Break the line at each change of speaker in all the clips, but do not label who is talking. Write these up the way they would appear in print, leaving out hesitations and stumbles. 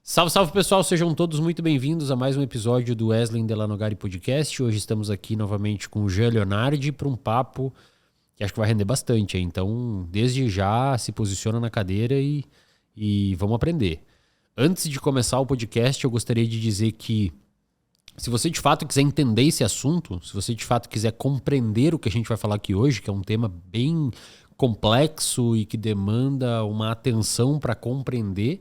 Salve, salve pessoal, sejam todos muito bem-vindos a mais um episódio do Wesley Delanogari Podcast. Hoje estamos aqui novamente com o Jean Leonardi para um papo que acho que vai render bastante. Então, desde já, se posiciona na cadeira e vamos aprender. Antes de começar o podcast, eu gostaria de dizer que se você de fato quiser entender esse assunto, se você de fato quiser compreender o que a gente vai falar aqui hoje, que é um tema bem complexo e que demanda uma atenção para compreender,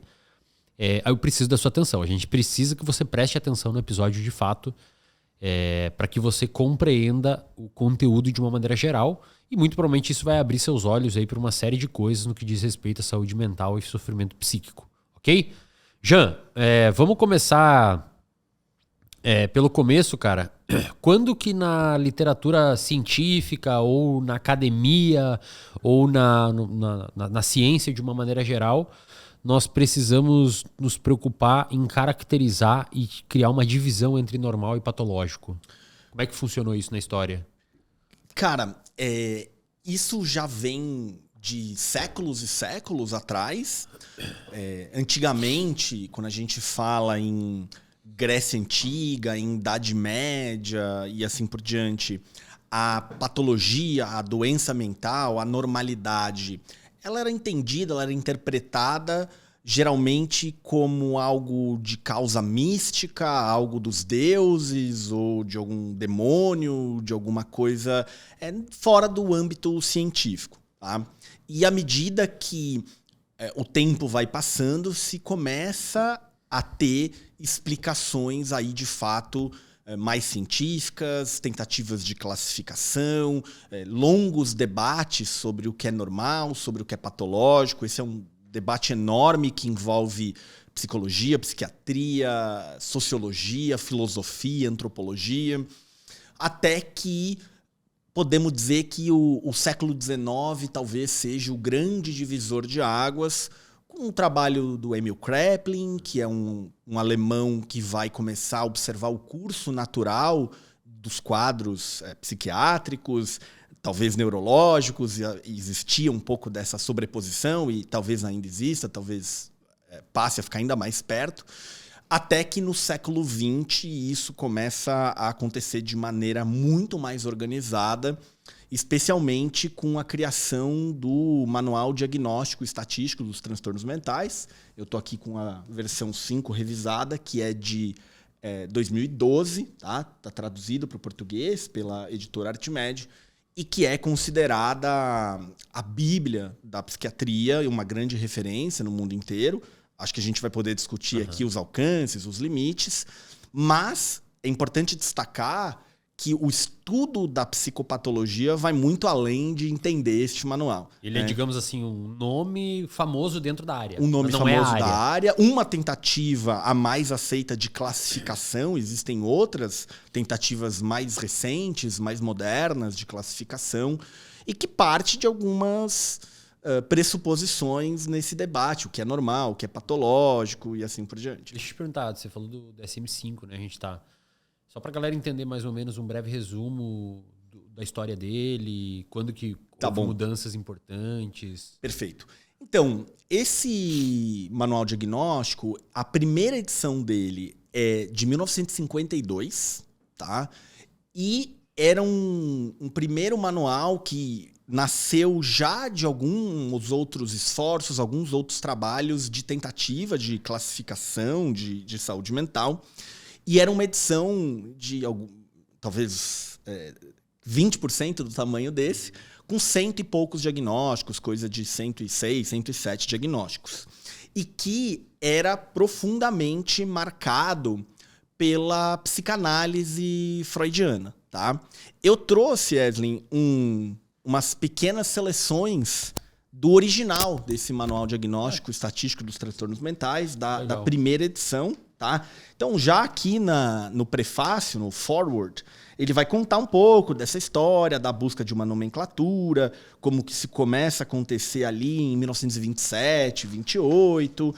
eu preciso da sua atenção. A gente precisa que você preste atenção no episódio de fato, para que você compreenda o conteúdo de uma maneira geral, e muito provavelmente isso vai abrir seus olhos aí para uma série de coisas no que diz respeito à saúde mental e sofrimento psíquico, ok? Jean, vamos começar pelo começo, cara. Quando que na literatura científica ou na academia ou na ciência de uma maneira geral nós precisamos nos preocupar em caracterizar e criar uma divisão entre normal e patológico? Como é que funcionou isso na história?
Cara, isso já vem de séculos e séculos atrás. Antigamente, quando a gente fala em Grécia Antiga, em Idade Média e assim por diante, a patologia, a doença mental, a normalidade, ela era entendida, ela era interpretada geralmente como algo de causa mística, algo dos deuses ou de algum demônio, de alguma coisa fora do âmbito científico. Tá? E à medida que o tempo vai passando, se começa a ter explicações aí de fato mais científicas, tentativas de classificação, longos debates sobre o que é normal, sobre o que é patológico. Esse é um debate enorme que envolve psicologia, psiquiatria, sociologia, filosofia, antropologia, até que podemos dizer que o século XIX talvez seja o grande divisor de águas, com o trabalho do Emil Kraepelin, que é um alemão que vai começar a observar o curso natural dos quadros psiquiátricos, talvez neurológicos, e existia um pouco dessa sobreposição, e talvez ainda exista, talvez passe a ficar ainda mais perto, até que no século XX isso começa a acontecer de maneira muito mais organizada, especialmente com a criação do Manual Diagnóstico e Estatístico dos Transtornos Mentais. Eu estou aqui com a versão 5 revisada, que é de 2012, tá? Tá traduzido para o português pela editora Artimed, e que é considerada a Bíblia da psiquiatria e uma grande referência no mundo inteiro. Acho que a gente vai poder discutir aqui os alcances, os limites, mas é importante destacar que o estudo da psicopatologia vai muito além de entender este manual.
Ele é, digamos assim, um nome famoso dentro da área.
Um nome famoso da área, uma tentativa a mais aceita de classificação. Existem outras tentativas mais recentes, mais modernas de classificação, e que parte de algumas pressuposições nesse debate, o que é normal, o que é patológico e assim por diante.
Deixa eu te perguntar, você falou do DSM-5, né? A gente tá... Só para a galera entender mais ou menos um breve resumo da história dele, quando que houve mudanças importantes.
Perfeito. Então, esse manual diagnóstico, a primeira edição dele é de 1952, tá? E era um primeiro manual que nasceu já de alguns outros esforços, alguns outros trabalhos de tentativa de classificação de saúde mental. E era uma edição de talvez 20% do tamanho desse, com 100 e poucos diagnósticos, coisa de 106, 107 diagnósticos. E que era profundamente marcado pela psicanálise freudiana. Tá? Eu trouxe, Wesley, umas pequenas seleções do original desse Manual Diagnóstico Estatístico dos Transtornos Mentais, da primeira edição. Tá? Então, já aqui no prefácio, no forward, ele vai contar um pouco dessa história, da busca de uma nomenclatura, como que se começa a acontecer ali em 1927, 28,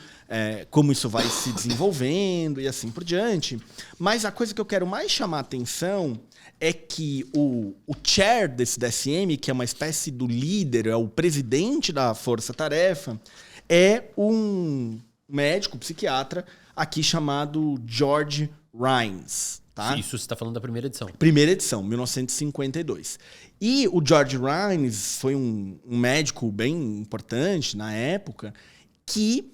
como isso vai se desenvolvendo e assim por diante. Mas a coisa que eu quero mais chamar a atenção é que o chair desse DSM, que é uma espécie do líder, é o presidente da força-tarefa, é um médico, psiquiatra, aqui chamado George Rhines. Tá?
Isso você está falando da primeira edição.
Primeira edição, 1952. E o George Rhines foi um médico bem importante na época que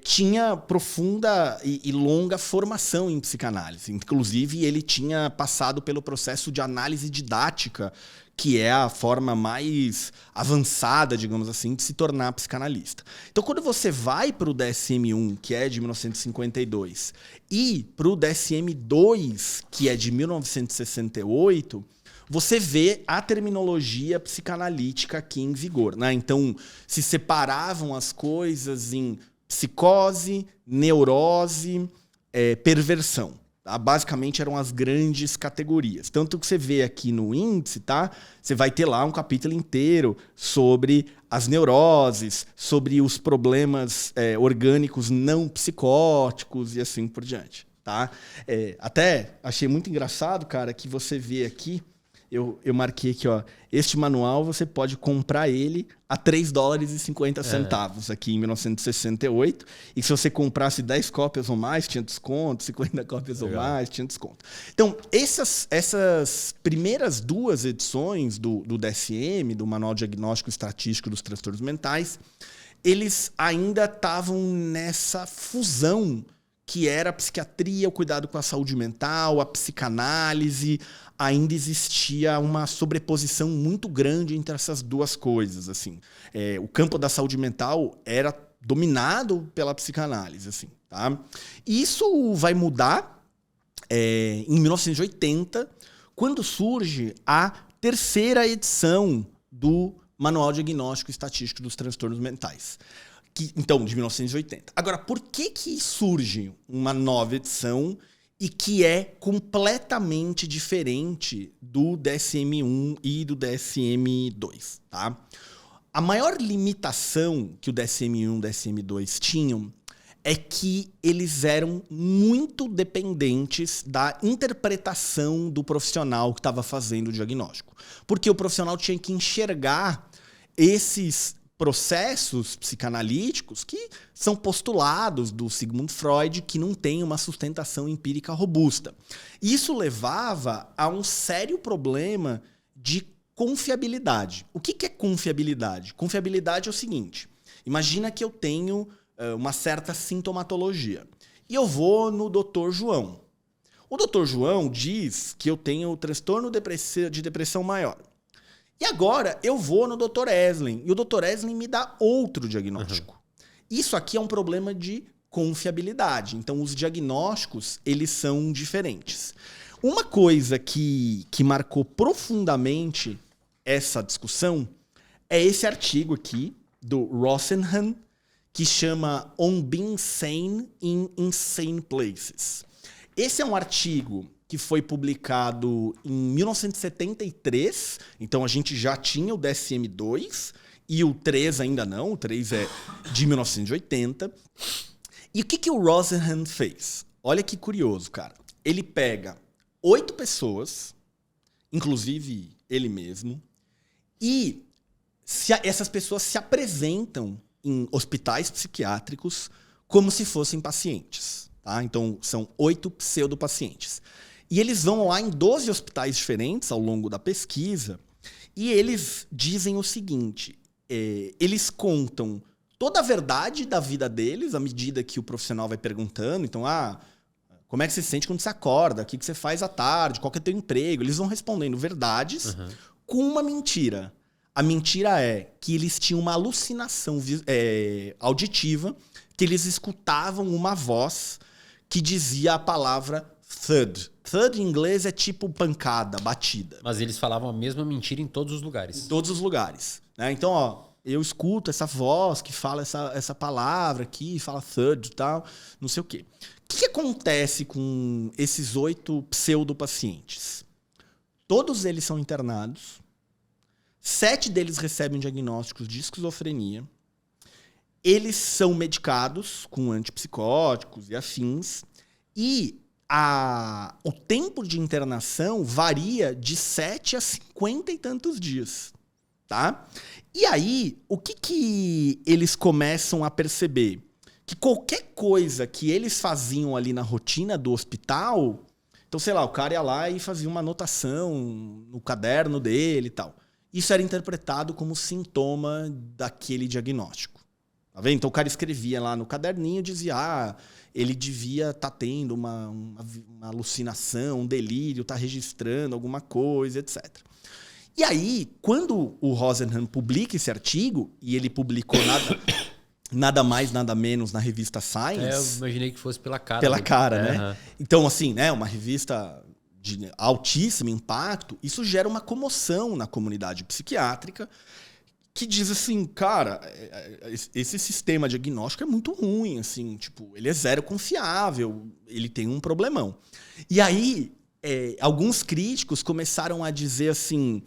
tinha profunda e longa formação em psicanálise. Inclusive, ele tinha passado pelo processo de análise didática, que é a forma mais avançada, digamos assim, de se tornar psicanalista. Então, quando você vai para o DSM-1, que é de 1952, e para o DSM-2, que é de 1968, você vê a terminologia psicanalítica aqui em vigor, né? Então, se separavam as coisas em psicose, neurose, perversão. Tá? Basicamente eram as grandes categorias. Tanto que você vê aqui no índice, tá? Você vai ter lá um capítulo inteiro sobre as neuroses, sobre os problemas orgânicos não psicóticos e assim por diante. Tá? Até achei muito engraçado, cara, que você vê aqui, eu marquei aqui, ó, este manual você pode comprar ele a $3,50 aqui em 1968. E se você comprasse 10 cópias ou mais, tinha desconto, 50 cópias ou mais, tinha desconto. Então, essas primeiras 2 edições do DSM, do Manual Diagnóstico e Estatístico dos Transtornos Mentais, eles ainda estavam nessa fusão que era a psiquiatria, o cuidado com a saúde mental, a psicanálise. Ainda existia uma sobreposição muito grande entre essas duas coisas. Assim. O campo da saúde mental era dominado pela psicanálise. Assim, tá? E isso vai mudar em 1980, quando surge a 3ª edição do Manual Diagnóstico e Estatístico dos Transtornos Mentais. Então, de 1980. Agora, por que surge uma nova edição e que é completamente diferente do DSM-1 e do DSM-2? Tá? A maior limitação que o DSM-1 e o DSM-2 tinham é que eles eram muito dependentes da interpretação do profissional que estava fazendo o diagnóstico. Porque o profissional tinha que enxergar esses processos psicanalíticos que são postulados do Sigmund Freud, que não tem uma sustentação empírica robusta. Isso levava a um sério problema de confiabilidade. O que é confiabilidade? Confiabilidade é o seguinte: imagina que eu tenho uma certa sintomatologia e eu vou no Dr. João. O Dr. João diz que eu tenho transtorno de depressão maior. E agora eu vou no Dr. Eslen e o Dr. Eslen me dá outro diagnóstico. Isso aqui é um problema de confiabilidade. Então, os diagnósticos, eles são diferentes. Uma coisa que marcou profundamente essa discussão é esse artigo aqui do Rosenhan, que chama On Being Sane in Insane Places. Esse é um artigo que foi publicado em 1973, então a gente já tinha o DSM-2 e o 3 ainda não, o 3 é de 1980. E o que o Rosenhan fez? Olha que curioso, cara. Ele pega 8 pessoas, inclusive ele mesmo, e essas pessoas se apresentam em hospitais psiquiátricos como se fossem pacientes. Tá? Então, são 8 pseudopacientes. E eles vão lá em 12 hospitais diferentes ao longo da pesquisa e eles dizem o seguinte, eles contam toda a verdade da vida deles à medida que o profissional vai perguntando. Então, como é que você se sente quando você acorda? O que você faz à tarde? Qual que é o teu emprego? Eles vão respondendo verdades com uma mentira. A mentira é que eles tinham uma alucinação auditiva, que eles escutavam uma voz que dizia a palavra thud. Thud em inglês é tipo pancada, batida.
Mas eles falavam a mesma mentira em todos os lugares.
Em todos os lugares. Né? Então, eu escuto essa voz que fala essa palavra aqui, fala thud e tal, não sei o quê. O que acontece com esses 8 pseudopacientes? Todos eles são internados. 7 deles recebem diagnósticos de esquizofrenia. Eles são medicados com antipsicóticos e afins. E o tempo de internação varia de 7 a 50 e tantos dias. Tá? E aí, o que eles começam a perceber? que qualquer coisa que eles faziam ali na rotina do hospital... Então, sei lá, o cara ia lá e fazia uma anotação no caderno dele e tal. Isso era interpretado como sintoma daquele diagnóstico. Tá vendo? Então, o cara escrevia lá no caderninho e dizia... ele devia estar tendo uma alucinação, um delírio, tá registrando alguma coisa, etc. E aí, quando o Rosenhan publica esse artigo, e ele publicou nada mais, nada menos na revista Science...
eu imaginei que fosse pela cara.
Pela cara, né? Então, assim, né, uma revista de altíssimo impacto, isso gera uma comoção na comunidade psiquiátrica, que diz assim, cara, esse sistema diagnóstico é muito ruim, assim, tipo, ele é zero confiável, ele tem um problemão. E aí, alguns críticos começaram a dizer assim,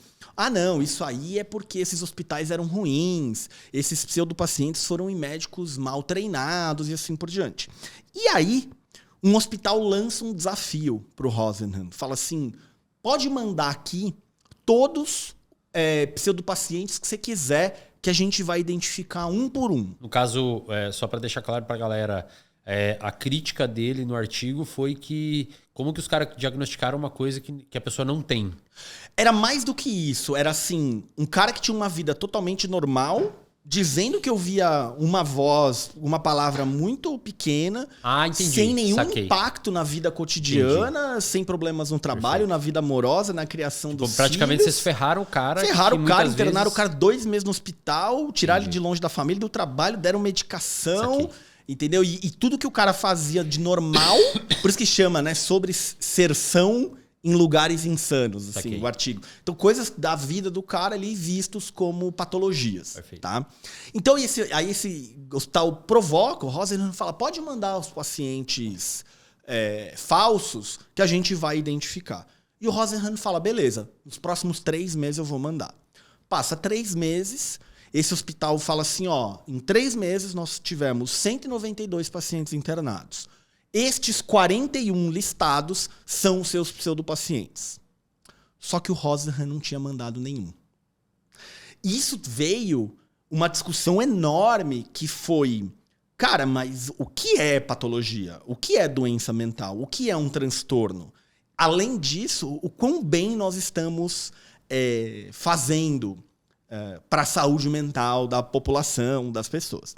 não, isso aí é porque esses hospitais eram ruins, esses pseudopacientes foram em médicos mal treinados e assim por diante. E aí, um hospital lança um desafio para o Rosenhan, fala assim, pode mandar aqui todos... pseudopacientes que você quiser, que a gente vai identificar um por um.
No caso, só para deixar claro para a galera, a crítica dele no artigo foi que como que os caras diagnosticaram uma coisa que a pessoa não tem?
Era mais do que isso. Era assim, um cara que tinha uma vida totalmente normal, dizendo que eu via uma voz, uma palavra muito pequena,
entendi.
Sem nenhum impacto na vida cotidiana, sem problemas no trabalho, na vida amorosa, na criação dos
praticamente
filhos.
Vocês ferraram o cara.
Ferraram o cara, internaram o cara 2 meses no hospital, tiraram ele de longe da família, do trabalho, deram medicação, entendeu? E tudo que o cara fazia de normal, por isso que chama, né, sobre serção em lugares insanos, assim, o artigo. Então, coisas da vida do cara ali vistos como patologias. Perfeito. Tá? Então, aí esse hospital provoca, o Rosenhan fala, pode mandar os pacientes falsos que a gente vai identificar. E o Rosenhan fala, beleza, nos próximos 3 meses eu vou mandar. Passa 3 meses, esse hospital fala assim, em 3 meses nós tivemos 192 pacientes internados. Estes 41 listados são os seus pseudopacientes. Só que o Rosenhan não tinha mandado nenhum. Isso veio uma discussão enorme que foi... Cara, mas o que é patologia? O que é doença mental? O que é um transtorno? Além disso, o quão bem nós estamos fazendo... para a saúde mental da população, das pessoas.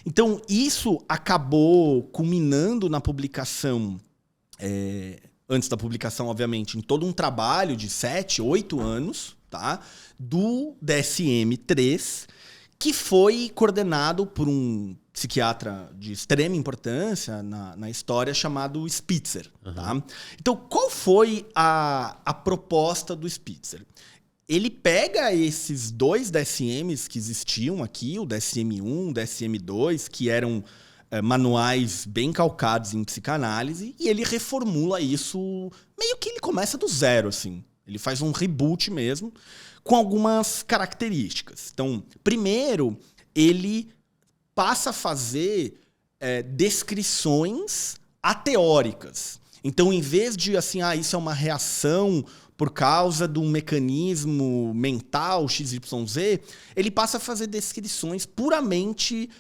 Então, isso acabou culminando na publicação, antes da publicação, obviamente, em todo um trabalho de 7, 8 anos, tá? Do DSM-3, que foi coordenado por um psiquiatra de extrema importância na história chamado Spitzer. Uhum. Tá? Então, qual foi a proposta do Spitzer? Ele pega esses 2 DSMs que existiam aqui, o DSM-1, o DSM-2, que eram manuais bem calcados em psicanálise, e ele reformula isso, meio que ele começa do zero, assim. Ele faz um reboot mesmo, com algumas características. Então, primeiro, ele passa a fazer descrições ateóricas. Então, em vez de, assim, isso é uma reação... por causa de um mecanismo mental XYZ, ele passa a fazer descrições puramente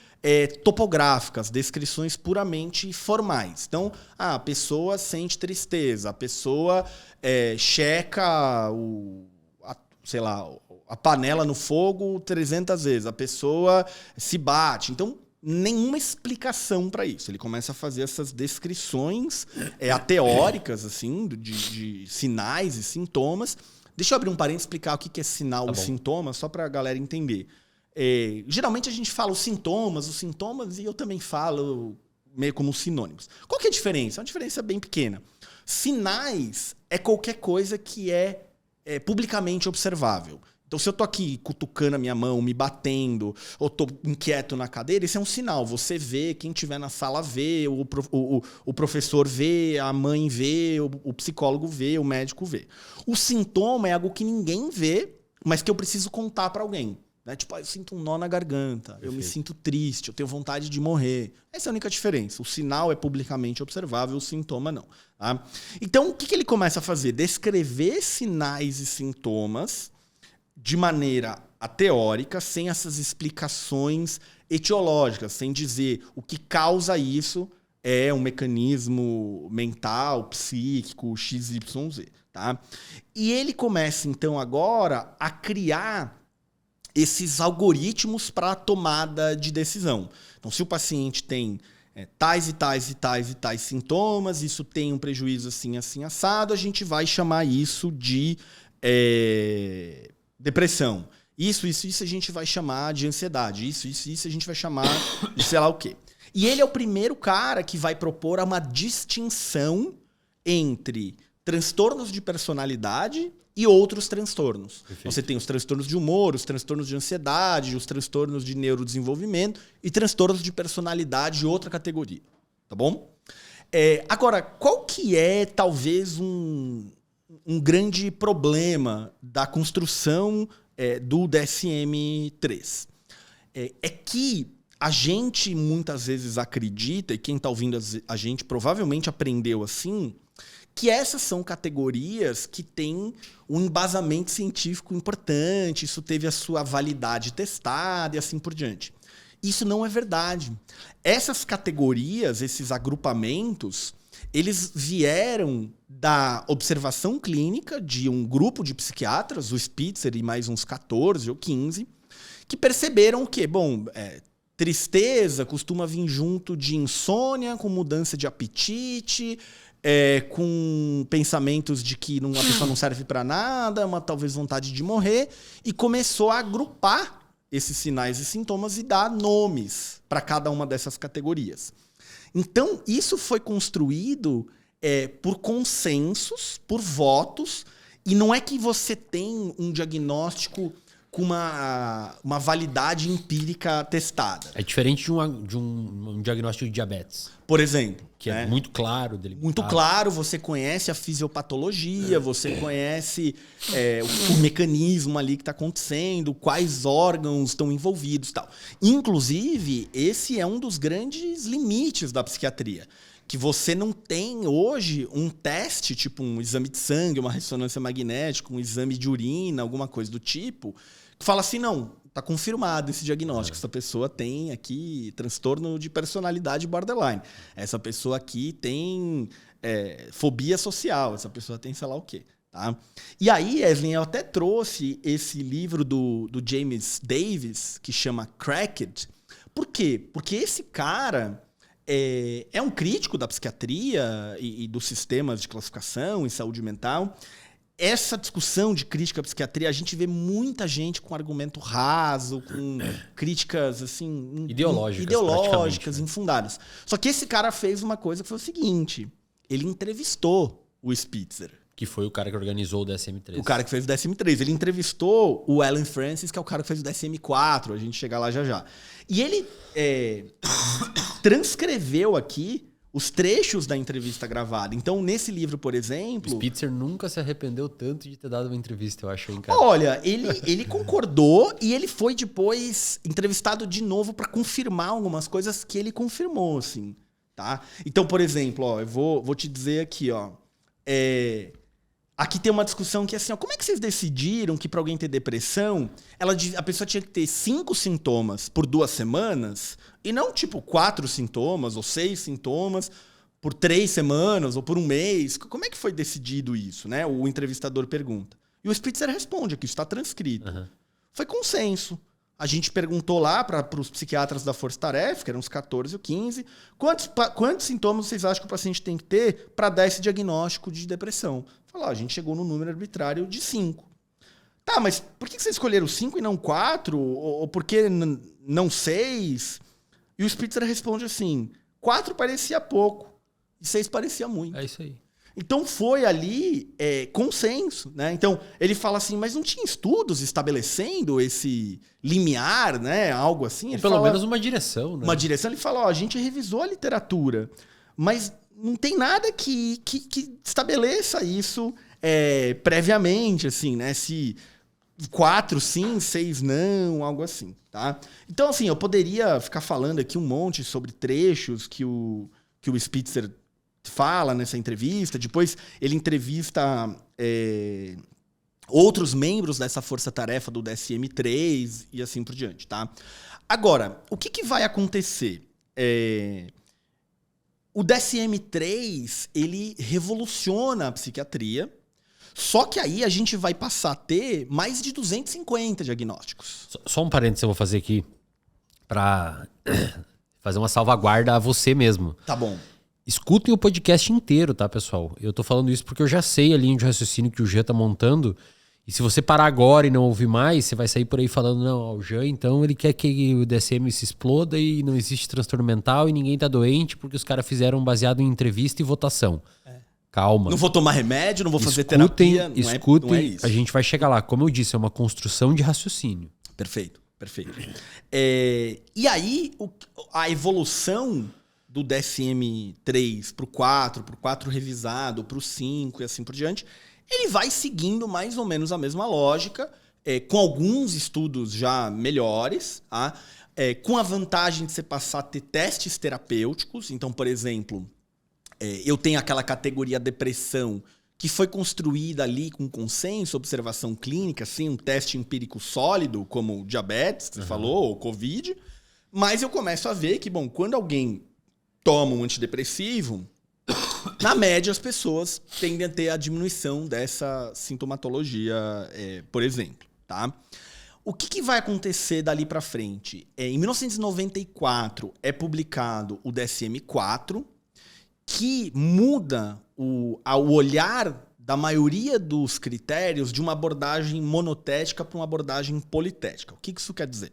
topográficas, descrições puramente formais. Então, a pessoa sente tristeza, a pessoa checa a panela no fogo 300 vezes, a pessoa se bate. Então, nenhuma explicação para isso. Ele começa a fazer essas descrições ateóricas, assim, de sinais e sintomas. Deixa eu abrir um parênteses e explicar o que é sinal e sintoma, só para a galera entender. Geralmente a gente fala os sintomas, e eu também falo meio como sinônimos. Qual que é a diferença? É uma diferença bem pequena. Sinais é qualquer coisa que é publicamente observável. Então, se eu tô aqui cutucando a minha mão, me batendo, ou tô inquieto na cadeira, isso é um sinal. Você vê, quem estiver na sala vê, o professor vê, a mãe vê, o psicólogo vê, o médico vê. O sintoma é algo que ninguém vê, mas que eu preciso contar para alguém. Né? Tipo, eu sinto um nó na garganta, eu me sinto triste, eu tenho vontade de morrer. Essa é a única diferença. O sinal é publicamente observável, o sintoma não. Tá? Então, o que ele começa a fazer? Descrever sinais e sintomas de maneira ateórica, sem essas explicações etiológicas, sem dizer o que causa isso é um mecanismo mental, psíquico, XYZ, tá? E ele começa, então, agora a criar esses algoritmos para a tomada de decisão. Então, se o paciente tem tais e tais e tais e tais sintomas, isso tem um prejuízo assim, assim, assado, a gente vai chamar isso de depressão. Isso a gente vai chamar de ansiedade. Isso a gente vai chamar de sei lá o quê. E ele é o primeiro cara que vai propor uma distinção entre transtornos de personalidade e outros transtornos. Perfeito. Você tem os transtornos de humor, os transtornos de ansiedade, os transtornos de neurodesenvolvimento e transtornos de personalidade de outra categoria. Tá bom? Agora, qual que é, talvez, um grande problema da construção do DSM-3? É que a gente muitas vezes acredita, e quem está ouvindo a gente provavelmente aprendeu assim, que essas são categorias que têm um embasamento científico importante, isso teve a sua validade testada e assim por diante. Isso não é verdade. Essas categorias, esses agrupamentos, eles vieram da observação clínica de um grupo de psiquiatras, o Spitzer e mais uns 14 ou 15, que perceberam que, tristeza costuma vir junto de insônia, com mudança de apetite, com pensamentos de que a pessoa não serve para nada, talvez vontade de morrer, e começou a agrupar esses sinais e sintomas e dar nomes para cada uma dessas categorias. Então, isso foi construído por consensos, por votos, e não é que você tem um diagnóstico com uma validade empírica testada. É
diferente de um diagnóstico de diabetes.
Por exemplo.
Que é muito claro. Delimitado.
Muito claro, você conhece a fisiopatologia, você conhece o mecanismo ali que está acontecendo, quais órgãos estão envolvidos e tal. Inclusive, esse é um dos grandes limites da psiquiatria. Que você não tem hoje um teste, tipo um exame de sangue, uma ressonância magnética, um exame de urina, alguma coisa do tipo, que fala assim, não, está confirmado esse diagnóstico. Essa pessoa tem aqui transtorno de personalidade borderline. Essa pessoa aqui tem fobia social. Essa pessoa tem sei lá o quê. Tá? E aí, Eslin, eu até trouxe esse livro do James Davis, que chama Cracked. Por quê? Porque esse cara é um crítico da psiquiatria e dos sistemas de classificação em saúde mental. Essa discussão de crítica à psiquiatria, a gente vê muita gente com argumento raso, com críticas assim ideológicas infundadas. Só que esse cara fez uma coisa que foi o seguinte, ele entrevistou o Spitzer.
Que foi o cara que organizou o DSM-3.
O cara que fez o DSM-3. Ele entrevistou o Alan Francis, que é o cara que fez o DSM-4. A gente chega lá já. E ele transcreveu aqui os trechos da entrevista gravada. Então, nesse livro, por exemplo...
O Spitzer nunca se arrependeu tanto de ter dado uma entrevista, eu acho, hein, cara?
Olha, ele concordou e ele foi depois entrevistado de novo para confirmar algumas coisas que ele confirmou, assim, tá? Então, por exemplo, eu vou te dizer aqui, aqui tem uma discussão que é assim, como é que vocês decidiram que para alguém ter depressão, a pessoa tinha que ter 5 sintomas por 2 semanas e não tipo 4 sintomas ou 6 sintomas por 3 semanas ou por 1 mês? Como é que foi decidido isso, né? O entrevistador pergunta. E o Spitzer responde aqui, isso está transcrito. Uhum. Foi consenso. A gente perguntou lá para os psiquiatras da Força Tarefa, que eram uns 14 ou 15, quantos sintomas vocês acham que o paciente tem que ter para dar esse diagnóstico de depressão? Falou, a gente chegou no número arbitrário de 5. Tá, mas por que vocês escolheram 5 e não 4? Ou por que não 6? E o Spitzer responde assim, 4 parecia pouco e 6 parecia muito.
É isso aí.
Então foi ali consenso, né? Então ele fala assim, mas não tinha estudos estabelecendo esse limiar, né? Algo assim.
Ou pelo menos uma direção, né?
Uma direção. Ele fala, a gente revisou a literatura, mas não tem nada que estabeleça isso previamente, assim, né? Se 4 sim, 6 não, algo assim, tá? Então, assim, eu poderia ficar falando aqui um monte sobre trechos que o Spitzer fala nessa entrevista, depois ele entrevista outros membros dessa força-tarefa do DSM-3 e assim por diante, tá? Agora, o que vai acontecer? O DSM-3, ele revoluciona a psiquiatria, só que aí a gente vai passar a ter mais de 250 diagnósticos.
Só um parênteses eu vou fazer aqui para fazer uma salvaguarda a você mesmo.
Tá bom.
Escutem o podcast inteiro, tá, pessoal? Eu tô falando isso porque eu já sei a linha de raciocínio que o Jean tá montando. E se você parar agora e não ouvir mais, você vai sair por aí falando, não, o Jean, então ele quer que o DSM se exploda e não existe transtorno mental e ninguém tá doente porque os caras fizeram baseado em entrevista e votação. Calma.
Não vou tomar remédio, não vou fazer terapia.
Escutem,
não é isso.
A gente vai chegar lá. Como eu disse, é uma construção de raciocínio.
Perfeito. E aí, a evolução do DSM-3 pro 4 revisado, pro 5 e assim por diante, ele vai seguindo mais ou menos a mesma lógica, com alguns estudos já melhores, tá? Com a vantagem de você passar a ter testes terapêuticos. Então, por exemplo, eu tenho aquela categoria depressão que foi construída ali com consenso, observação clínica, assim, um teste empírico sólido, como diabetes, que você falou, ou Covid. Mas eu começo a ver que, bom, quando alguém toma um antidepressivo, na média as pessoas tendem a ter a diminuição dessa sintomatologia, por exemplo, tá? O que vai acontecer dali para frente? Em 1994 é publicado o DSM-4, que muda o olhar da maioria dos critérios de uma abordagem monotética para uma abordagem politética. O que isso quer dizer?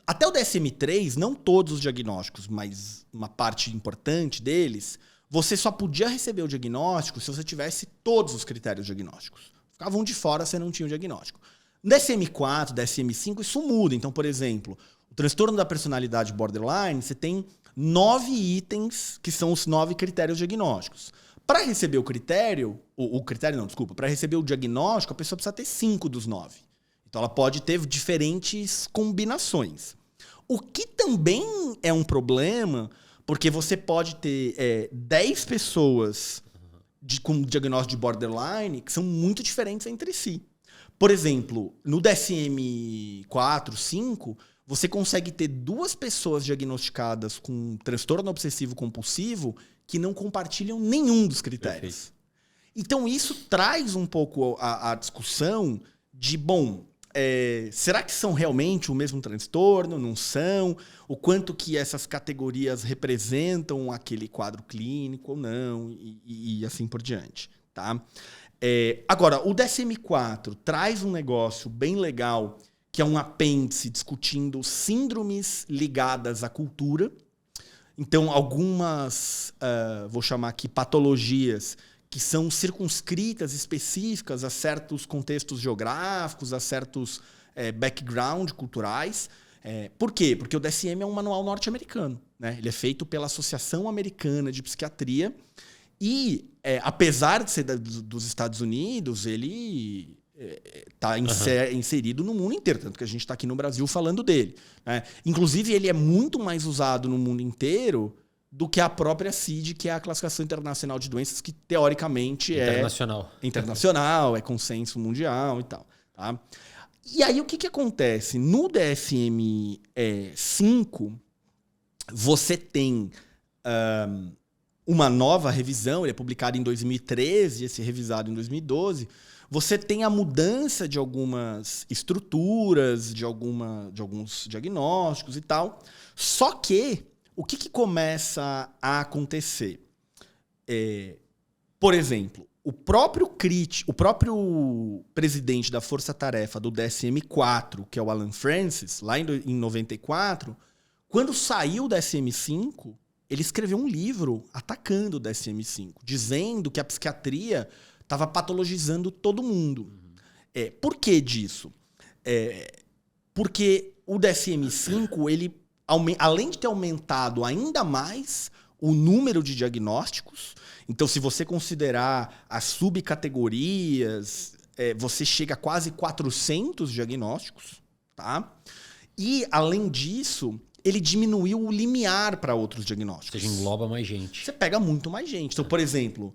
Até o DSM-3, não todos os diagnósticos, mas uma parte importante deles, você só podia receber o diagnóstico se você tivesse todos os critérios diagnósticos. Ficavam de fora, você não tinha o diagnóstico. No DSM-4, DSM-5, isso muda. Então, por exemplo, o transtorno da personalidade borderline, você tem 9 itens que são os 9 critérios diagnósticos. Para receber o critério, para receber o diagnóstico, a pessoa precisa ter 5 dos 9. Então ela pode ter diferentes combinações. O que também é um problema, porque você pode ter 10 pessoas com diagnóstico de borderline que são muito diferentes entre si. Por exemplo, no DSM-4, 5, você consegue ter 2 pessoas diagnosticadas com transtorno obsessivo compulsivo que não compartilham nenhum dos critérios. Perfeito. Então isso traz um pouco a discussão de, bom, será que são realmente o mesmo transtorno? Não são? O quanto que essas categorias representam aquele quadro clínico ou não? E assim por diante. Tá? Agora, o DSM-4 traz um negócio bem legal, que é um apêndice discutindo síndromes ligadas à cultura. Então, algumas, vou chamar aqui, patologias que são circunscritas, específicas a certos contextos geográficos, a certos background culturais. Por quê? Porque o DSM é um manual norte-americano, né? Ele é feito pela Associação Americana de Psiquiatria e, apesar de ser dos Estados Unidos, ele está inserido no mundo inteiro, tanto que a gente está aqui no Brasil falando dele, né? Inclusive, ele é muito mais usado no mundo inteiro do que a própria CID, que é a Classificação Internacional de Doenças, que teoricamente é internacional, é consenso mundial e tal. Tá? E aí o que acontece? No DSM-5, você tem uma nova revisão, ele é publicado em 2013, esse é revisado em 2012. Você tem a mudança de algumas estruturas, de alguns diagnósticos e tal. Só que o que começa a acontecer? Por exemplo, o próprio presidente da Força Tarefa do DSM-4, que é o Alan Francis, lá em 94, quando saiu o DSM-5, ele escreveu um livro atacando o DSM-5, dizendo que a psiquiatria estava patologizando todo mundo. Por que disso? Porque o DSM-5, ele, além de ter aumentado ainda mais o número de diagnósticos, então se você considerar as subcategorias, você chega a quase 400 diagnósticos, tá? E, além disso, ele diminuiu o limiar para outros diagnósticos.
Ou seja, engloba mais gente.
Você pega muito mais gente. Então, por exemplo,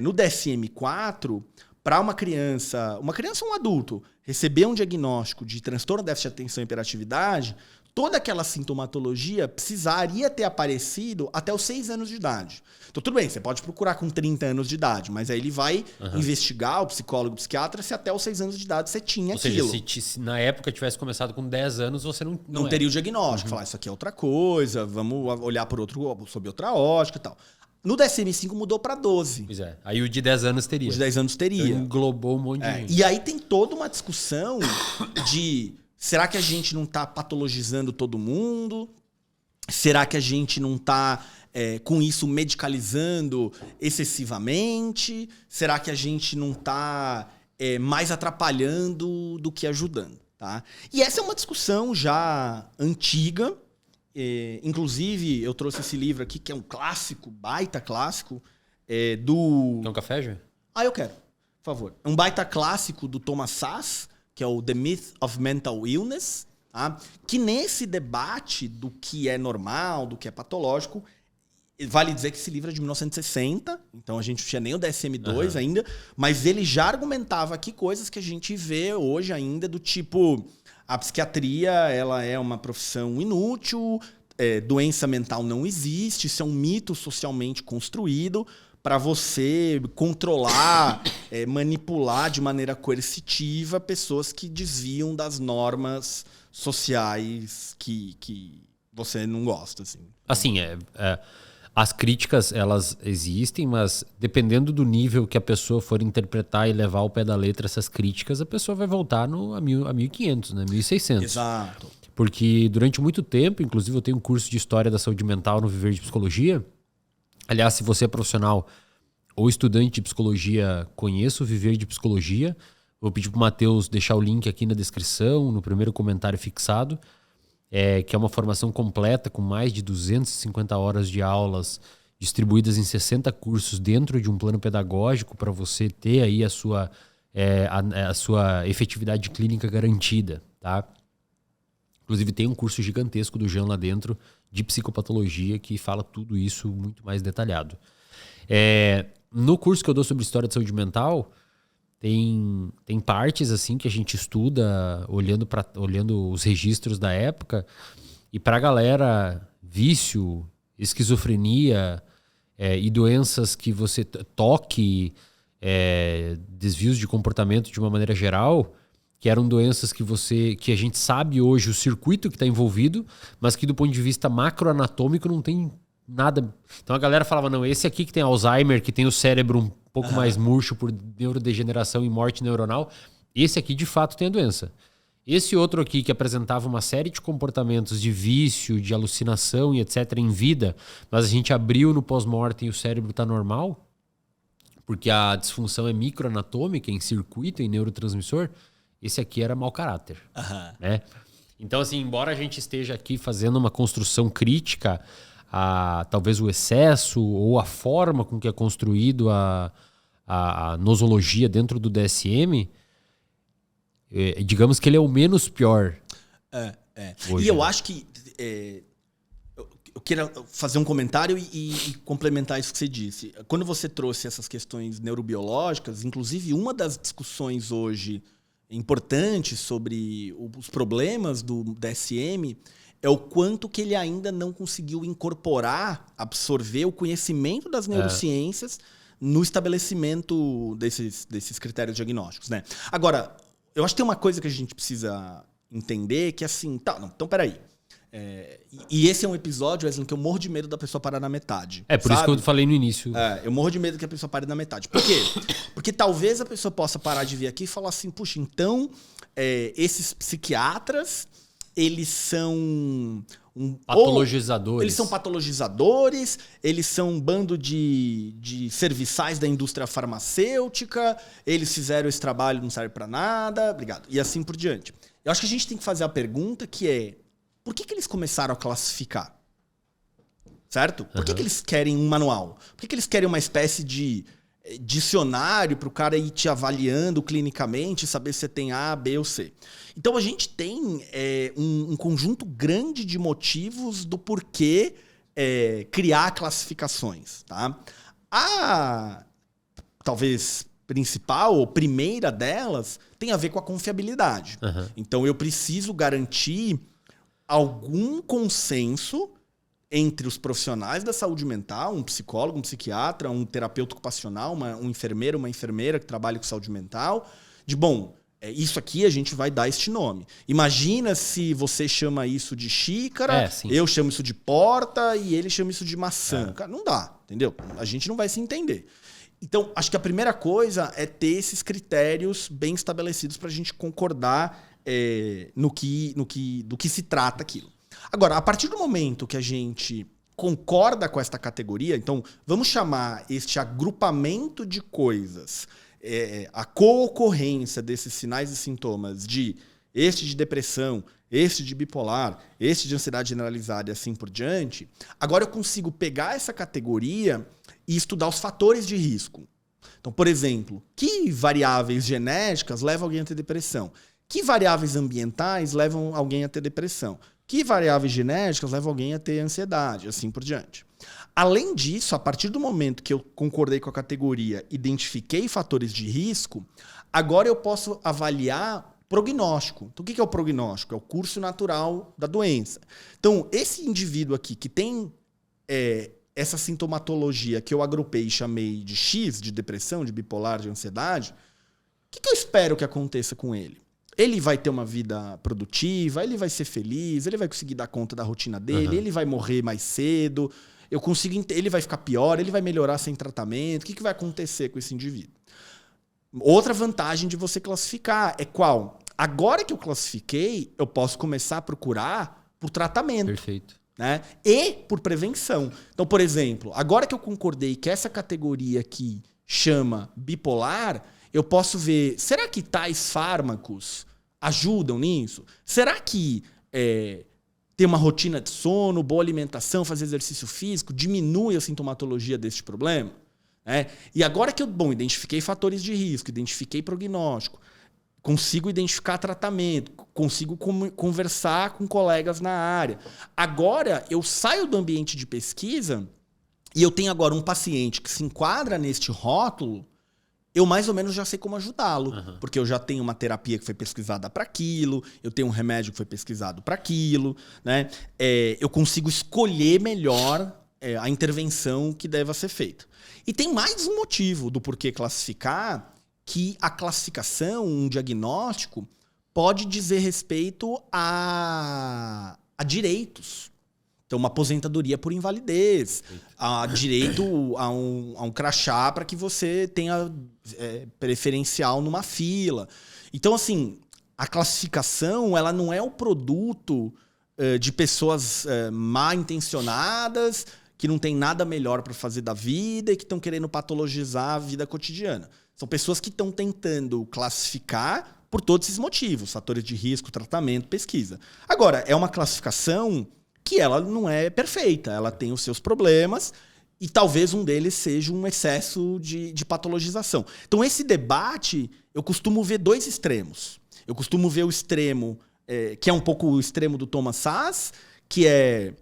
no DSM-4, para uma criança ou um adulto, receber um diagnóstico de transtorno de déficit de atenção e hiperatividade, toda aquela sintomatologia precisaria ter aparecido até os 6 anos de idade. Então, tudo bem, você pode procurar com 30 anos de idade, mas aí ele vai investigar, o psicólogo, o psiquiatra, se até os 6 anos de idade você tinha aquilo.
Ou seja, se na época tivesse começado com 10 anos, você não
teria o diagnóstico. Falar, isso aqui é outra coisa, vamos olhar sob outra ótica e tal. No DSM-5 mudou para 12.
Pois é. Aí o de 10 anos teria.
O de 10 anos teria.
Então, englobou um monte de gente.
E aí tem toda uma discussão de... Será que a gente não está patologizando todo mundo? Será que a gente não está, com isso, medicalizando excessivamente? Será que a gente não está mais atrapalhando do que ajudando? Tá? E essa é uma discussão já antiga. Inclusive, eu trouxe esse livro aqui, que é um clássico, baita clássico, do...
Quer um café, Gê?
Eu quero, por favor. Um baita clássico do Thomas Szasz, que é o The Myth of Mental Illness, tá? Que nesse debate do que é normal, do que é patológico, vale dizer que esse livro é de 1960, então a gente não tinha nem o DSM-2 ainda, mas ele já argumentava aqui coisas que a gente vê hoje ainda, do tipo, a psiquiatria ela é uma profissão inútil, doença mental não existe, isso é um mito socialmente construído, para você controlar, manipular de maneira coercitiva pessoas que desviam das normas sociais que você não gosta.
Assim, as críticas, elas existem, mas dependendo do nível que a pessoa for interpretar e levar ao pé da letra essas críticas, a pessoa vai voltar a 1500, né? 1600.
Exato.
Porque durante muito tempo, inclusive eu tenho um curso de História da Saúde Mental no Viver de Psicologia. Aliás, se você é profissional ou estudante de psicologia, conheça o Viver de Psicologia. Vou pedir para o Matheus deixar o link aqui na descrição, no primeiro comentário fixado, que é uma formação completa com mais de 250 horas de aulas distribuídas em 60 cursos dentro de um plano pedagógico para você ter aí a sua efetividade clínica garantida, tá? Inclusive tem um curso gigantesco do Jean lá dentro de psicopatologia que fala tudo isso muito mais detalhado. No curso que eu dou sobre história de saúde mental, tem partes assim que a gente estuda olhando os registros da época, e para a galera, vício, esquizofrenia e doenças que você toque, desvios de comportamento de uma maneira geral, que eram doenças que a gente sabe hoje o circuito que está envolvido, mas que do ponto de vista macroanatômico não tem nada. Então a galera falava, não, esse aqui que tem Alzheimer, que tem o cérebro um pouco mais murcho por neurodegeneração e morte neuronal, esse aqui de fato tem a doença. Esse outro aqui que apresentava uma série de comportamentos de vício, de alucinação e etc. em vida, mas a gente abriu no pós-mortem e o cérebro está normal, porque a disfunção é microanatômica, em circuito, em neurotransmissor, esse aqui era mau caráter. Né? Então, assim, embora a gente esteja aqui fazendo uma construção crítica a talvez o excesso ou a forma com que é construído a nosologia dentro do DSM, digamos que ele é o menos pior.
Hoje, e eu acho que eu queria fazer um comentário e complementar isso que você disse. Quando você trouxe essas questões neurobiológicas, inclusive uma das discussões hoje importantes sobre os problemas do DSM é o quanto que ele ainda não conseguiu incorporar, absorver o conhecimento das neurociências no estabelecimento desses critérios diagnósticos, né? Agora, eu acho que tem uma coisa que a gente precisa entender, que é assim... Então, peraí. E esse é um episódio, Wesley, que eu morro de medo da pessoa parar na metade.
Por isso que eu falei no início.
Eu morro de medo que a pessoa pare na metade. Por quê? Porque talvez a pessoa possa parar de vir aqui e falar assim, puxa, então esses psiquiatras, eles são...
patologizadores.
Eles são patologizadores, eles são um bando de serviçais da indústria farmacêutica, eles fizeram esse trabalho, não serve para nada, obrigado. E assim por diante. Eu acho que a gente tem que fazer a pergunta que é, por que eles começaram a classificar? Certo? Por que eles querem um manual? Por que eles querem uma espécie de dicionário para o cara ir te avaliando clinicamente, saber se você tem A, B ou C? Então a gente tem um conjunto grande de motivos do porquê criar classificações. Tá? Talvez principal, ou primeira delas, tem a ver com a confiabilidade.
Uhum.
Então, eu preciso garantir algum consenso entre os profissionais da saúde mental, um psicólogo, um psiquiatra, um terapeuta ocupacional, um enfermeiro, uma enfermeira que trabalha com saúde mental, de, bom, isso aqui a gente vai dar este nome. Imagina se você chama isso de xícara, eu chamo isso de porta e ele chama isso de maçã. Cara, não dá, entendeu? A gente não vai se entender. Então, acho que a primeira coisa é ter esses critérios bem estabelecidos para a gente concordar do que se trata aquilo. Agora, a partir do momento que a gente concorda com esta categoria, então vamos chamar este agrupamento de coisas, a co-ocorrência desses sinais e sintomas de este de depressão, este de bipolar, este de ansiedade generalizada e assim por diante, agora eu consigo pegar essa categoria e estudar os fatores de risco. Então, por exemplo, que variáveis genéticas levam alguém a ter depressão? Que variáveis ambientais levam alguém a ter depressão? Que variáveis genéticas levam alguém a ter ansiedade, assim por diante. Além disso, a partir do momento que eu concordei com a categoria, identifiquei fatores de risco, agora eu posso avaliar prognóstico. Então, o que é o prognóstico? É o curso natural da doença. Então, esse indivíduo aqui que tem essa sintomatologia que eu agrupei e chamei de X, de depressão, de bipolar, de ansiedade, o que eu espero que aconteça com ele? Ele vai ter uma vida produtiva, ele vai ser feliz, ele vai conseguir dar conta da rotina dele, ele vai morrer mais cedo, ele vai ficar pior, ele vai melhorar sem tratamento. O que vai acontecer com esse indivíduo? Outra vantagem de você classificar é qual? Agora que eu classifiquei, eu posso começar a procurar por tratamento.
Perfeito.
Né? E por prevenção. Então, por exemplo, agora que eu concordei que essa categoria aqui chama bipolar, eu posso ver, será que tais fármacos ajudam nisso? Será que ter uma rotina de sono, boa alimentação, fazer exercício físico, diminui a sintomatologia deste problema? E agora que eu identifiquei fatores de risco, identifiquei prognóstico, consigo identificar tratamento, consigo conversar com colegas na área. Agora eu saio do ambiente de pesquisa e eu tenho agora um paciente que se enquadra neste rótulo, eu mais ou menos já sei como ajudá-lo. Porque eu já tenho uma terapia que foi pesquisada para aquilo, eu tenho um remédio que foi pesquisado para aquilo, né? Eu consigo escolher melhor a intervenção que deva ser feita. E tem mais um motivo do porquê classificar, que a classificação, um diagnóstico, pode dizer respeito a direitos. Então, uma aposentadoria por invalidez, a direito a um crachá para que você tenha preferencial numa fila. Então, assim, a classificação ela não é o produto de pessoas mal intencionadas, que não tem nada melhor para fazer da vida e que estão querendo patologizar a vida cotidiana. São pessoas que estão tentando classificar por todos esses motivos, fatores de risco, tratamento, pesquisa. Agora, é uma classificação que ela não é perfeita, ela tem os seus problemas e talvez um deles seja um excesso de patologização. Então, esse debate, eu costumo ver dois extremos. Eu costumo ver o extremo, que é um pouco o extremo do Thomas Szasz, que é...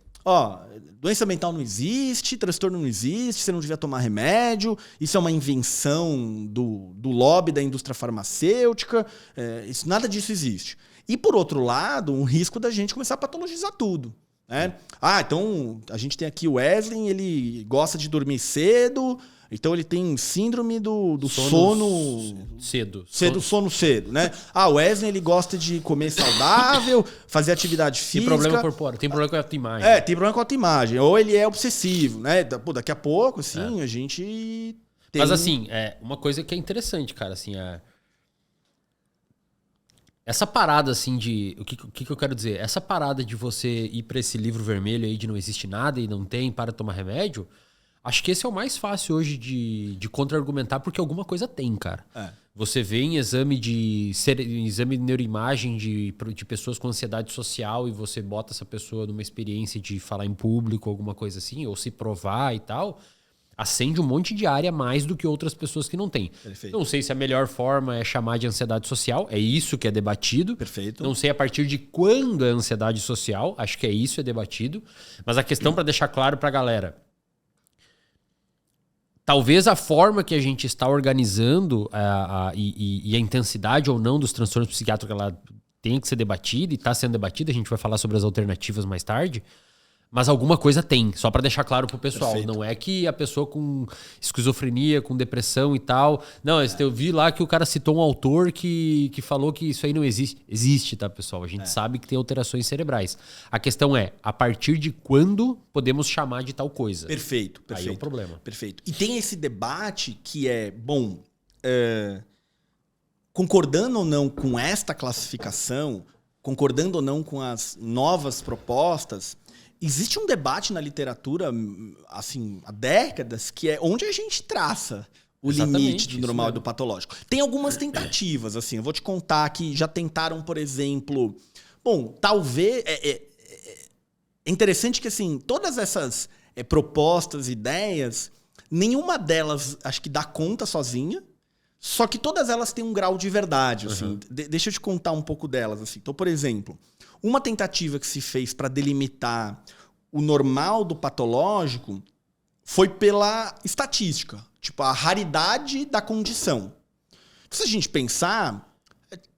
doença mental não existe, transtorno não existe, você não devia tomar remédio, isso é uma invenção do lobby da indústria farmacêutica, nada disso existe. E, por outro lado, um risco da gente começar a patologizar tudo. Né? Então a gente tem aqui o Wesley, ele gosta de dormir cedo, então ele tem síndrome do sono
cedo.
Sono cedo, né? O Wesley ele gosta de comer saudável, fazer atividade física.
Tem problema com a autoimagem.
Tem problema com a autoimagem. Ou ele é obsessivo, né? Daqui a pouco, assim, a gente tem...
Mas assim, uma coisa que é interessante, cara, assim, essa parada, assim, de... O que eu quero dizer? Essa parada de você ir pra esse livro vermelho aí de não existe nada e não tem, para tomar remédio, acho que esse é o mais fácil hoje de contra-argumentar, porque alguma coisa tem, cara. Você vê em exame de neuroimagem de pessoas com ansiedade social e você bota essa pessoa numa experiência de falar em público, alguma coisa assim, ou se provar e tal... acende um monte de área mais do que outras pessoas que não têm.
Perfeito.
Não sei se a melhor forma é chamar de ansiedade social, é isso que é debatido.
Perfeito.
Não sei a partir de quando é ansiedade social, acho que é debatido. Mas a questão para deixar claro para a galera, Talvez a forma que a gente está organizando e a intensidade ou não dos transtornos psiquiátricos, ela tem que ser debatida e está sendo debatida. A gente vai falar sobre as alternativas mais tarde. Mas alguma coisa tem, só para deixar claro pro pessoal. Perfeito. Não é que a pessoa com esquizofrenia, com depressão e tal... Não, eu vi lá que o cara citou um autor que falou que isso aí não existe. Existe, tá, pessoal? A gente sabe que tem alterações cerebrais. A questão é, a partir de quando podemos chamar de tal coisa?
Perfeito.
Aí é um problema.
Perfeito. E tem esse debate que é, concordando ou não com esta classificação, concordando ou não com as novas propostas... Existe um debate na literatura, assim, há décadas, que é onde a gente traça o limite do normal e do patológico. Tem algumas tentativas, assim, eu vou te contar que já tentaram, por exemplo... Bom, talvez... É interessante que, assim, todas essas propostas, ideias, nenhuma delas acho que dá conta sozinha, só que todas elas têm um grau de verdade, assim. Deixa eu te contar um pouco delas, assim. Então, por exemplo... Uma tentativa que se fez para delimitar o normal do patológico foi pela estatística, tipo a raridade da condição. Se a gente pensar,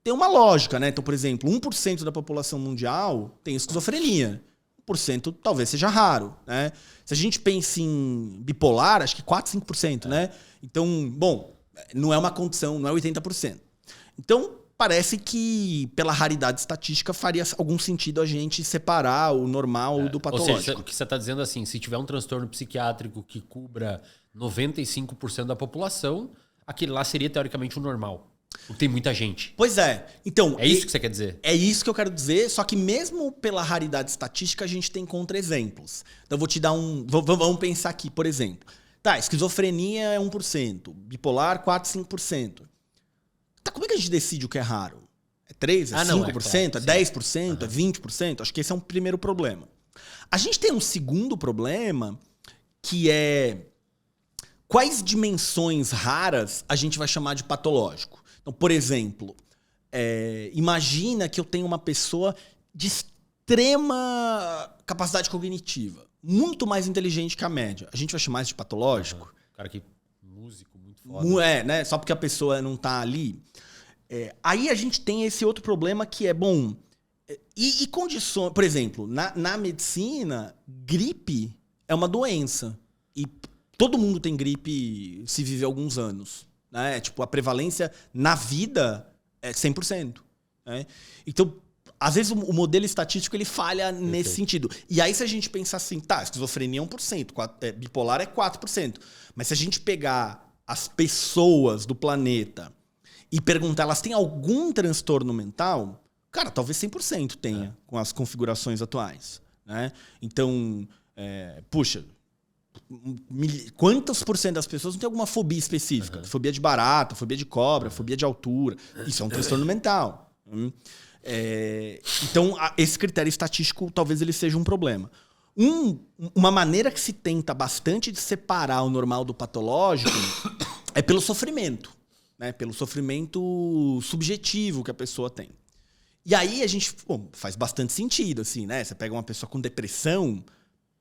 tem uma lógica, né? Então, por exemplo, 1% da população mundial tem esquizofrenia. 1% talvez seja raro, né? Se a gente pensa em bipolar, acho que 4, 5%, né? Então, bom, não é uma condição, não é 80%. Então, parece que, pela raridade estatística, faria algum sentido a gente separar o normal do patológico.
Ou seja, o que você está dizendo assim, se tiver um transtorno psiquiátrico que cubra 95% da população, aquele lá seria teoricamente o normal. Porque tem muita gente.
Pois é. Então,
é isso que você quer dizer?
É isso que eu quero dizer, só que mesmo pela raridade estatística, a gente tem contra-exemplos. Então, eu vou te dar um... Vamos pensar aqui, por exemplo. Tá, esquizofrenia é 1%, bipolar 4, 5%. Tá, como é que a gente decide o que é raro? É 3%? É 5%? Não, é 10%? É 20%? Acho que esse é um primeiro problema. A gente tem um segundo problema, que é quais dimensões raras a gente vai chamar de patológico. Então, por exemplo, imagina que eu tenho uma pessoa de extrema capacidade cognitiva, muito mais inteligente que a média. A gente vai chamar isso de patológico?
Cara que músico, muito foda.
Né? Só porque a pessoa não tá ali. Aí a gente tem esse outro problema que é, bom... E condições... Por exemplo, na medicina, gripe é uma doença. E todo mundo tem gripe se vive alguns anos. Né? Tipo, a prevalência na vida é 100%. Né? Então, às vezes o modelo estatístico ele falha nesse sentido. E aí se a gente pensar assim, tá, esquizofrenia é 1%, bipolar é 4%. Mas se a gente pegar as pessoas do planeta e perguntar, elas têm algum transtorno mental? Cara, talvez 100% tenha com as configurações atuais. Né? Então, puxa... Quantos por cento das pessoas não tem alguma fobia específica? Fobia de barata, fobia de cobra, fobia de altura. Isso é um transtorno mental. Então, esse critério estatístico talvez ele seja um problema. Uma maneira que se tenta bastante de separar o normal do patológico é pelo sofrimento. Né? Pelo sofrimento subjetivo que a pessoa tem. E aí a gente faz bastante sentido. Assim, né? Você pega uma pessoa com depressão...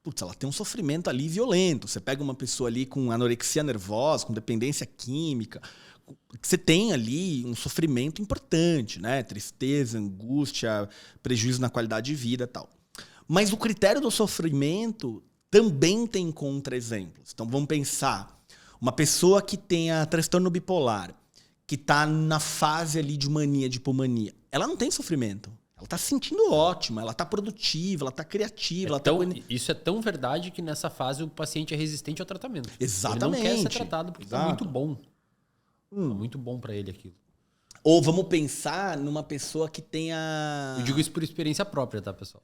Putz, ela tem um sofrimento ali violento. Você pega uma pessoa ali com anorexia nervosa, com dependência química. Você tem ali um sofrimento importante, né? Tristeza, angústia, prejuízo na qualidade de vida e tal. Mas o critério do sofrimento também tem contra-exemplos. Então vamos pensar. Uma pessoa que tenha transtorno bipolar, que está na fase ali de mania, de hipomania, ela não tem sofrimento. Ela está se sentindo ótima, ela está produtiva, ela está criativa.
Isso é tão verdade que nessa fase o paciente é resistente ao tratamento.
Exatamente.
Ele não quer ser tratado porque está muito bom. Muito bom para ele aquilo.
Ou vamos pensar numa pessoa que tenha...
Eu digo isso por experiência própria, tá, pessoal?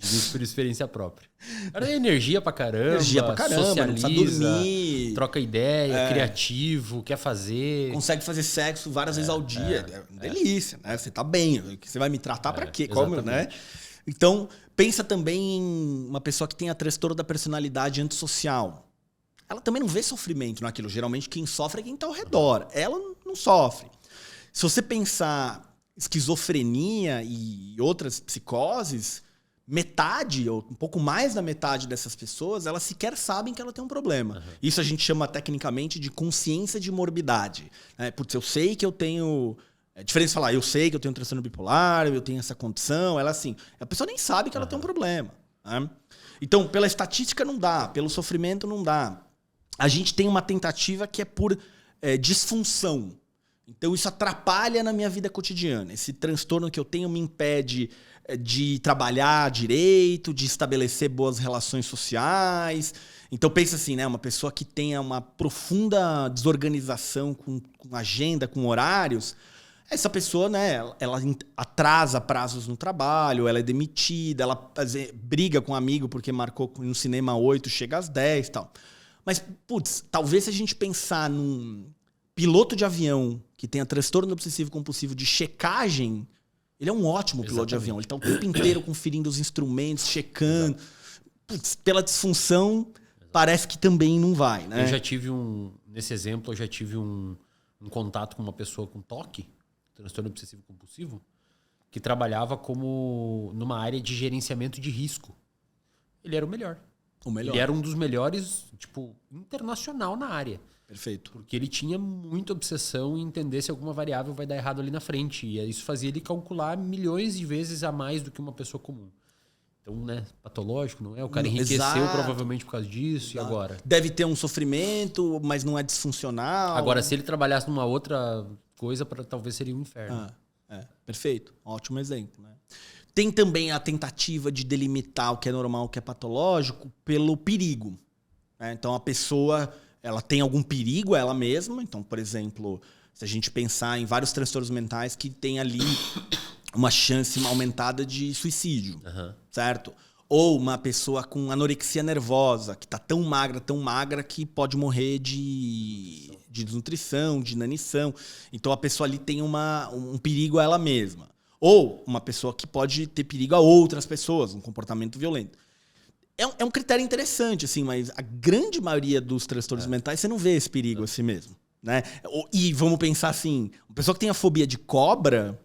Digo isso por experiência própria. Cara, é energia pra caramba, socializa,
não precisa dormir,
troca ideia, criativo, quer fazer...
Consegue fazer sexo várias vezes ao dia. É uma delícia, né? Você tá bem. Você vai me tratar pra quê? Como, né? Então, pensa também em uma pessoa que tenha transtorno da personalidade antissocial. Ela também não vê sofrimento naquilo. Geralmente quem sofre é quem tá ao redor. Ela não sofre. Se você pensar esquizofrenia e outras psicoses, metade, ou um pouco mais da metade dessas pessoas, elas sequer sabem que ela tem um problema. Uhum. Isso a gente chama tecnicamente de consciência de morbidade. Putz, eu sei que eu tenho... É diferente de falar, eu sei que eu tenho um transtorno bipolar, eu tenho essa condição, ela assim... A pessoa nem sabe que ela tem um problema. Né? Então, pela estatística não dá, pelo sofrimento não dá. A gente tem uma tentativa que é por disfunção. Então, isso atrapalha na minha vida cotidiana. Esse transtorno que eu tenho me impede de trabalhar direito, de estabelecer boas relações sociais. Então, pensa assim, né? Uma pessoa que tenha uma profunda desorganização com agenda, com horários, essa pessoa, né, ela atrasa prazos no trabalho, ela é demitida, ela briga com um amigo porque marcou no cinema 8, chega às 10 e tal. Mas, putz, talvez se a gente pensar num piloto de avião que tenha transtorno obsessivo compulsivo de checagem, ele é um ótimo piloto de avião. Ele está o tempo inteiro conferindo os instrumentos, checando. Putz, pela disfunção, parece que também não vai, né?
Eu já tive nesse exemplo, eu já tive um contato com uma pessoa com TOC, transtorno obsessivo compulsivo, que trabalhava numa área de gerenciamento de risco. Ele era o melhor. Ele era um dos melhores, tipo, internacional na área.
Perfeito.
Porque ele tinha muita obsessão em entender se alguma variável vai dar errado ali na frente. E isso fazia ele calcular milhões de vezes a mais do que uma pessoa comum. Então, né, patológico, não é? O cara enriqueceu provavelmente por causa disso. Exato. E agora?
Deve ter um sofrimento, mas não é disfuncional.
Agora, se ele trabalhasse numa outra coisa, talvez seria um inferno.
Perfeito. Ótimo exemplo, né? Tem também a tentativa de delimitar o que é normal, o que é patológico, pelo perigo. Né? Então, a pessoa ela tem algum perigo ela mesma. Então, por exemplo, se a gente pensar em vários transtornos mentais que tem ali uma chance aumentada de suicídio, certo? Ou uma pessoa com anorexia nervosa, que está tão magra, que pode morrer de desnutrição, de inanição. Então, a pessoa ali tem um perigo a ela mesma. Ou uma pessoa que pode ter perigo a outras pessoas, um comportamento violento. É um critério interessante, assim, mas a grande maioria dos transtornos mentais, você não vê esse perigo a si mesmo. Né? E vamos pensar assim, uma pessoa que tem a fobia de cobra,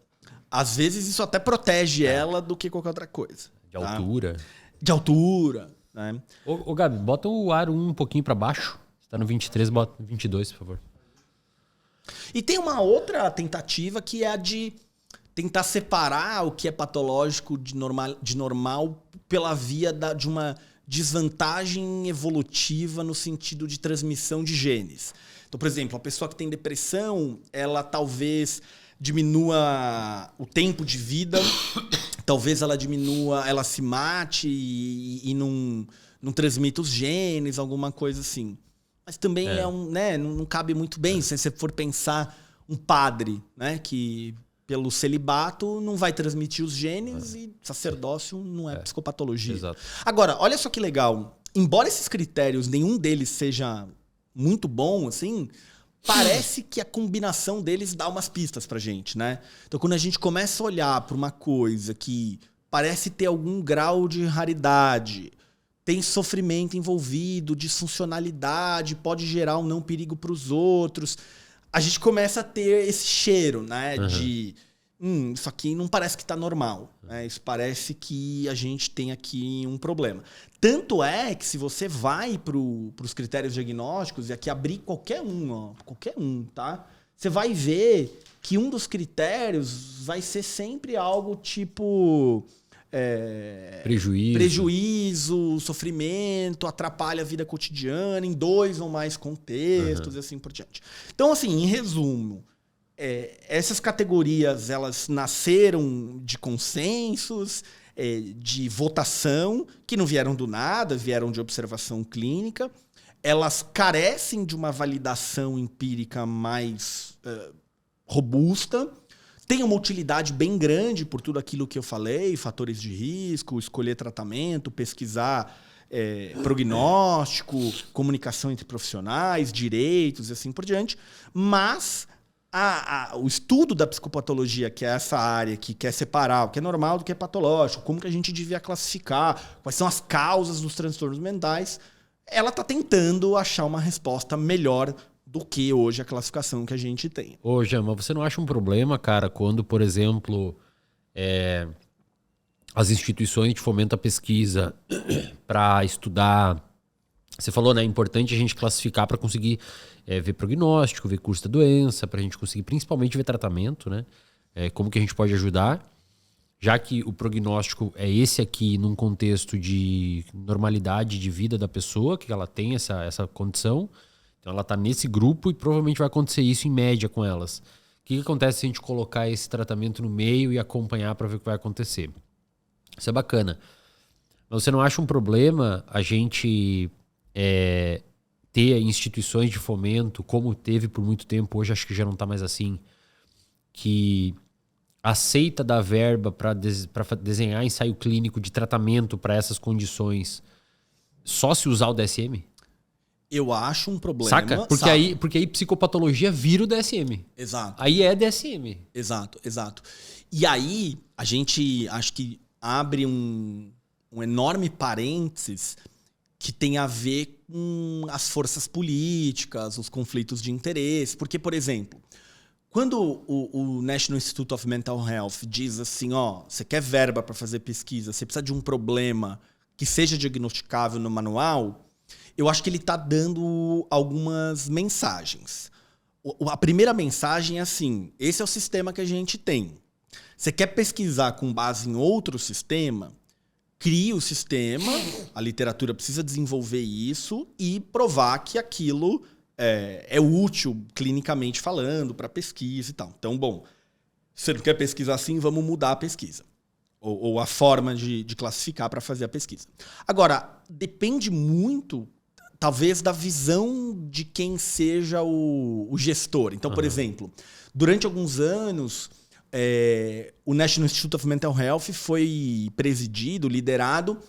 às vezes isso até protege ela do que qualquer outra coisa.
De altura.
De altura. Né?
Ô, Gabi, bota o ar um pouquinho para baixo. Você tá no 23, bota no 22, por favor.
E tem uma outra tentativa que é a de tentar separar o que é patológico de normal pela via de uma desvantagem evolutiva no sentido de transmissão de genes. Então, por exemplo, a pessoa que tem depressão, ela talvez diminua o tempo de vida, talvez ela diminua, ela se mate e não transmita os genes, alguma coisa assim. Mas também né, não cabe muito bem se você for pensar um padre, né, que pelo celibato não vai transmitir os genes e sacerdócio não é psicopatologia.
Exato.
Agora, olha só que legal. Embora esses critérios, nenhum deles seja muito bom, assim, parece que a combinação deles dá umas pistas pra gente, né? Então, quando a gente começa a olhar para uma coisa que parece ter algum grau de raridade, tem sofrimento envolvido, disfuncionalidade, pode gerar um não perigo para os outros, a gente começa a ter esse cheiro, né? De isso aqui não parece que está normal. Né? Isso parece que a gente tem aqui um problema. Tanto é que se você vai para os critérios diagnósticos, e aqui abrir qualquer um, tá? Você vai ver que um dos critérios vai ser sempre algo tipo prejuízo, sofrimento, atrapalha a vida cotidiana em 2 ou mais contextos e assim por diante. Então, assim, em resumo, essas categorias elas nasceram de consensos, de votação, que não vieram do nada, vieram de observação clínica. Elas carecem de uma validação empírica mais robusta. Tem uma utilidade bem grande por tudo aquilo que eu falei, fatores de risco, escolher tratamento, pesquisar prognóstico, comunicação entre profissionais, direitos e assim por diante. Mas o estudo da psicopatologia, que é essa área que quer separar o que é normal do que é patológico, como que a gente devia classificar, quais são as causas dos transtornos mentais, ela está tentando achar uma resposta melhor do que hoje a classificação que a gente tem.
Ô, Jean, mas você não acha um problema, cara, quando, por exemplo, as instituições de fomento à pesquisa para estudar. Você falou, né? É importante a gente classificar para conseguir ver prognóstico, ver curso da doença, para a gente conseguir principalmente ver tratamento, né? Como que a gente pode ajudar, já que o prognóstico é esse aqui num contexto de normalidade de vida da pessoa, que ela tem essa condição. Então ela está nesse grupo e provavelmente vai acontecer isso em média com elas. O que acontece se a gente colocar esse tratamento no meio e acompanhar para ver o que vai acontecer? Isso é bacana. Mas você não acha um problema a gente ter instituições de fomento, como teve por muito tempo, hoje acho que já não está mais assim, que aceita dar verba para desenhar ensaio clínico de tratamento para essas condições só se usar o DSM?
Eu acho um problema.
Saca? Porque aí psicopatologia vira o DSM.
Exato.
Aí é DSM.
Exato. E aí, a gente acho que abre um enorme parênteses que tem a ver com as forças políticas, os conflitos de interesse. Porque, por exemplo, quando o National Institute of Mental Health diz assim, você quer verba para fazer pesquisa, você precisa de um problema que seja diagnosticável no manual, eu acho que ele está dando algumas mensagens. A primeira mensagem é assim, esse é o sistema que a gente tem. Você quer pesquisar com base em outro sistema? Crie o sistema, a literatura precisa desenvolver isso e provar que aquilo é útil clinicamente falando para pesquisa e tal. Então, bom, você não quer pesquisar assim, vamos mudar a pesquisa. Ou a forma de classificar para fazer a pesquisa. Agora, depende muito, talvez, da visão de quem seja o gestor. Então, por exemplo, durante alguns anos, o National Institute of Mental Health foi presidido, liderado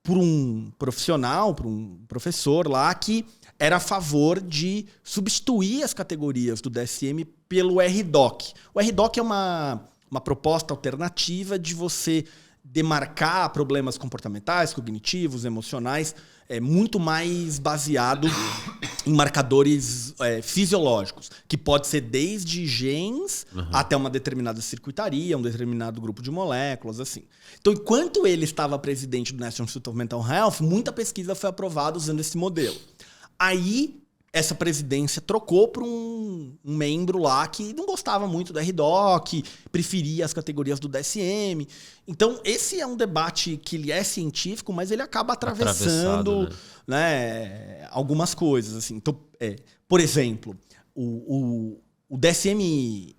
por um profissional, por um professor lá que era a favor de substituir as categorias do DSM pelo RDoC. O RDoC é uma proposta alternativa de você demarcar problemas comportamentais, cognitivos, emocionais, muito mais baseado em marcadores fisiológicos, que pode ser desde genes até uma determinada circuitaria, um determinado grupo de moléculas, assim. Então, enquanto ele estava presidente do National Institute of Mental Health, muita pesquisa foi aprovada usando esse modelo. Aí, essa presidência trocou para um membro lá que não gostava muito do RDoC, preferia as categorias do DSM. Então, esse é um debate que ele é científico, mas ele acaba atravessando, né, algumas coisas. Assim. Então, por exemplo, o DSM...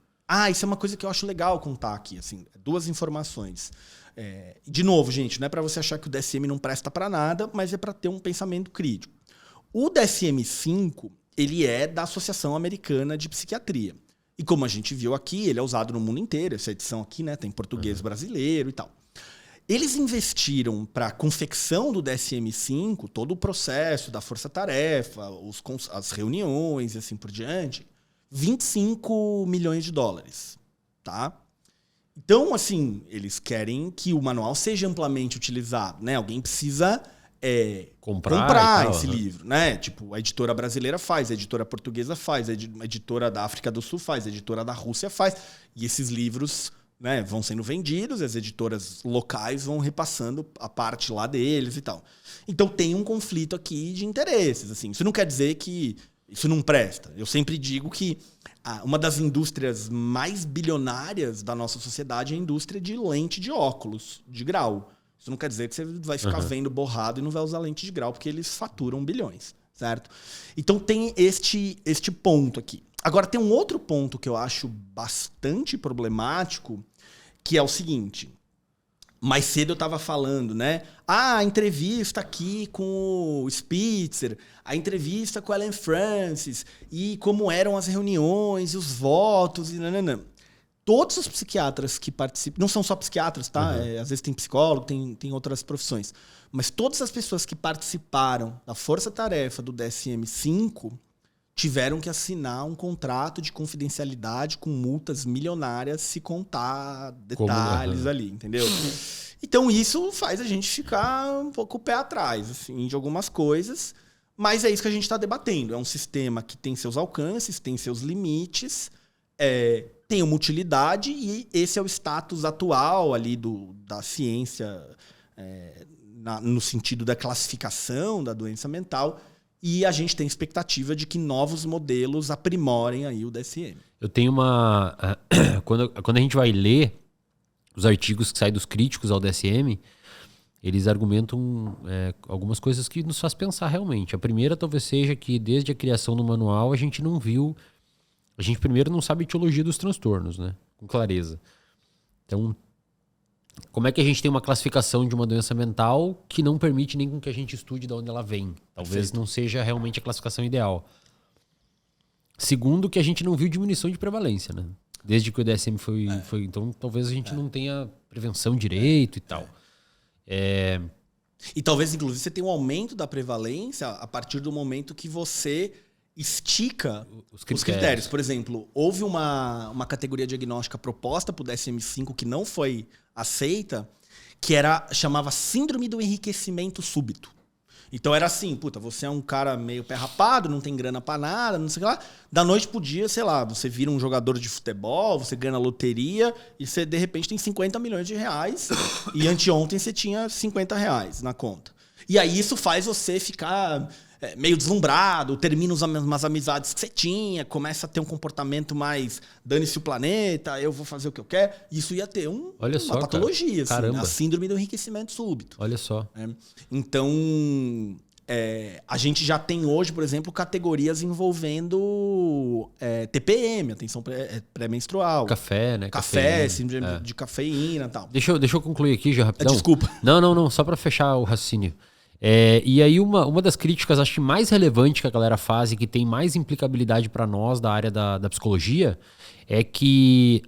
isso é uma coisa que eu acho legal contar aqui. Assim, 2 informações. De novo, gente, não é para você achar que o DSM não presta para nada, mas é para ter um pensamento crítico. O DSM-5, ele é da Associação Americana de Psiquiatria. E como a gente viu aqui, ele é usado no mundo inteiro. Essa edição aqui, né, tem português brasileiro e tal. Eles investiram para a confecção do DSM-5, todo o processo da força-tarefa, as reuniões e assim por diante, $25 milhões. Tá? Então, assim, eles querem que o manual seja amplamente utilizado. Né? Alguém precisa... comprar esse livro, né? Tipo, a editora brasileira faz, a editora portuguesa faz, a editora da África do Sul faz, a editora da Rússia faz. E esses livros, né, vão sendo vendidos, as editoras locais vão repassando a parte lá deles e tal. Então tem um conflito aqui de interesses. Assim. Isso não quer dizer que isso não presta. Eu sempre digo que uma das indústrias mais bilionárias da nossa sociedade é a indústria de lente de óculos, de grau. Isso não quer dizer que você vai ficar vendo borrado e não vai usar lente de grau, porque eles faturam bilhões, certo? Então tem este ponto aqui. Agora tem um outro ponto que eu acho bastante problemático, que é o seguinte. Mais cedo eu estava falando, né? A entrevista aqui com o Spitzer, a entrevista com a Ellen Francis, e como eram as reuniões, e os votos, e nananã. Todos os psiquiatras que participam, não são só psiquiatras, tá? Às vezes tem psicólogo, tem outras profissões. Mas todas as pessoas que participaram da força-tarefa do DSM-5 tiveram que assinar um contrato de confidencialidade com multas milionárias se contar detalhes ali, entendeu? Então isso faz a gente ficar um pouco o pé atrás, assim, de algumas coisas. Mas é isso que a gente está debatendo. É um sistema que tem seus alcances, tem seus limites, tem uma utilidade e esse é o status atual ali da ciência no sentido da classificação da doença mental. E a gente tem expectativa de que novos modelos aprimorem aí o DSM.
Eu tenho uma... Quando a gente vai ler os artigos que saem dos críticos ao DSM, eles argumentam algumas coisas que nos faz pensar realmente. A primeira talvez seja que desde a criação do manual a gente não viu... A gente primeiro não sabe a etiologia dos transtornos, né? Com clareza. Então, como é que a gente tem uma classificação de uma doença mental que não permite nem que a gente estude de onde ela vem? Talvez não seja realmente a classificação ideal. Segundo, que a gente não viu diminuição de prevalência, né? Desde que o DSM foi... Então, talvez a gente não tenha prevenção direito e tal.
E talvez, inclusive, você tenha um aumento da prevalência a partir do momento que você estica os critérios. Por exemplo, houve uma categoria diagnóstica proposta para o DSM-5 que não foi aceita, que chamava Síndrome do Enriquecimento Súbito. Então era assim, você é um cara meio pé rapado, não tem grana pra nada, não sei o que lá. Da noite pro dia, sei lá, você vira um jogador de futebol, você ganha na loteria e você, de repente, tem 50 milhões de reais e anteontem você tinha 50 reais na conta. E aí isso faz você ficar meio deslumbrado, termina umas amizades que você tinha, começa a ter um comportamento mais dane-se o planeta, eu vou fazer o que eu quero. Isso ia ter uma patologia, assim, a síndrome do enriquecimento súbito.
Olha só.
Então, a gente já tem hoje, por exemplo, categorias envolvendo TPM, atenção pré-menstrual.
Café, né?
Café, síndrome de cafeína e tal.
Deixa eu concluir aqui já rapidão.
Desculpa.
Não, só para fechar o raciocínio. E aí uma das críticas, acho que mais relevante que a galera faz e que tem mais implicabilidade para nós da área da psicologia é que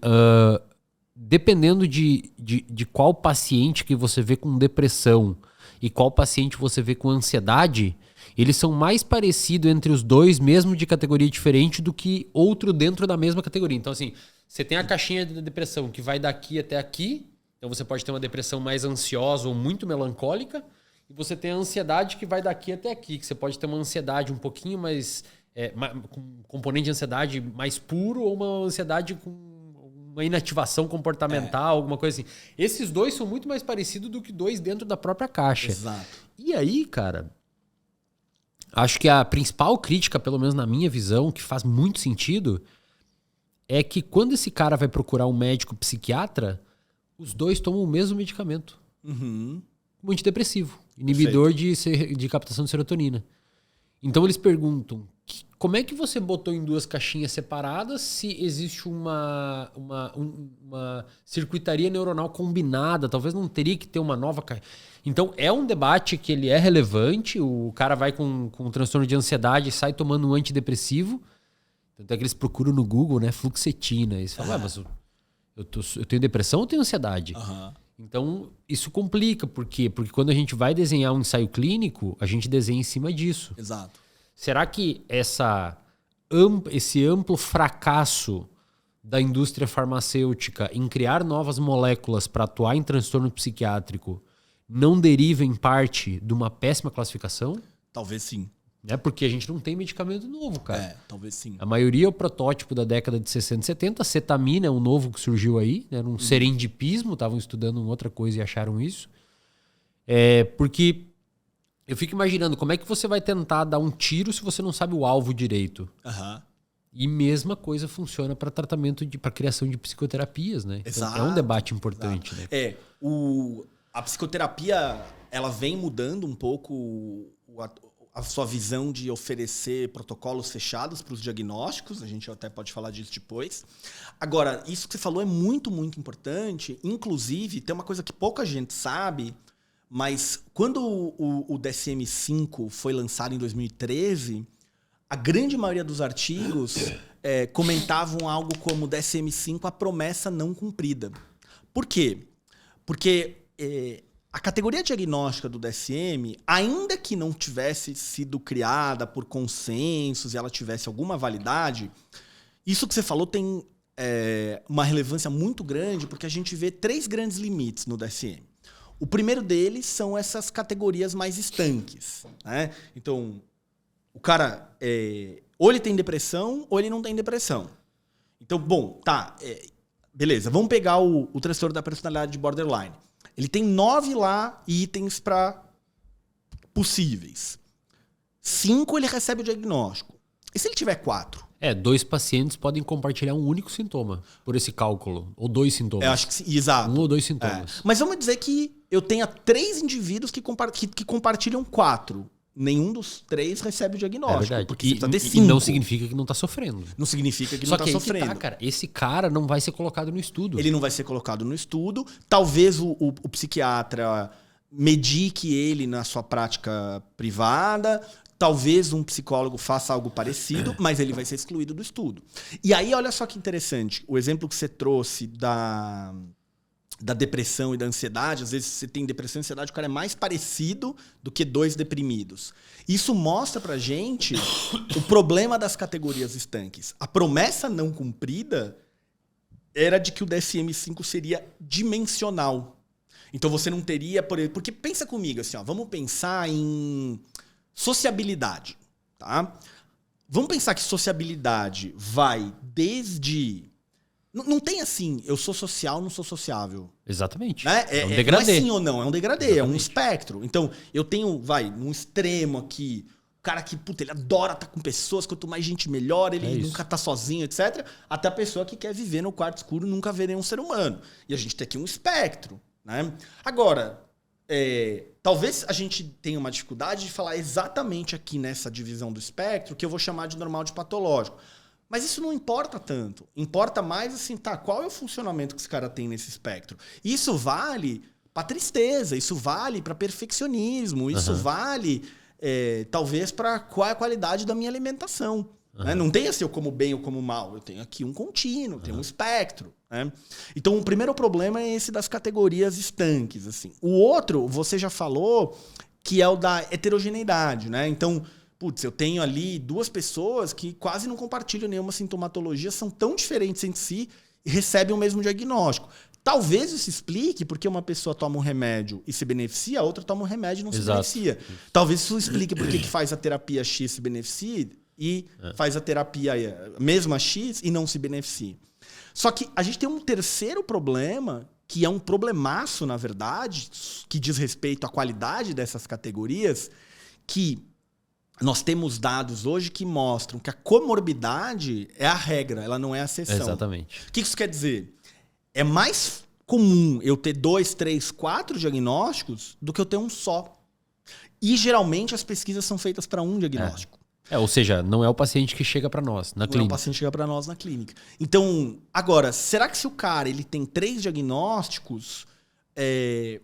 dependendo de qual paciente que você vê com depressão e qual paciente você vê com ansiedade, eles são mais parecidos entre os dois, mesmo de categoria diferente, do que outro dentro da mesma categoria. Então, assim, você tem a caixinha da depressão que vai daqui até aqui, então você pode ter uma depressão mais ansiosa ou muito melancólica, e você tem a ansiedade que vai daqui até aqui, que você pode ter uma ansiedade um pouquinho mais... com componente de ansiedade mais puro ou uma ansiedade com uma inativação comportamental, alguma coisa assim. Esses dois são muito mais parecidos do que dois dentro da própria caixa.
Exato.
E aí, cara, acho que a principal crítica, pelo menos na minha visão, que faz muito sentido, é que quando esse cara vai procurar um médico psiquiatra, os dois tomam o mesmo medicamento.
Um
antidepressivo, inibidor de captação de serotonina. Então eles perguntam, como é que você botou em duas caixinhas separadas se existe uma circuitaria neuronal combinada? Talvez não teria que ter uma nova caixa. Então é um debate que ele é relevante, o cara vai com transtorno de ansiedade e sai tomando um antidepressivo. Tanto é que eles procuram no Google, né, fluoxetina. Eles falam, mas eu tenho depressão ou tenho ansiedade? Então, isso complica. Por quê? Porque quando a gente vai desenhar um ensaio clínico, a gente desenha em cima disso.
Exato.
Será que esse amplo fracasso da indústria farmacêutica em criar novas moléculas para atuar em transtorno psiquiátrico não deriva, em parte, de uma péssima classificação?
Talvez sim.
Porque a gente não tem medicamento novo, cara.
Talvez sim.
A maioria é o protótipo da década de 60 e 70. Cetamina é um novo que surgiu aí, né? Um serendipismo, estavam estudando outra coisa e acharam isso. Porque eu fico imaginando como é que você vai tentar dar um tiro se você não sabe o alvo direito. E mesma coisa funciona para tratamento, para criação de psicoterapias, né?
Exato.
Então, é um debate importante, né?
A psicoterapia, ela vem mudando um pouco a sua visão de oferecer protocolos fechados para os diagnósticos, a gente até pode falar disso depois. Agora, isso que você falou é muito, muito importante. Inclusive, tem uma coisa que pouca gente sabe, mas quando o DSM-5 foi lançado em 2013, a grande maioria dos artigos comentavam algo como DSM-5, a promessa não cumprida. Por quê? Porque a categoria diagnóstica do DSM, ainda que não tivesse sido criada por consensos e ela tivesse alguma validade, isso que você falou tem uma relevância muito grande, porque a gente vê 3 grandes limites no DSM. O primeiro deles são essas categorias mais estanques, né? Então, o cara, ou ele tem depressão ou ele não tem depressão. Então, bom, tá. Beleza, vamos pegar o transtorno da personalidade de borderline. Ele tem 9 lá itens para possíveis. 5 ele recebe o diagnóstico. E se ele tiver 4?
2 pacientes podem compartilhar um único sintoma por esse cálculo. Ou 2 sintomas.
Eu acho que sim, exato.
1 ou 2 sintomas.
Mas vamos dizer que eu tenha 3 indivíduos que compartilham 4. Nenhum dos 3 recebe o diagnóstico.
É verdade.
Porque
E não significa que não tá sofrendo.
Não significa que
Só
não tá
que
sofrendo.
Que tá, cara. Esse cara não vai ser colocado no estudo.
Ele não vai ser colocado no estudo. Talvez o psiquiatra medique ele na sua prática privada. Talvez um psicólogo faça algo parecido, mas ele vai ser excluído do estudo. E aí, olha só que interessante. O exemplo que você trouxe da depressão e da ansiedade, às vezes você tem depressão e ansiedade, o cara é mais parecido do que 2 deprimidos. Isso mostra pra gente o problema das categorias estanques. A promessa não cumprida era de que o DSM-5 seria dimensional. Então você não teria, porque pensa comigo assim, ó, vamos pensar em sociabilidade, tá? Vamos pensar que sociabilidade vai desde... Não tem assim, eu sou social, não sou sociável.
Exatamente.
Né?
É um degradê.
Não é sim ou não, é um degradê,
Exatamente.
É um espectro. Então, eu tenho, num extremo aqui, o cara que, ele adora estar com pessoas, quanto mais gente melhor, ele nunca tá sozinho, etc. Até a pessoa que quer viver no quarto escuro, nunca ver nenhum ser humano. E a gente tem aqui um espectro, né? Agora, talvez a gente tenha uma dificuldade de falar exatamente aqui nessa divisão do espectro, que eu vou chamar de normal de patológico. Mas isso não importa tanto. Importa mais assim, qual é o funcionamento que esse cara tem nesse espectro? Isso vale para tristeza, isso vale para perfeccionismo, isso vale, talvez, para qual é a qualidade da minha alimentação. Né? Não tem assim, eu como bem ou como mal. Eu tenho aqui um contínuo, tenho um espectro. Né? Então, o primeiro problema é esse das categorias estanques. Assim. O outro, você já falou, que é o da heterogeneidade. Né? Então... eu tenho ali 2 pessoas que quase não compartilham nenhuma sintomatologia, são tão diferentes entre si e recebem o mesmo diagnóstico. Talvez isso explique porque uma pessoa toma um remédio e se beneficia, a outra toma um remédio e não se beneficia. Talvez isso explique porque que faz a terapia X se beneficia e faz a terapia mesma X e não se beneficia. Só que a gente tem um terceiro problema, que é um problemaço, na verdade, que diz respeito à qualidade dessas categorias, que... nós temos dados hoje que mostram que a comorbidade é a regra, ela não é a exceção.
Exatamente.
O que isso quer dizer? É mais comum eu ter 2, 3, 4 diagnósticos do que eu ter um só. E geralmente as pesquisas são feitas para um diagnóstico.
Ou seja, não é o paciente que chega para nós na clínica.
Não é o paciente que chega para nós na clínica. Então, agora, será que se o cara ele tem 3 diagnósticos...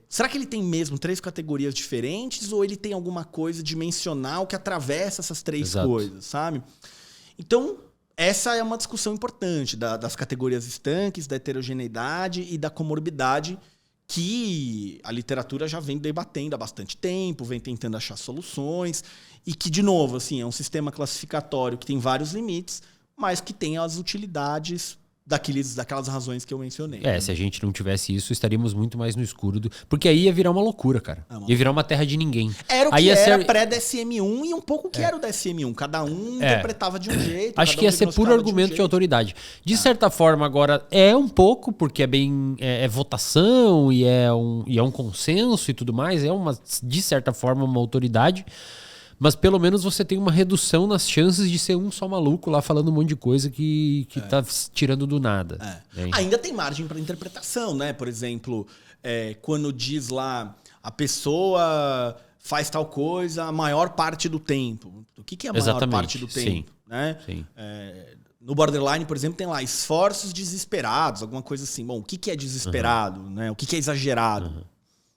será que ele tem mesmo 3 categorias diferentes ou ele tem alguma coisa dimensional que atravessa essas 3 coisas, sabe? Então, essa é uma discussão importante das categorias estanques, da heterogeneidade e da comorbidade que a literatura já vem debatendo há bastante tempo, vem tentando achar soluções e que, de novo, assim, é um sistema classificatório que tem vários limites, mas que tem as utilidades daquelas razões que eu mencionei.
Se a gente não tivesse isso, estaríamos muito mais no escuro. Porque aí ia virar uma loucura, cara. Ia virar uma terra de ninguém.
Era o que era pré-DSM-1 e um pouco o que era o DSM-1. Cada um interpretava de um jeito.
Acho que ia ser puro argumento de autoridade. De certa forma, agora, é um pouco, porque é bem... É votação e é um consenso e tudo mais. De certa forma, uma autoridade. Mas pelo menos você tem uma redução nas chances de ser um só maluco lá falando um monte de coisa que tá tirando do nada.
Ainda tem margem para interpretação, né? Por exemplo, quando diz lá a pessoa faz tal coisa a maior parte do tempo. O que é a maior parte do tempo?
Sim.
Né?
Sim.
No borderline, por exemplo, tem lá esforços desesperados, alguma coisa assim. Bom, o que é desesperado? Né? O que é exagerado?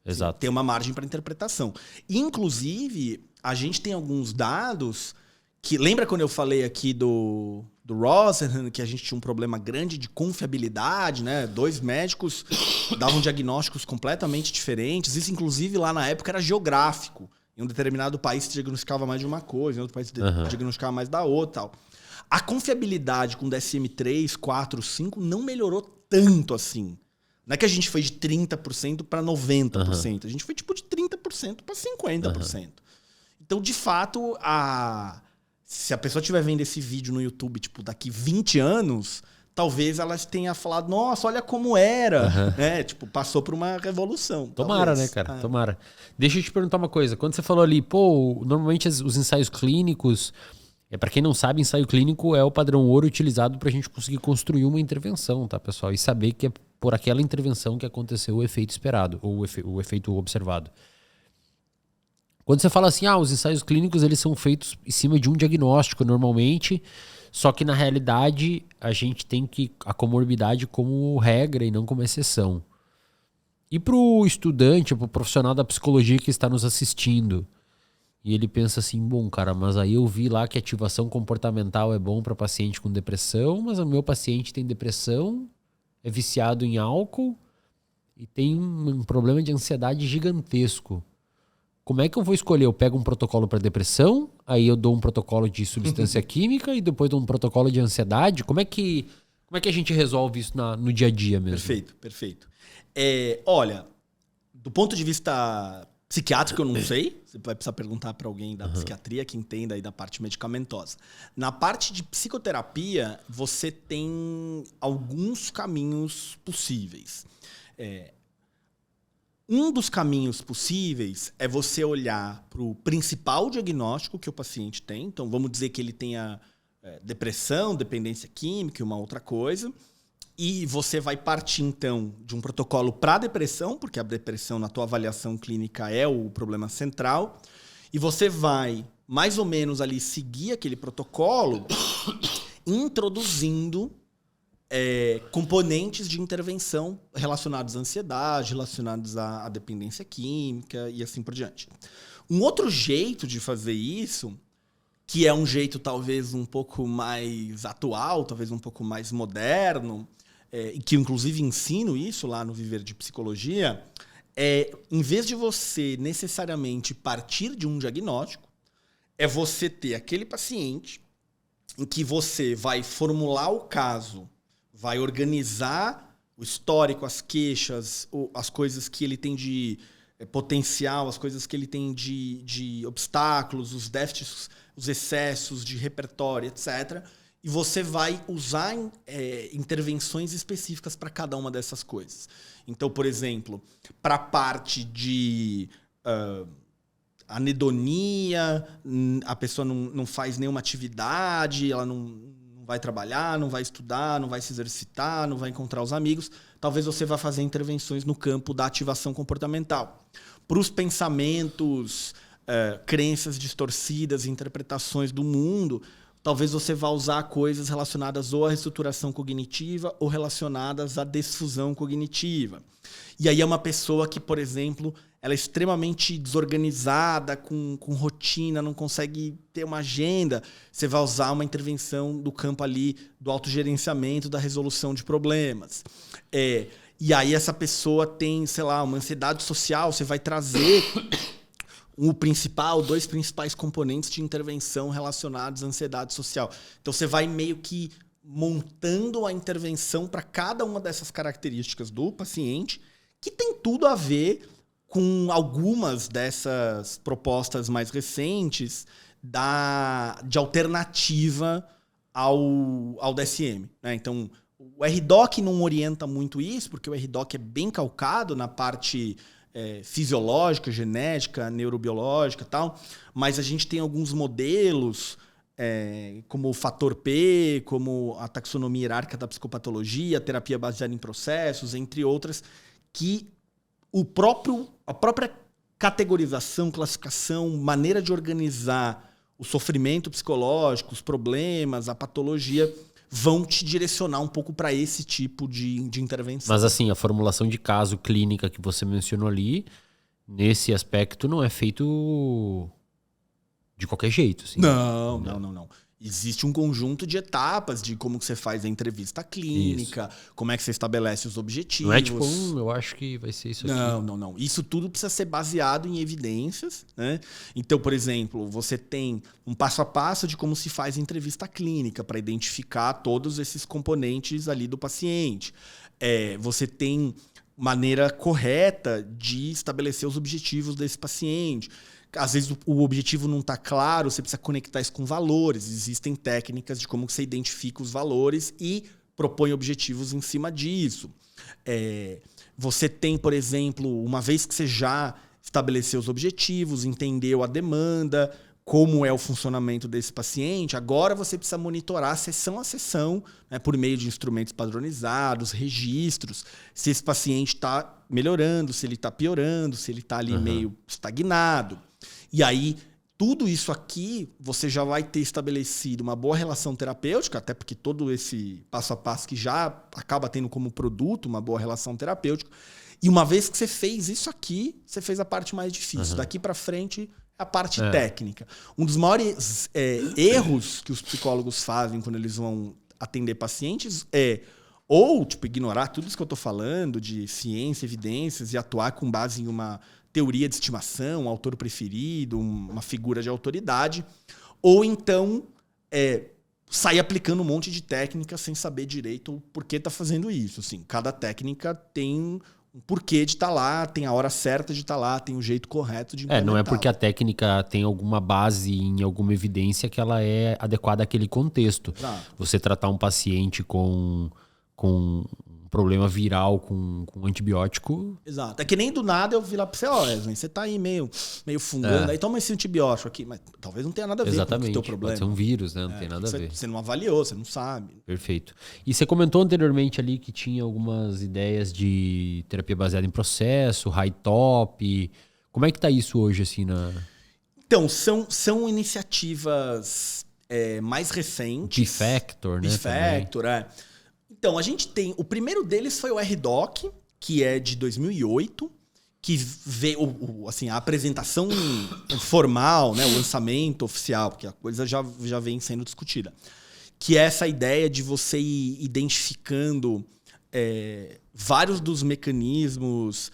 Exato.
Tem uma margem para interpretação. Inclusive, a gente tem alguns dados que... Lembra quando eu falei aqui do Rosenhan, que a gente tinha um problema grande de confiabilidade, né? 2 médicos davam diagnósticos completamente diferentes. Isso, inclusive, lá na época era geográfico. Em um determinado país se diagnosticava mais de uma coisa, em outro país se diagnosticava mais da outra. Tal. A confiabilidade com DSM-3, 4, 5 não melhorou tanto assim. Não é que a gente foi de 30% para 90%. A gente foi tipo de 30% para 50%. Então, de fato, se a pessoa estiver vendo esse vídeo no YouTube, tipo, daqui 20 anos, talvez ela tenha falado, nossa, olha como era. Né? Tipo, passou por uma revolução.
Tomara,
talvez.
né, cara? Tomara. Deixa eu te perguntar uma coisa. Quando você falou ali, pô, normalmente os ensaios clínicos, para quem não sabe, ensaio clínico é o padrão ouro utilizado pra gente conseguir construir uma intervenção, tá, pessoal? E saber que é por aquela intervenção que aconteceu o efeito esperado, ou o efeito observado. Quando você fala assim, os ensaios clínicos eles são feitos em cima de um diagnóstico normalmente, só que na realidade a gente tem a comorbidade como regra e não como exceção. E para o estudante, para o profissional da psicologia que está nos assistindo, e ele pensa assim, bom, cara, mas aí eu vi lá que ativação comportamental é bom para paciente com depressão, mas o meu paciente tem depressão, é viciado em álcool e tem um problema de ansiedade gigantesco. Como é que eu vou escolher? Eu pego um protocolo para depressão, aí eu dou um protocolo de substância química e depois dou um protocolo de ansiedade? Como é que a gente resolve isso no dia a dia mesmo?
Perfeito. Olha, do ponto de vista psiquiátrico, eu não sei. Você vai precisar perguntar para alguém da psiquiatria que entenda aí da parte medicamentosa. Na parte de psicoterapia, você tem alguns caminhos possíveis. Um dos caminhos possíveis é você olhar para o principal diagnóstico que o paciente tem. Então, vamos dizer que ele tenha depressão, dependência química e uma outra coisa. E você vai partir, então, de um protocolo para depressão, porque a depressão, na tua avaliação clínica, é o problema central. E você vai, mais ou menos, ali seguir aquele protocolo, introduzindo componentes de intervenção relacionados à ansiedade, relacionados à dependência química e assim por diante. Um outro jeito de fazer isso, que é um jeito talvez um pouco mais atual, talvez um pouco mais moderno, e que eu inclusive ensino isso lá no Viver de Psicologia, em vez de você necessariamente partir de um diagnóstico, é você ter aquele paciente em que você vai formular o caso, vai organizar o histórico, as queixas, as coisas que ele tem de potencial, as coisas que ele tem de obstáculos, os déficits, os excessos de repertório, etc. E você vai usar intervenções específicas para cada uma dessas coisas. Então, por exemplo, para a parte de anedonia, a pessoa não faz nenhuma atividade, ela não vai trabalhar, não vai estudar, não vai se exercitar, não vai encontrar os amigos. Talvez você vá fazer intervenções no campo da ativação comportamental. Para os pensamentos, crenças distorcidas, interpretações do mundo, talvez você vá usar coisas relacionadas ou à reestruturação cognitiva ou relacionadas à desfusão cognitiva. E aí é uma pessoa que, por exemplo, ela é extremamente desorganizada, com rotina, não consegue ter uma agenda. Você vai usar uma intervenção do campo ali do autogerenciamento, da resolução de problemas. E aí essa pessoa tem, sei lá, uma ansiedade social, você vai trazer dois principais componentes de intervenção relacionados à ansiedade social. Então você vai meio que montando a intervenção para cada uma dessas características do paciente, que tem tudo a ver com algumas dessas propostas mais recentes de alternativa ao DSM. Né? Então, o RDoC não orienta muito isso, porque o RDoC é bem calcado na parte fisiológica, genética, neurobiológica e tal, mas a gente tem alguns modelos, como o fator P, como a taxonomia hierárquica da psicopatologia, a terapia baseada em processos, entre outras, que a própria categorização, classificação, maneira de organizar o sofrimento psicológico, os problemas, a patologia, vão te direcionar um pouco para esse tipo de intervenção.
Mas assim, a formulação de caso clínica que você mencionou ali, nesse aspecto não é feito de qualquer jeito. Assim.
Não. Existe um conjunto de etapas de como que você faz a entrevista clínica, como é que você estabelece os objetivos.
Não é tipo, eu acho que vai ser isso aqui.
Não. Isso tudo precisa ser baseado em evidências. Né? Então, por exemplo, você tem um passo a passo de como se faz a entrevista clínica para identificar todos esses componentes ali do paciente. Você tem maneira correta de estabelecer os objetivos desse paciente. Às vezes o objetivo não está claro, você precisa conectar isso com valores. Existem técnicas de como você identifica os valores e propõe objetivos em cima disso. Você tem, por exemplo, uma vez que você já estabeleceu os objetivos, entendeu a demanda, como é o funcionamento desse paciente, agora você precisa monitorar sessão a sessão, né, por meio de instrumentos padronizados, registros, se esse paciente está melhorando, se ele está piorando, se ele está ali meio estagnado. E aí, tudo isso aqui, você já vai ter estabelecido uma boa relação terapêutica, até porque todo esse passo a passo que já acaba tendo como produto uma boa relação terapêutica. E uma vez que você fez isso aqui, você fez a parte mais difícil. Daqui para frente, a parte técnica. Um dos maiores erros que os psicólogos fazem quando eles vão atender pacientes ou ignorar tudo isso que eu estou falando de ciência, evidências e atuar com base em uma teoria de estimação, um autor preferido, uma figura de autoridade, ou então sair aplicando um monte de técnicas sem saber direito o porquê está fazendo isso. Assim, cada técnica tem um porquê de estar lá, tem a hora certa de estar lá, tem o jeito correto de implementar.
Não é porque a técnica tem alguma base em alguma evidência que ela é adequada àquele contexto. Você tratar um paciente com um problema viral com antibiótico...
Exato. É que nem do nada eu vi lá pra você, Wesley, você tá aí meio fungando, aí toma esse antibiótico aqui, mas talvez não tenha nada a ver com o teu problema.
Pode ser um vírus, né? Não tem nada a ver.
Você não avaliou, você não sabe.
Perfeito. E você comentou anteriormente ali que tinha algumas ideias de terapia baseada em processo, high top. Como é que tá isso hoje, assim,
Então, são iniciativas mais recentes.
B-Factor, né?
B-Factor, Então, a gente tem... O primeiro deles foi o RDoc, que é de 2008, que veio assim, a apresentação formal, né, o lançamento oficial, porque a coisa já vem sendo discutida. Que é essa ideia de você ir identificando vários dos mecanismos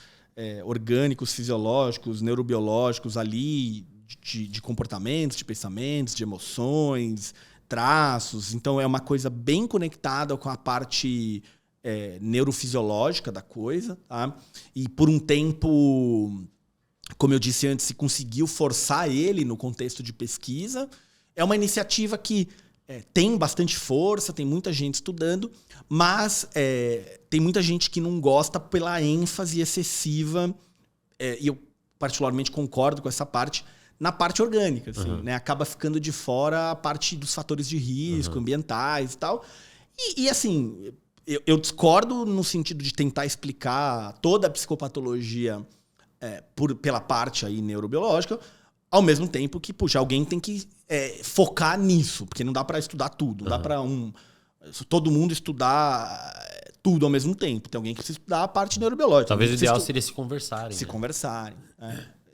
orgânicos, fisiológicos, neurobiológicos ali, de comportamentos, de pensamentos, de emoções, traços. Então, é uma coisa bem conectada com a parte neurofisiológica da coisa. Tá? E, por um tempo, como eu disse antes, se conseguiu forçar ele no contexto de pesquisa. É uma iniciativa que tem bastante força, tem muita gente estudando, mas tem muita gente que não gosta pela ênfase excessiva, e eu particularmente concordo com essa parte, na parte orgânica. Assim, né? Acaba ficando de fora a parte dos fatores de risco, ambientais e tal. E assim, eu discordo no sentido de tentar explicar toda a psicopatologia pela parte aí neurobiológica, ao mesmo tempo que, puxa, alguém tem que focar nisso, porque não dá para estudar tudo, não dá para todo mundo estudar tudo ao mesmo tempo. Tem alguém que precisa estudar a parte neurobiológica.
Talvez o ideal seria se conversarem.
Se conversarem.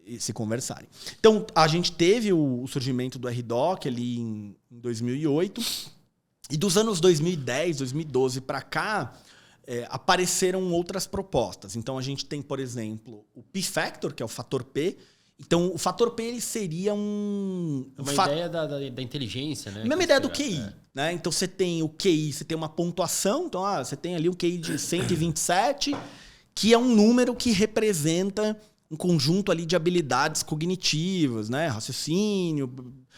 E se conversarem. Então, a gente teve o surgimento do RDoc ali em 2008, e dos anos 2010, 2012 para cá, apareceram outras propostas. Então, a gente tem, por exemplo, o P-Factor, que é o fator P. Então, o fator P ele seria
uma ideia da inteligência, né?
Mesma ideia do QI. Né? Então, você tem o QI, você tem uma pontuação. Então, você tem ali um QI de 127, que é um número que representa um conjunto ali de habilidades cognitivas, né? Raciocínio.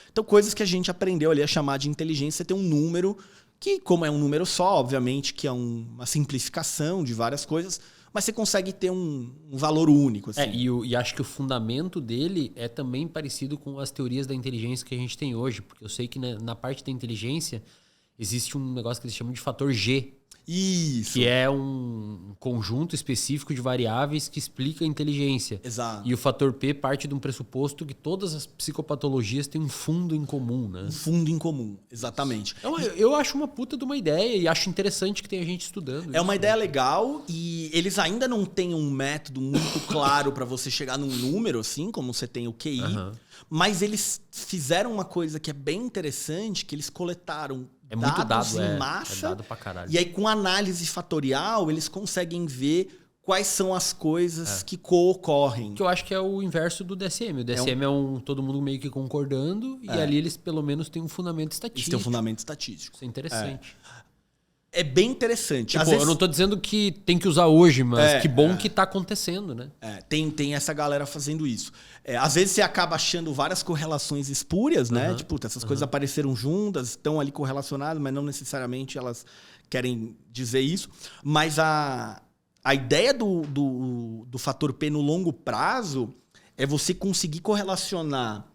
Então, coisas que a gente aprendeu ali a chamar de inteligência. Você tem um número que, como é um número só, obviamente que é uma simplificação de várias coisas, mas você consegue ter um valor único. Assim.
E acho que o fundamento dele é também parecido com as teorias da inteligência que a gente tem hoje, porque eu sei que na parte da inteligência existe um negócio que eles chamam de fator G.
Isso.
Que é um conjunto específico de variáveis que explica a inteligência.
Exato.
E o fator P parte de um pressuposto que todas as psicopatologias têm um fundo em comum, né?
Um fundo em comum, exatamente.
Então, eu acho uma puta de uma ideia e acho interessante que tenha gente estudando.
É uma ideia legal e eles ainda não têm um método muito claro para você chegar num número, assim, como você tem o QI. Mas eles fizeram uma coisa que é bem interessante, que eles coletaram dados em massa.
Dado pra caralho.
E aí, com análise fatorial, eles conseguem ver quais são as coisas que co-ocorrem.
Que eu acho que é o inverso do DSM. O DSM é todo mundo meio que concordando, e ali eles pelo menos têm um fundamento estatístico.
Eles têm um fundamento estatístico.
Isso é interessante.
É bem interessante.
Tipo,
Às vezes,
eu não tô dizendo que tem que usar hoje, mas que bom que tá acontecendo, né?
tem essa galera fazendo isso. Às vezes você acaba achando várias correlações espúrias, né? Tipo, essas coisas apareceram juntas, estão ali correlacionadas, mas não necessariamente elas querem dizer isso. Mas a ideia do fator P no longo prazo é você conseguir correlacionar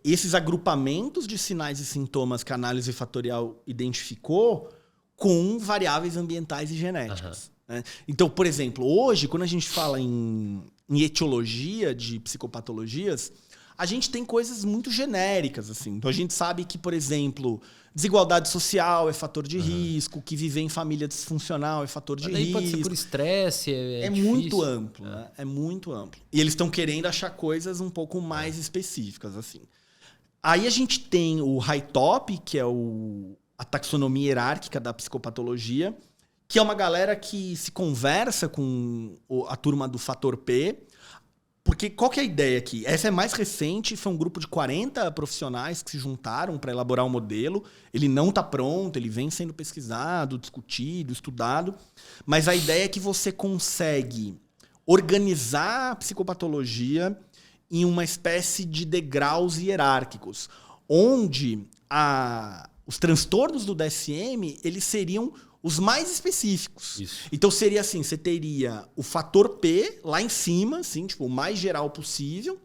esses agrupamentos de sinais e sintomas que a análise fatorial identificou com variáveis ambientais e genéticas. Né? Então, por exemplo, hoje, quando a gente fala em etiologia de psicopatologias, a gente tem coisas muito genéricas. Assim. Então, a gente sabe que, por exemplo, desigualdade social é fator de risco, que viver em família disfuncional é fator de risco.
Pode ser por estresse,
é muito amplo. Né? É muito amplo. E eles estão querendo achar coisas um pouco mais específicas. Assim. Aí a gente tem o HiTOP, que é a taxonomia hierárquica da psicopatologia, que é uma galera que se conversa com a turma do fator P. Porque qual que é a ideia aqui? Essa é mais recente, foi um grupo de 40 profissionais que se juntaram para elaborar um modelo. Ele não está pronto, ele vem sendo pesquisado, discutido, estudado. Mas a ideia é que você consegue organizar a psicopatologia em uma espécie de degraus hierárquicos, onde os transtornos do DSM eles seriam os mais específicos.
Isso.
Então seria assim, você teria o fator P lá em cima, assim, tipo, o mais geral possível.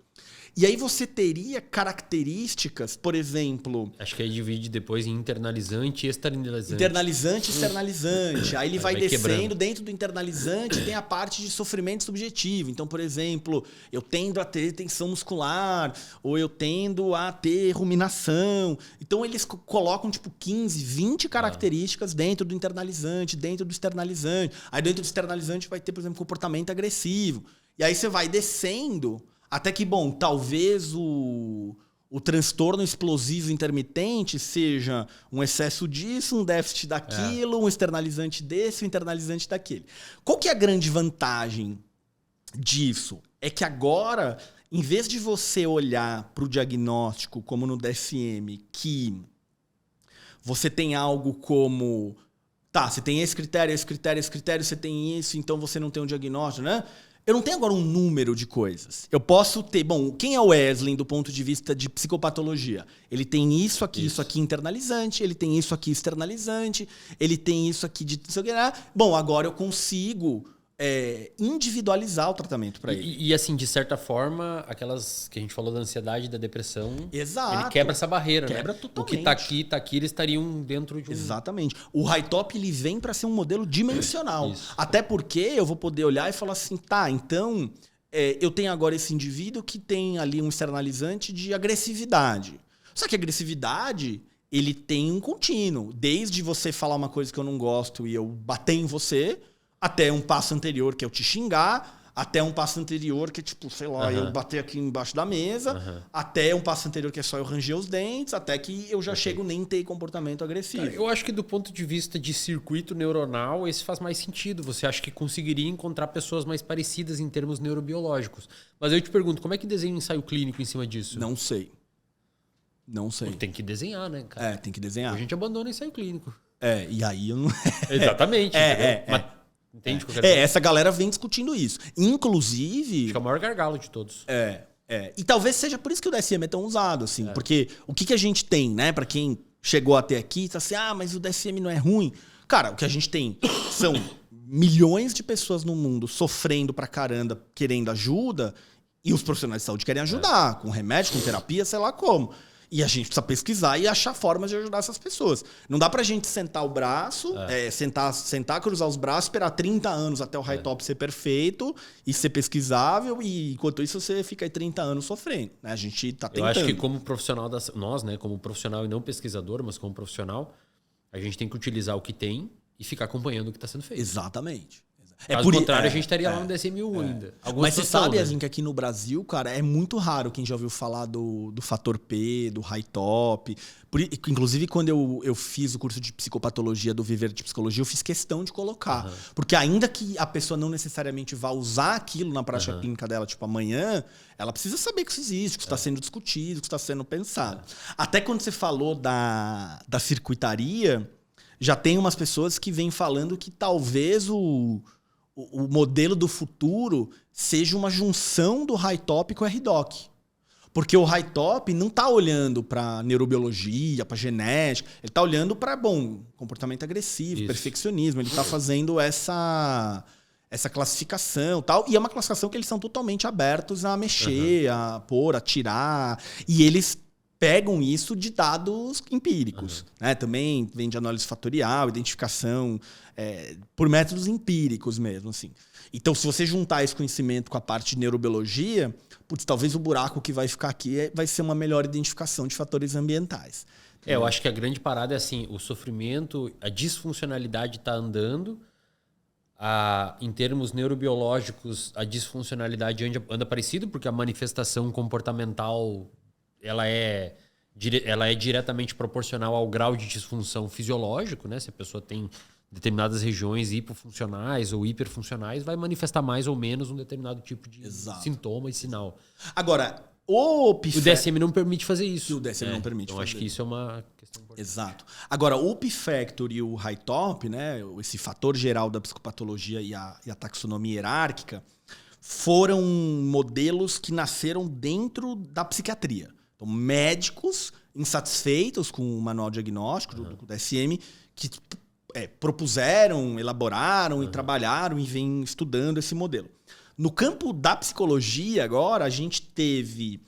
E aí você teria características, por exemplo...
Acho que aí divide depois em internalizante e externalizante.
Internalizante e externalizante. Aí ele vai descendo,
quebrando.
dentro do internalizante tem a parte de sofrimento subjetivo. Então, por exemplo, eu tendo a ter tensão muscular, ou eu tendo a ter ruminação. Então, eles colocam tipo 15, 20 características dentro do internalizante, dentro do externalizante. Aí dentro do externalizante vai ter, por exemplo, comportamento agressivo. E aí você vai descendo... Até que, bom, talvez o transtorno explosivo intermitente seja um excesso disso, um déficit daquilo, um externalizante desse, um internalizante daquele. Qual que é a grande vantagem disso? É que agora, em vez de você olhar para o diagnóstico, como no DSM, que você tem algo como... Tá, você tem esse critério, esse critério, esse critério, você tem isso, então você não tem um diagnóstico, né? Eu não tenho agora um número de coisas. Eu posso ter... Bom, quem é o Wesley do ponto de vista de psicopatologia? Ele tem isso aqui internalizante, ele tem isso aqui externalizante, ele tem isso aqui de... Bom, agora eu consigo individualizar o tratamento para ele.
E assim, de certa forma, aquelas que a gente falou da ansiedade e da depressão...
Exato.
Ele quebra essa barreira,
quebra
né?
totalmente.
O que tá aqui, eles estariam dentro de um...
Exatamente. O HiTOP ele vem para ser um modelo dimensional. Até porque eu vou poder olhar e falar assim, tá, então eu tenho agora esse indivíduo que tem ali um externalizante de agressividade. Só que a agressividade, ele tem um contínuo. Desde você falar uma coisa que eu não gosto e eu bater em você... Até um passo anterior, que é eu te xingar. Até um passo anterior, que é tipo, sei lá, eu bater aqui embaixo da mesa. Até um passo anterior, que é só eu ranger os dentes. Até que eu já chego nem ter comportamento agressivo.
Cara, eu acho que do ponto de vista de circuito neuronal, esse faz mais sentido. Você acha que conseguiria encontrar pessoas mais parecidas em termos neurobiológicos. Mas eu te pergunto, como é que desenha um ensaio clínico em cima disso?
Não sei. Não sei.
Tem que desenhar, né, cara?
Tem que desenhar.
A gente abandona o ensaio clínico.
E aí eu não...
Exatamente. Mas entende o que eu quero dizer?
Essa galera vem discutindo isso. Inclusive...
Acho que é o maior gargalo de todos.
E talvez seja por isso que o DSM é tão usado, assim. Porque o que a gente tem, né? Pra quem chegou até aqui, tá assim, mas o DSM não é ruim. Cara, o que a gente tem são milhões de pessoas no mundo sofrendo pra caramba, querendo ajuda, e os profissionais de saúde querem ajudar, com remédio, com terapia, sei lá como. E a gente precisa pesquisar e achar formas de ajudar essas pessoas. Não dá pra gente sentar o braço, sentar, cruzar os braços, esperar 30 anos até o HiTOP ser perfeito e ser pesquisável, e enquanto isso você fica aí 30 anos sofrendo. Né? A gente tá tentando.
Eu acho que como profissional, nós, né, como profissional e não pesquisador, mas como profissional, a gente tem que utilizar o que tem e ficar acompanhando o que está sendo feito.
Exatamente.
Caso contrário, a gente estaria lá no DSM-1 ainda.
Mas você sabe, assim, que aqui no Brasil, cara, é muito raro quem já ouviu falar do fator P, do HiTOP. Inclusive, quando eu fiz o curso de psicopatologia do Viver de Psicologia, eu fiz questão de colocar. Porque ainda que a pessoa não necessariamente vá usar aquilo na prática clínica dela, tipo, amanhã, ela precisa saber que isso existe, que isso está sendo discutido, que isso está sendo pensado. Até quando você falou da circuitaria... já tem umas pessoas que vêm falando que talvez o modelo do futuro seja uma junção do high-top com o RDoc. Porque o high-top não está olhando para neurobiologia, para genética, ele está olhando para, comportamento agressivo, perfeccionismo, ele está fazendo essa classificação tal. E é uma classificação que eles são totalmente abertos a mexer, a pôr, a tirar. E eles pegam isso de dados empíricos. Né? Também vem de análise fatorial, identificação, por métodos empíricos mesmo. Assim. Então, se você juntar esse conhecimento com a parte de neurobiologia, talvez o buraco que vai ficar aqui vai ser uma melhor identificação de fatores ambientais.
Eu acho que a grande parada é assim, o sofrimento, a disfuncionalidade está andando, em termos neurobiológicos, a disfuncionalidade anda parecido, porque a manifestação comportamental ela é diretamente proporcional ao grau de disfunção fisiológico, né? Se a pessoa tem determinadas regiões hipofuncionais ou hiperfuncionais, vai manifestar mais ou menos um determinado tipo de sintoma e sinal.
Agora,
o DSM não permite fazer isso.
O DSM não permite
então,
fazer.
Acho que isso é uma questão importante.
Exato. Agora, o P-Factor e o high-top, né, esse fator geral da psicopatologia e a taxonomia hierárquica, foram modelos que nasceram dentro da psiquiatria. Então, médicos insatisfeitos com o manual diagnóstico do DSM, que propuseram, elaboraram e trabalharam e vêm estudando esse modelo. No campo da psicologia, agora, a gente teve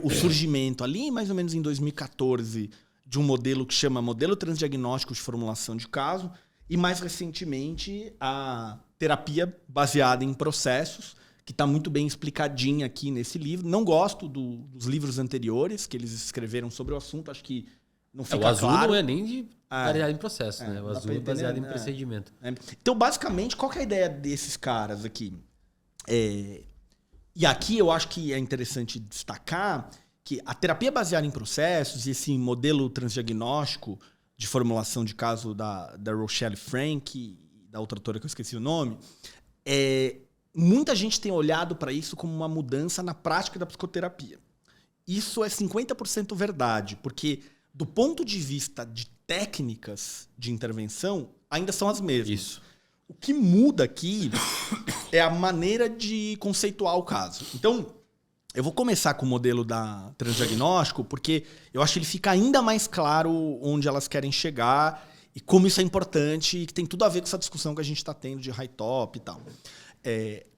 o surgimento ali, mais ou menos em 2014, de um modelo que chama Modelo Transdiagnóstico de Formulação de Caso, e mais recentemente a terapia baseada em processos, que está muito bem explicadinha aqui nesse livro. Não gosto dos livros anteriores que eles escreveram sobre o assunto, acho que não fica claro.
O azul não é nem de baseado em processo, né? O azul é baseado em procedimento.
Então, basicamente, qual que é a ideia desses caras aqui? E aqui eu acho que é interessante destacar que a terapia baseada em processos e esse modelo transdiagnóstico de formulação de caso da Rochelle Frank e da outra autora que eu esqueci o nome, muita gente tem olhado para isso como uma mudança na prática da psicoterapia. Isso é 50% verdade, porque do ponto de vista de técnicas de intervenção, ainda são as mesmas.
Isso.
O que muda aqui é a maneira de conceituar o caso. Então, eu vou começar com o modelo da transdiagnóstico, porque eu acho que ele fica ainda mais claro onde elas querem chegar e como isso é importante e que tem tudo a ver com essa discussão que a gente está tendo de high-top e tal.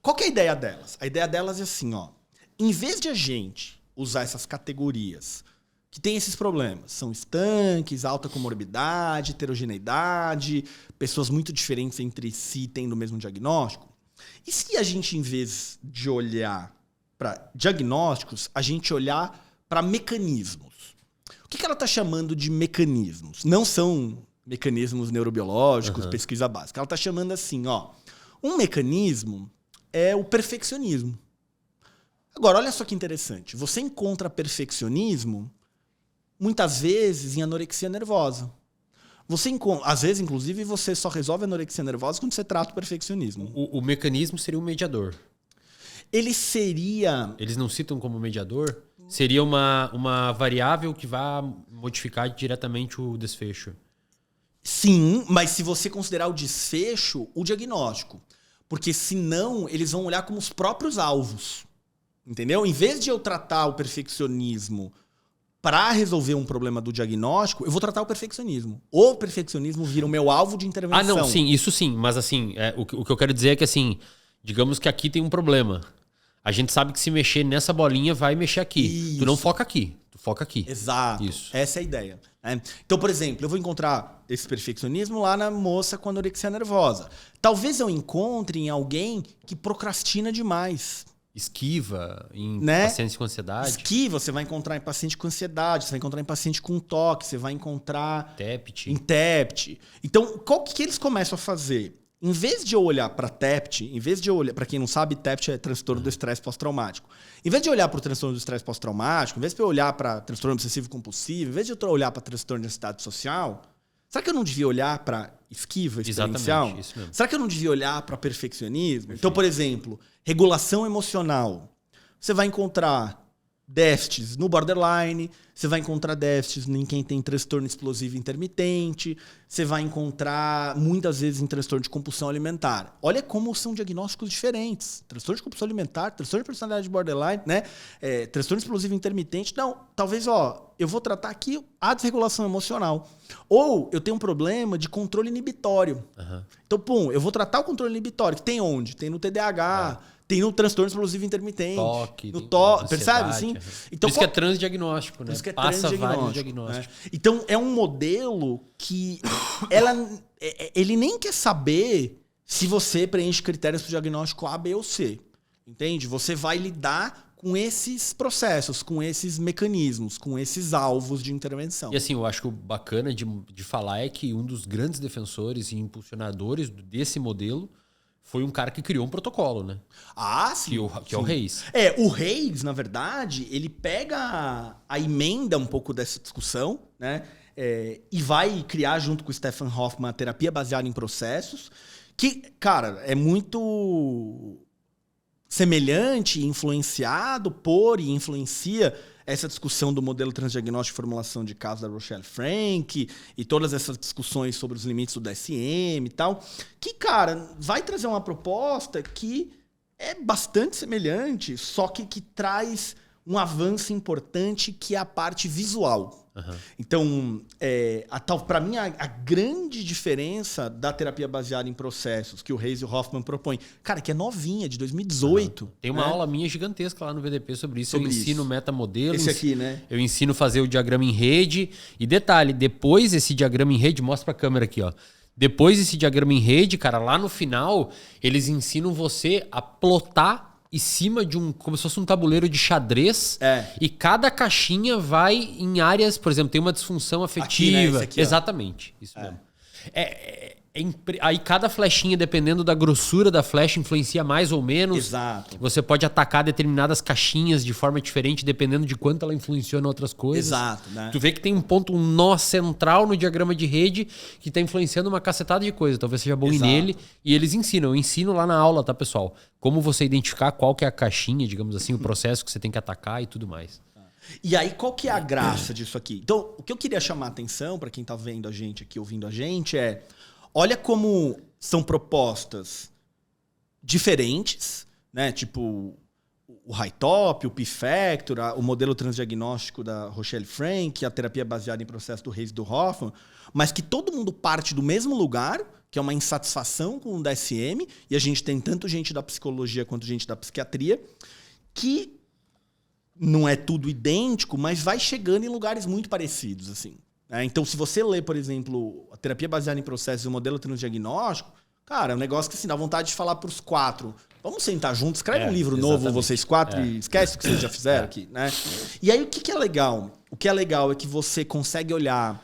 Qual que é a ideia delas? A ideia delas é assim, em vez de a gente usar essas categorias que tem esses problemas, são estanques, alta comorbidade, heterogeneidade, pessoas muito diferentes entre si tendo o mesmo diagnóstico. E se a gente, em vez de olhar para diagnósticos, a gente olhar para mecanismos? O que ela está chamando de mecanismos? Não são mecanismos neurobiológicos, pesquisa básica. Ela está chamando assim, um mecanismo é o perfeccionismo. Agora, olha só que interessante. Você encontra perfeccionismo muitas vezes em anorexia nervosa. Às vezes, inclusive, você só resolve a anorexia nervosa quando você trata o perfeccionismo.
O mecanismo seria um mediador.
Eles
não citam como mediador? Seria uma variável que vai modificar diretamente o desfecho.
Sim, mas se você considerar o desfecho, o diagnóstico. Porque senão eles vão olhar como os próprios alvos. Entendeu? Em vez de eu tratar o perfeccionismo para resolver um problema do diagnóstico, eu vou tratar o perfeccionismo. O perfeccionismo vira o meu alvo de intervenção.
Não, sim, isso sim. Mas assim, o que eu quero dizer é que assim, digamos que aqui tem um problema. A gente sabe que se mexer nessa bolinha, vai mexer aqui. Isso. Tu não foca aqui, tu foca aqui.
Exato. Isso. Essa é a ideia. Então, por exemplo, eu vou encontrar esse perfeccionismo lá na moça com anorexia nervosa. Talvez eu encontre em alguém que procrastina demais.
Esquiva em pacientes com ansiedade.
Esquiva, você vai encontrar em paciente com ansiedade, você vai encontrar em paciente com toque, você vai encontrar
TEPT.
Em TEPT. Então, qual que eles começam a fazer? Em vez de eu olhar para TEPT, para quem não sabe, TEPT é transtorno do estresse pós-traumático. Em vez de olhar para o transtorno do estresse pós-traumático, em vez de eu olhar para transtorno obsessivo-compulsivo, em vez de eu olhar para transtorno de ansiedade social, será que eu não devia olhar para esquiva experiencial?
Exatamente, isso mesmo.
Será que eu não devia olhar para perfeccionismo? Perfeito. Então, por exemplo, regulação emocional. Você vai encontrar déficits no borderline, você vai encontrar déficits em quem tem transtorno explosivo intermitente, você vai encontrar muitas vezes em transtorno de compulsão alimentar. Olha como são diagnósticos diferentes. Transtorno de compulsão alimentar, transtorno de personalidade borderline, né? Transtorno explosivo intermitente. Não, talvez, eu vou tratar aqui a desregulação emocional. Ou eu tenho um problema de controle inibitório.
Uhum.
Então, eu vou tratar o controle inibitório, que tem onde? Tem no TDAH, tem no transtorno explosivo intermitente.
Toque.
No toque, percebe? Assim?
Então, por isso que é transdiagnóstico, né?
Por isso que é
Passa vários
transdiagnóstico,
diagnósticos.
né? Então, é um modelo que ele nem quer saber se você preenche critérios para o diagnóstico A, B ou C. Entende? Você vai lidar com esses processos, com esses mecanismos, com esses alvos de intervenção.
E assim, eu acho que o bacana de falar é que um dos grandes defensores e impulsionadores desse modelo foi um cara que criou um protocolo, né?
Ah, sim.
Que é o Reis.
O Reis, na verdade, ele pega a emenda um pouco dessa discussão, né? E vai criar junto com o Stephen Hoffman a terapia baseada em processos, que, cara, é muito semelhante, influenciado por e influencia essa discussão do modelo transdiagnóstico de formulação de casos da Rochelle Frank e todas essas discussões sobre os limites do DSM e tal, que, cara, vai trazer uma proposta que é bastante semelhante, só que traz um avanço importante que é a parte visual. Uhum. Então, para mim, a grande diferença da terapia baseada em processos que o Reis e o Hoffman propõem, cara, que é novinha, de 2018. Uhum.
Tem uma aula minha gigantesca lá no VDP sobre isso. Eu ensino metamodelo.
Esse aqui, né?
Eu ensino a fazer o diagrama em rede. E detalhe, depois esse diagrama em rede, mostra pra câmera aqui, ó. Depois desse diagrama em rede, cara, lá no final, eles ensinam você a plotar em cima de como se fosse um tabuleiro de xadrez. E cada caixinha vai em áreas, por exemplo, tem uma disfunção afetiva. Aqui, né? Aqui, exatamente, isso mesmo. Aí cada flechinha, dependendo da grossura da flecha, influencia mais ou menos.
Exato.
Você pode atacar determinadas caixinhas de forma diferente, dependendo de quanto ela influencia em outras coisas.
Exato, né?
Tu vê que tem um nó central no diagrama de rede que está influenciando uma cacetada de coisa. Talvez seja bom ir nele. E eles ensinam. Eu ensino lá na aula, tá, pessoal? Como você identificar qual que é a caixinha, digamos assim, o processo que você tem que atacar e tudo mais.
E aí, qual que é a graça disso aqui? Então, o que eu queria chamar a atenção para quem tá vendo a gente aqui, ouvindo a gente, olha como são propostas diferentes, né? Tipo o High Top, o P-Factor, o modelo transdiagnóstico da Rochelle Frank, a terapia baseada em processo do Reis e do Hoffman, mas que todo mundo parte do mesmo lugar, que é uma insatisfação com o DSM, e a gente tem tanto gente da psicologia quanto gente da psiquiatria, que não é tudo idêntico, mas vai chegando em lugares muito parecidos, assim. Então, se você lê, por exemplo, a terapia baseada em processos e o modelo transdiagnóstico, cara, é um negócio que assim, dá vontade de falar para os 4. Vamos sentar juntos, escreve um livro novo, vocês 4, e esquece o que vocês já fizeram aqui, né? E aí, o que é legal? O que é legal é que você consegue olhar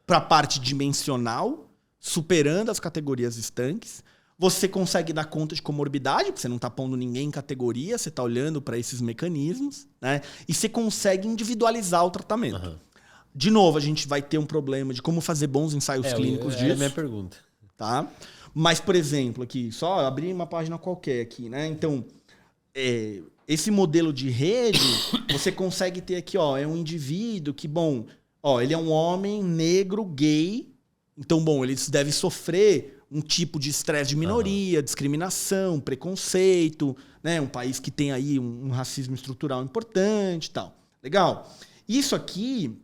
para a parte dimensional, superando as categorias estanques. Você consegue dar conta de comorbidade, porque você não está pondo ninguém em categoria, você está olhando para esses mecanismos, né? E você consegue individualizar o tratamento. Uhum. De novo, a gente vai ter um problema de como fazer bons ensaios clínicos disso. É a
minha pergunta.
Tá? Mas, por exemplo, aqui, só abrir uma página qualquer aqui, né? Então, esse modelo de rede, você consegue ter aqui, é um indivíduo que, ele é um homem negro, gay. Então, ele deve sofrer um tipo de estresse de minoria, discriminação, preconceito, né? Um país que tem aí um racismo estrutural importante e tal. Legal. Isso aqui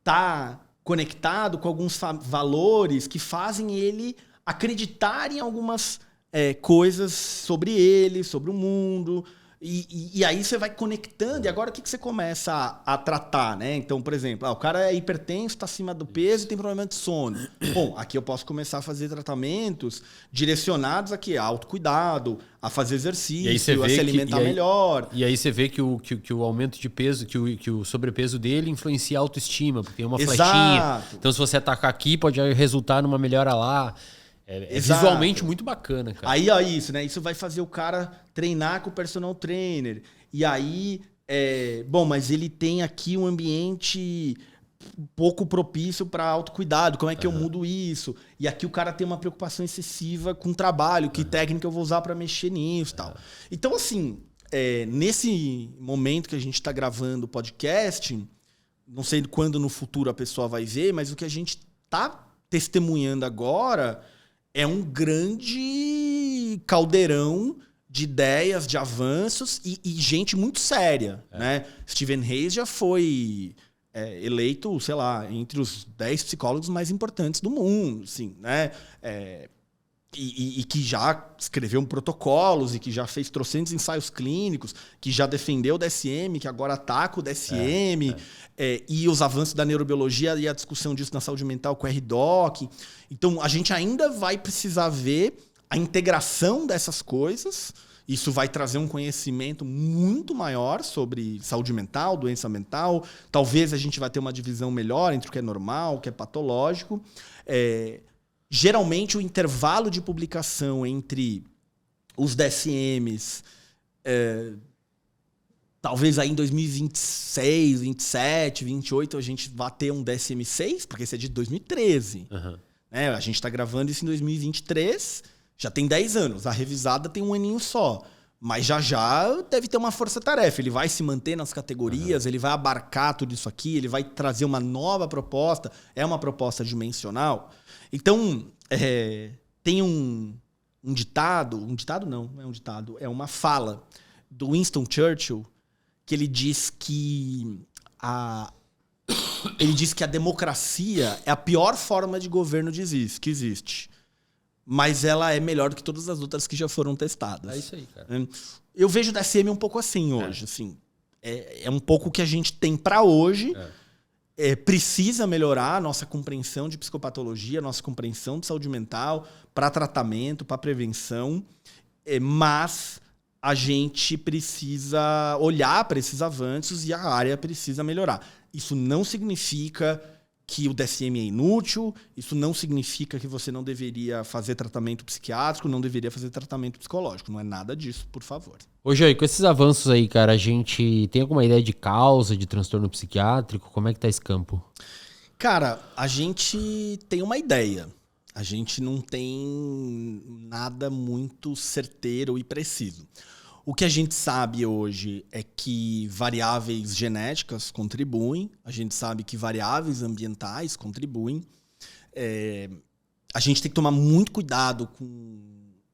tá conectado com alguns valores que fazem ele acreditar em algumas coisas sobre ele, sobre o mundo. E aí você vai conectando, e agora o que você começa a tratar, né? Então, por exemplo, o cara é hipertenso, está acima do peso e tem problema de sono. Bom, aqui eu posso começar a fazer tratamentos direcionados aqui a autocuidado, a fazer exercício, a se alimentar melhor.
E aí você vê que o aumento de peso, que o sobrepeso dele influencia a autoestima, porque tem uma flechinha. Então, se você atacar aqui, pode resultar numa melhora lá. É visualmente muito bacana, cara.
Aí, isso, né? Isso vai fazer o cara treinar com o personal trainer. E aí, mas ele tem aqui um ambiente pouco propício para autocuidado. Como é que eu mudo isso? E aqui o cara tem uma preocupação excessiva com o trabalho. Que técnica eu vou usar para mexer nisso e tal. Então, assim, nesse momento que a gente está gravando o podcast, não sei quando no futuro a pessoa vai ver, mas o que a gente está testemunhando agora é um grande caldeirão de ideias, de avanços e gente muito séria. Né? Stephen Hayes já foi eleito, sei lá, entre os 10 psicólogos mais importantes do mundo. Assim, né? E que já escreveu protocolos e que já fez trocentos ensaios clínicos, que já defendeu o DSM, que agora ataca o DSM, e os avanços da neurobiologia e a discussão disso na saúde mental com o RDoc. Então, a gente ainda vai precisar ver a integração dessas coisas. Isso vai trazer um conhecimento muito maior sobre saúde mental, doença mental. Talvez a gente vai ter uma divisão melhor entre o que é normal, o que é patológico. Geralmente, o intervalo de publicação entre os DSMs, talvez aí em 2026, 27, 28, a gente vá ter um DSM-6, porque esse é de 2013. Uhum. Né? A gente está gravando isso em 2023, já tem 10 anos. A revisada tem um aninho só. Mas já deve ter uma força-tarefa. Ele vai se manter nas categorias, ele vai abarcar tudo isso aqui, ele vai trazer uma nova proposta. É uma proposta dimensional. Então, tem um ditado não é um ditado, é uma fala do Winston Churchill, que ele diz que a democracia é a pior forma de governo que existe. Mas ela é melhor do que todas as outras que já foram testadas.
É isso aí, cara.
Eu vejo o DSM um pouco assim hoje. Assim, é um pouco o que a gente tem para hoje. Precisa melhorar a nossa compreensão de psicopatologia, a nossa compreensão de saúde mental, para tratamento, para prevenção. Mas a gente precisa olhar para esses avanços e a área precisa melhorar. Isso não significa que o DSM é inútil, isso não significa que você não deveria fazer tratamento psiquiátrico, não deveria fazer tratamento psicológico. Não é nada disso, por favor.
Ô, Jair, com esses avanços aí, cara, a gente tem alguma ideia de causa de transtorno psiquiátrico? Como é que tá esse campo?
Cara, a gente tem uma ideia. A gente não tem nada muito certeiro e preciso. O que a gente sabe hoje é que variáveis genéticas contribuem, a gente sabe que variáveis ambientais contribuem. A gente tem que tomar muito cuidado com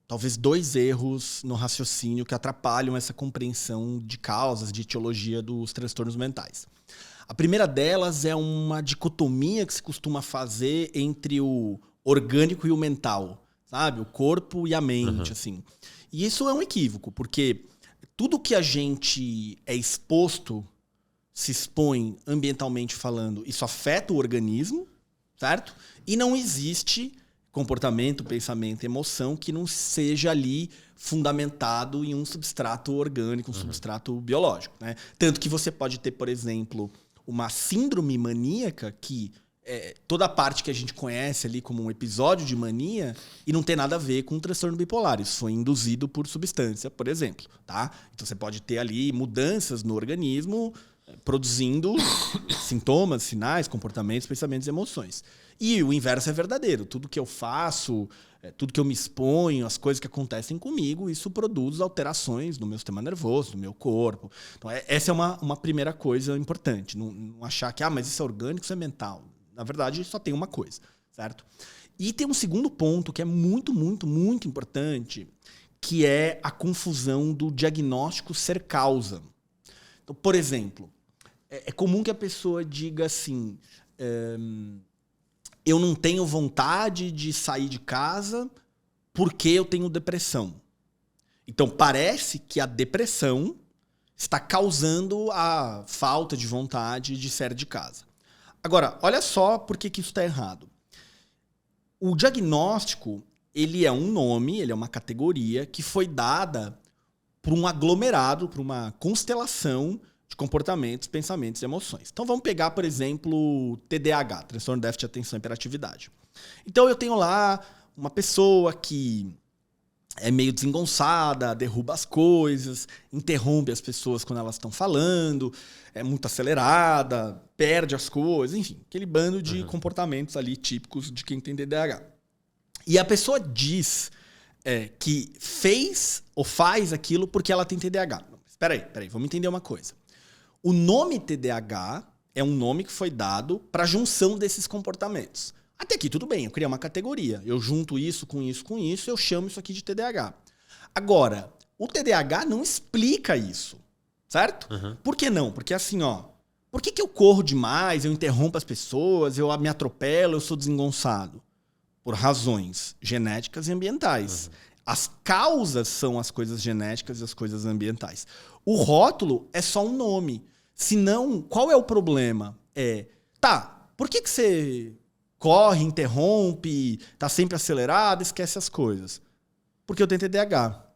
talvez 2 erros no raciocínio que atrapalham essa compreensão de causas, de etiologia dos transtornos mentais. A primeira delas é uma dicotomia que se costuma fazer entre o orgânico e o mental, sabe? O corpo e a mente, assim. E isso é um equívoco, porque tudo que a gente é exposto, se expõe ambientalmente falando, isso afeta o organismo, certo? E não existe comportamento, pensamento, emoção que não seja ali fundamentado em um substrato orgânico, um substrato biológico, né? Tanto que você pode ter, por exemplo, uma síndrome maníaca que toda a parte que a gente conhece ali como um episódio de mania e não tem nada a ver com um transtorno bipolar. Isso foi induzido por substância, por exemplo. Tá? Então você pode ter ali mudanças no organismo produzindo sintomas, sinais, comportamentos, pensamentos e emoções. E o inverso é verdadeiro. Tudo que eu faço, tudo que eu me exponho, as coisas que acontecem comigo, isso produz alterações no meu sistema nervoso, no meu corpo. Então essa é uma primeira coisa importante. Não achar que, mas isso é orgânico, isso é mental. Na verdade, só tem uma coisa, certo? E tem um segundo ponto que é muito, muito, muito importante, que é a confusão do diagnóstico ser causa. Então, por exemplo, é comum que a pessoa diga assim, eu não tenho vontade de sair de casa porque eu tenho depressão. Então, parece que a depressão está causando a falta de vontade de sair de casa. Agora, olha só por que isso está errado. O diagnóstico, ele é um nome, ele é uma categoria que foi dada por um aglomerado, por uma constelação de comportamentos, pensamentos e emoções. Então vamos pegar, por exemplo, TDAH, transtorno de déficit de atenção e hiperatividade. Então eu tenho lá uma pessoa que é meio desengonçada, derruba as coisas, interrompe as pessoas quando elas estão falando, é muito acelerada, perde as coisas, enfim, aquele bando de comportamentos ali típicos de quem tem TDAH. E a pessoa diz que fez ou faz aquilo porque ela tem TDAH. Peraí, vamos entender uma coisa. O nome TDAH é um nome que foi dado para a junção desses comportamentos. Até aqui tudo bem, eu criei uma categoria. Eu junto isso, eu chamo isso aqui de TDAH. Agora, o TDAH não explica isso, certo?
Uhum.
Por que não? Porque assim, ó, por que eu corro demais, eu interrompo as pessoas, eu me atropelo, eu sou desengonçado? Por razões genéticas e ambientais.
Uhum.
As causas são as coisas genéticas e as coisas ambientais. O rótulo é só um nome. Senão, qual é o problema? Por que você corre, interrompe, tá sempre acelerado, esquece as coisas? Porque eu tenho TDAH.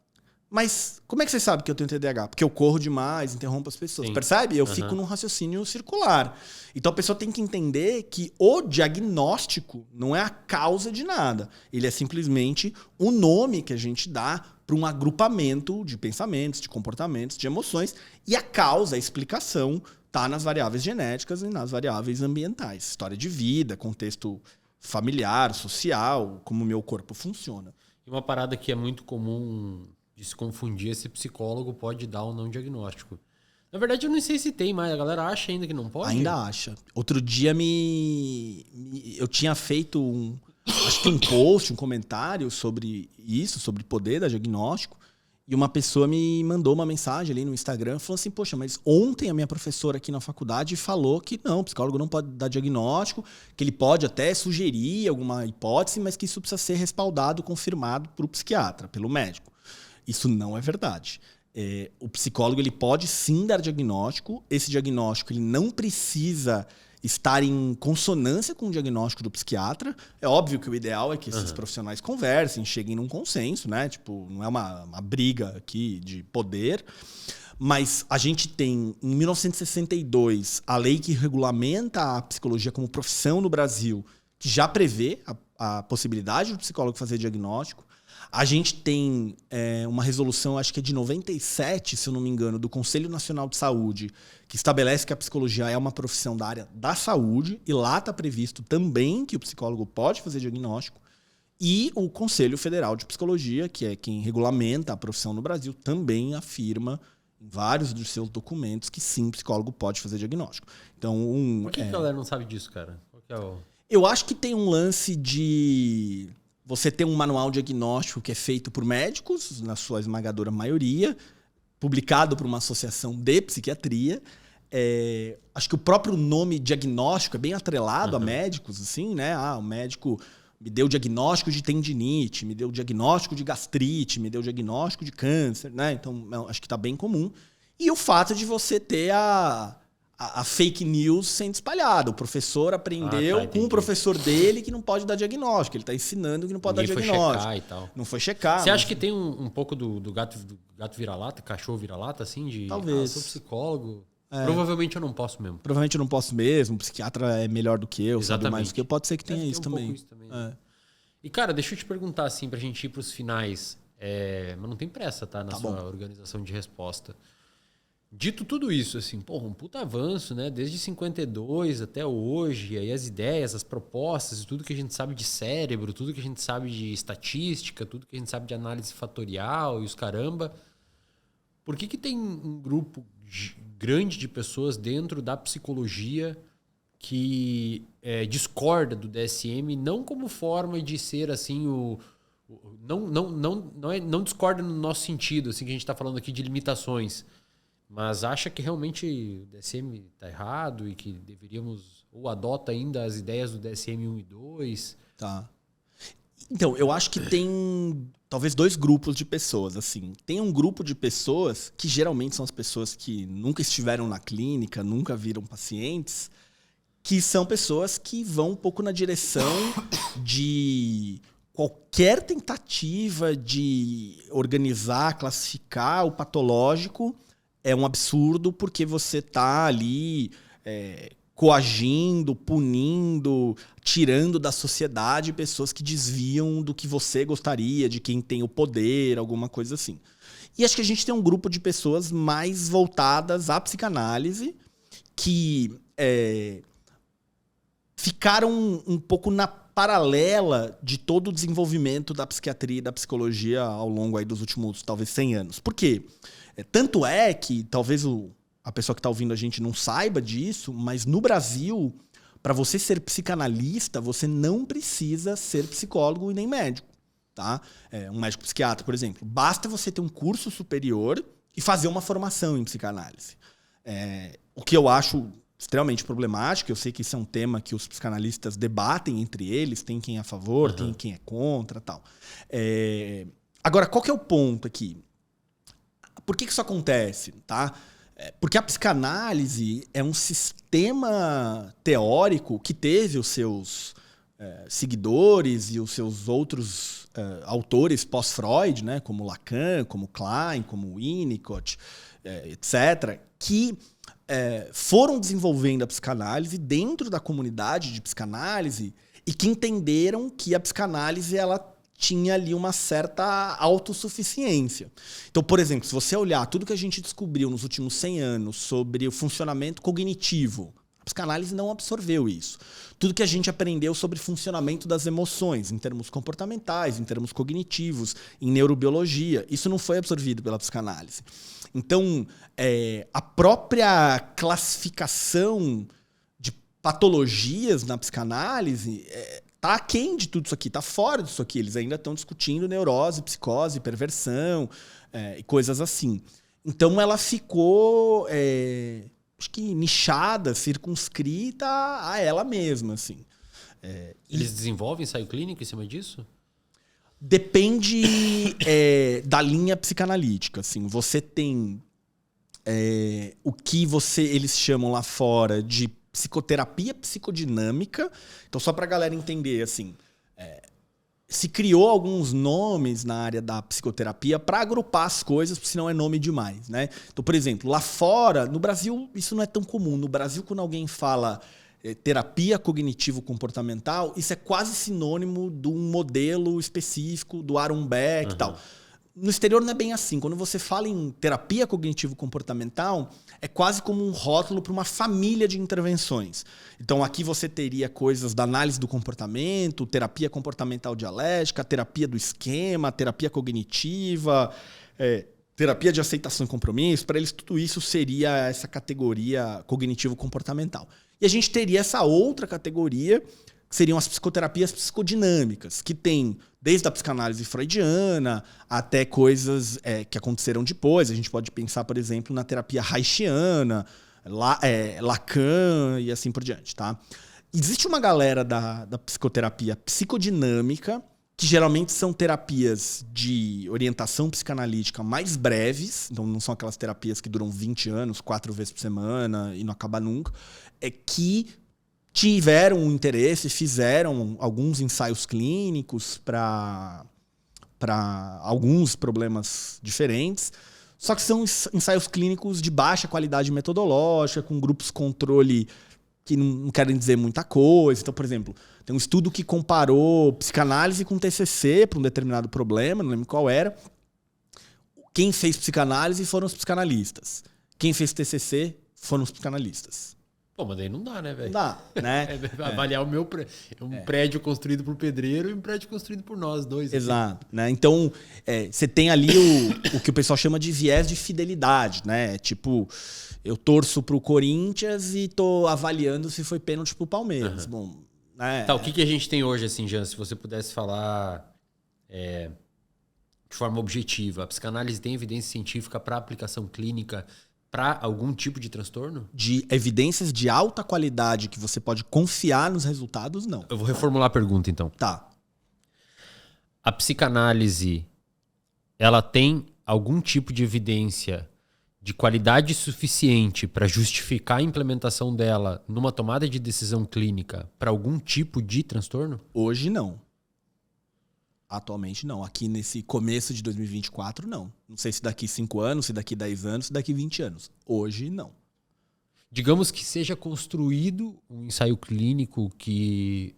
Mas como é que você sabe que eu tenho TDAH? Porque eu corro demais, interrompo as pessoas.
Sim.
Percebe? Eu fico num raciocínio circular. Então a pessoa tem que entender que o diagnóstico não é a causa de nada. Ele é simplesmente o nome que a gente dá para um agrupamento de pensamentos, de comportamentos, de emoções. E a causa, a explicação, está nas variáveis genéticas e nas variáveis ambientais. História de vida, contexto familiar, social, como o meu corpo funciona.
E uma parada que é muito comum de se confundir, esse psicólogo pode dar ou não diagnóstico. Na verdade, eu não sei se tem, mas a galera acha ainda que não pode?
Ainda acha. Outro dia eu tinha feito acho que um post, um comentário sobre isso, sobre poder da diagnóstico, e uma pessoa me mandou uma mensagem ali no Instagram, falou assim, poxa, mas ontem a minha professora aqui na faculdade falou que não, o psicólogo não pode dar diagnóstico, que ele pode até sugerir alguma hipótese, mas que isso precisa ser respaldado, confirmado por o psiquiatra, pelo médico. Isso não é verdade. O psicólogo ele pode sim dar diagnóstico. Esse diagnóstico ele não precisa estar em consonância com o diagnóstico do psiquiatra. É óbvio que o ideal é que esses profissionais conversem, cheguem num consenso, né? Tipo, não é uma briga aqui de poder. Mas a gente tem, em 1962, a lei que regulamenta a psicologia como profissão no Brasil, que já prevê a possibilidade do psicólogo fazer diagnóstico. A gente tem uma resolução, acho que é de 97, se eu não me engano, do Conselho Nacional de Saúde, que estabelece que a psicologia é uma profissão da área da saúde, e lá está previsto também que o psicólogo pode fazer diagnóstico. E o Conselho Federal de Psicologia, que é quem regulamenta a profissão no Brasil, também afirma em vários dos seus documentos que sim, o psicólogo pode fazer diagnóstico. Então,
Por que a galera não sabe disso, cara? Qual que é o...
Eu acho que tem um lance de... Você tem um manual diagnóstico que é feito por médicos, na sua esmagadora maioria, publicado por uma associação de psiquiatria. Acho que o próprio nome diagnóstico é bem atrelado a médicos, assim, né? O médico me deu diagnóstico de tendinite, me deu diagnóstico de gastrite, me deu diagnóstico de câncer, né? Então, acho que está bem comum. E o fato de você ter a fake news sendo espalhada. O professor aprendeu com o professor dele que não pode dar diagnóstico. Ele está ensinando que não pode dar diagnóstico.
Foi checar e tal.
Não foi checar.
Você acha que tem um pouco do gato vira-lata, cachorro vira-lata, assim?
Talvez.
Eu sou psicólogo. Provavelmente eu não posso mesmo.
Provavelmente eu não posso mesmo. O psiquiatra é melhor do que eu, sabe mais do que eu. Pode ser que tenha isso também.
E, cara, deixa eu te perguntar, assim, pra gente ir pros finais. Mas não tem pressa, tá? Na sua organização de resposta. Dito tudo isso, assim, um puta avanço, né? Desde 52 até hoje, aí as ideias, as propostas, tudo que a gente sabe de cérebro, tudo que a gente sabe de estatística, tudo que a gente sabe de análise fatorial e os caramba. Por que tem um grupo grande de pessoas dentro da psicologia que discorda do DSM, não como forma de ser, assim, não discorda no nosso sentido, assim, que a gente está falando aqui de limitações, mas acha que realmente o DSM está errado e que deveríamos... Ou adota ainda as ideias do DSM 1 e 2?
Tá. Então, eu acho que tem talvez dois grupos de pessoas. Assim. Tem um grupo de pessoas que geralmente são as pessoas que nunca estiveram na clínica, nunca viram pacientes, que são pessoas que vão um pouco na direção de... Qualquer tentativa de organizar, classificar o patológico é um absurdo porque você está ali coagindo, punindo, tirando da sociedade pessoas que desviam do que você gostaria, de quem tem o poder, alguma coisa assim. E acho que a gente tem um grupo de pessoas mais voltadas à psicanálise que ficaram um pouco paralela de todo o desenvolvimento da psiquiatria e da psicologia ao longo aí dos últimos, talvez, 100 anos. Por quê? Tanto é que talvez a pessoa que está ouvindo a gente não saiba disso, mas no Brasil, para você ser psicanalista, você não precisa ser psicólogo e nem médico. Tá? Um médico psiquiatra, por exemplo. Basta você ter um curso superior e fazer uma formação em psicanálise. O que eu acho extremamente problemático, eu sei que isso é um tema que os psicanalistas debatem entre eles, tem quem é a favor, tem quem é contra, tal. Agora, qual que é o ponto aqui? Por que isso acontece? Tá? Porque a psicanálise é um sistema teórico que teve os seus seguidores e os seus outros autores pós-Freud, né, como Lacan, como Klein, como Winnicott, etc., que foram desenvolvendo a psicanálise dentro da comunidade de psicanálise e que entenderam que a psicanálise ela tinha ali uma certa autossuficiência. Então, por exemplo, se você olhar tudo que a gente descobriu nos últimos 100 anos sobre o funcionamento cognitivo, a psicanálise não absorveu isso. Tudo que a gente aprendeu sobre funcionamento das emoções, em termos comportamentais, em termos cognitivos, em neurobiologia, isso não foi absorvido pela psicanálise. Então, a própria classificação de patologias na psicanálise está aquém de tudo isso aqui, está fora disso aqui. Eles ainda estão discutindo neurose, psicose, perversão e coisas assim. Então, ela ficou... acho que nichada, circunscrita a ela mesma, assim.
Eles desenvolvem ensaio clínico em cima disso?
Depende da linha psicanalítica, assim. Você tem o que eles chamam lá fora de psicoterapia psicodinâmica. Então, só para a galera entender, assim, se criou alguns nomes na área da psicoterapia para agrupar as coisas, porque senão é nome demais, né? Então, por exemplo, lá fora, no Brasil, isso não é tão comum. No Brasil, quando alguém fala terapia cognitivo-comportamental, isso é quase sinônimo de um modelo específico do Aaron Beck e tal. No exterior não é bem assim. Quando você fala em terapia cognitivo-comportamental, é quase como um rótulo para uma família de intervenções. Então, aqui você teria coisas da análise do comportamento, terapia comportamental dialética, terapia do esquema, terapia cognitiva, terapia de aceitação e compromisso. Para eles, tudo isso seria essa categoria cognitivo-comportamental. E a gente teria essa outra categoria, que seriam as psicoterapias psicodinâmicas, que tem desde a psicanálise freudiana até coisas que aconteceram depois. A gente pode pensar, por exemplo, na terapia reichiana, Lacan e assim por diante. Tá? Existe uma galera da psicoterapia psicodinâmica, que geralmente são terapias de orientação psicanalítica mais breves, então não são aquelas terapias que duram 20 anos, 4 vezes por semana e não acaba nunca, que tiveram um interesse, fizeram alguns ensaios clínicos para alguns problemas diferentes, só que são ensaios clínicos de baixa qualidade metodológica, com grupos controle que não querem dizer muita coisa. Então, por exemplo, tem um estudo que comparou psicanálise com TCC para um determinado problema, não lembro qual era. Quem fez psicanálise foram os psicanalistas. Quem fez TCC foram os psicanalistas.
Pô, mas daí não dá, né, velho?
Não dá, né?
Avaliar o meu prédio construído por pedreiro e um prédio construído por nós dois.
Exato. Né? Então, você tem ali o que o pessoal chama de viés de fidelidade, né? Tipo, eu torço pro Corinthians e tô avaliando se foi pênalti pro Palmeiras. Bom, né?
Tá, o que a gente tem hoje, assim, Jean, se você pudesse falar de forma objetiva? A psicanálise tem evidência científica para aplicação clínica para algum tipo de transtorno?
De evidências de alta qualidade que você pode confiar nos resultados, não.
Eu vou reformular a pergunta, então.
Tá.
A psicanálise, ela tem algum tipo de evidência de qualidade suficiente para justificar a implementação dela numa tomada de decisão clínica para algum tipo de transtorno?
Hoje, não. Atualmente, não. Aqui nesse começo de 2024, não. Não sei se daqui 5 anos, se daqui 10 anos, se daqui 20 anos. Hoje, não.
Digamos que seja construído um ensaio clínico que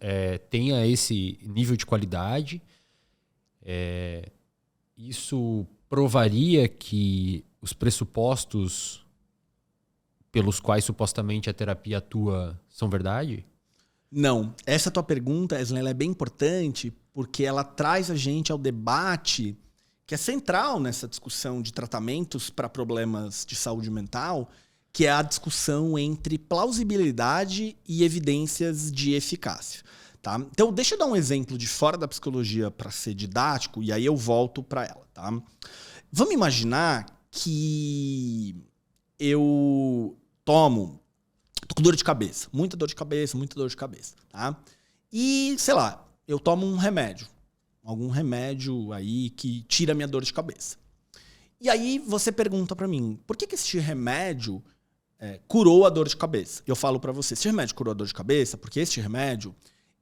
tenha esse nível de qualidade. Isso provaria que os pressupostos pelos quais supostamente a terapia atua são verdade?
Não. Essa tua pergunta, Eslen, ela é bem importante porque ela traz a gente ao debate que é central nessa discussão de tratamentos para problemas de saúde mental, que é a discussão entre plausibilidade e evidências de eficácia. Tá? Então, deixa eu dar um exemplo de fora da psicologia para ser didático e aí eu volto para ela. Tá? Vamos imaginar que eu tô com dor de cabeça, muita dor de cabeça, tá? E, sei lá, eu tomo um remédio, algum remédio aí que tira a minha dor de cabeça. E aí você pergunta pra mim, por que esse remédio curou a dor de cabeça? Eu falo pra você, esse remédio curou a dor de cabeça porque esse remédio,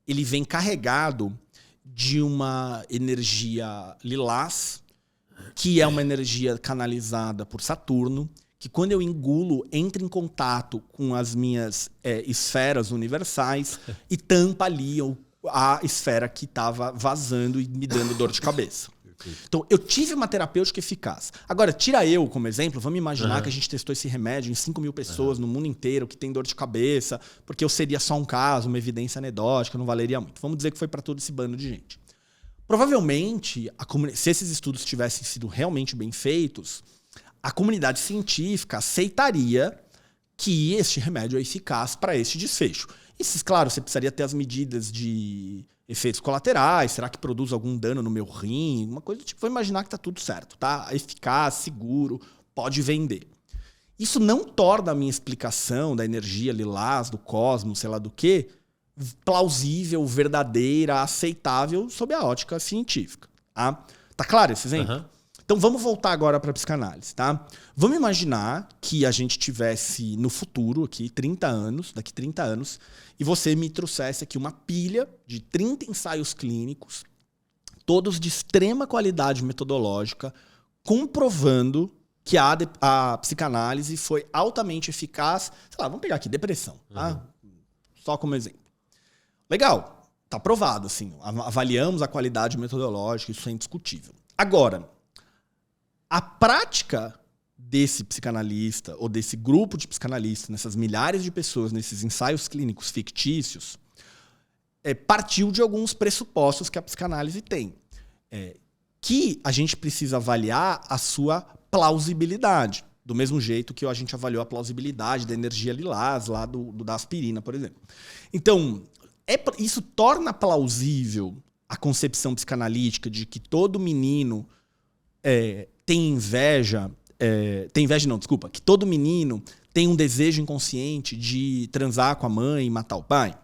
ele vem carregado de uma energia lilás, que é uma energia canalizada por Saturno, que quando eu engulo, entra em contato com as minhas esferas universais e tampa ali a esfera que estava vazando e me dando dor de cabeça. Então, eu tive uma terapêutica eficaz. Agora, tira eu como exemplo, vamos imaginar que a gente testou esse remédio em 5 mil pessoas no mundo inteiro que tem dor de cabeça, porque eu seria só um caso, uma evidência anedótica, não valeria muito. Vamos dizer que foi para todo esse bando de gente. Provavelmente, se esses estudos tivessem sido realmente bem feitos, a comunidade científica aceitaria que este remédio é eficaz para este desfecho. E, claro, você precisaria ter as medidas de efeitos colaterais, será que produz algum dano no meu rim? Uma coisa do tipo, vou imaginar que está tudo certo, tá? Eficaz, seguro, pode vender. Isso não torna a minha explicação da energia lilás, do cosmos, sei lá do quê, plausível, verdadeira, aceitável sob a ótica científica. Tá claro esse exemplo? Então vamos voltar agora para a psicanálise, tá? Vamos imaginar que a gente tivesse no futuro, aqui, daqui 30 anos, e você me trouxesse aqui uma pilha de 30 ensaios clínicos, todos de extrema qualidade metodológica, comprovando que a psicanálise foi altamente eficaz. Sei lá, vamos pegar aqui, depressão, tá? Só como exemplo. Legal, tá provado, assim, avaliamos a qualidade metodológica, isso é indiscutível. Agora, a prática desse psicanalista ou desse grupo de psicanalistas, nessas milhares de pessoas, nesses ensaios clínicos fictícios, partiu de alguns pressupostos que a psicanálise tem. Que a gente precisa avaliar a sua plausibilidade, do mesmo jeito que a gente avaliou a plausibilidade da energia lilás, lá da aspirina, por exemplo. Então, isso torna plausível a concepção psicanalítica de que todo menino tem inveja, que todo menino tem um desejo inconsciente de transar com a mãe e matar o pai.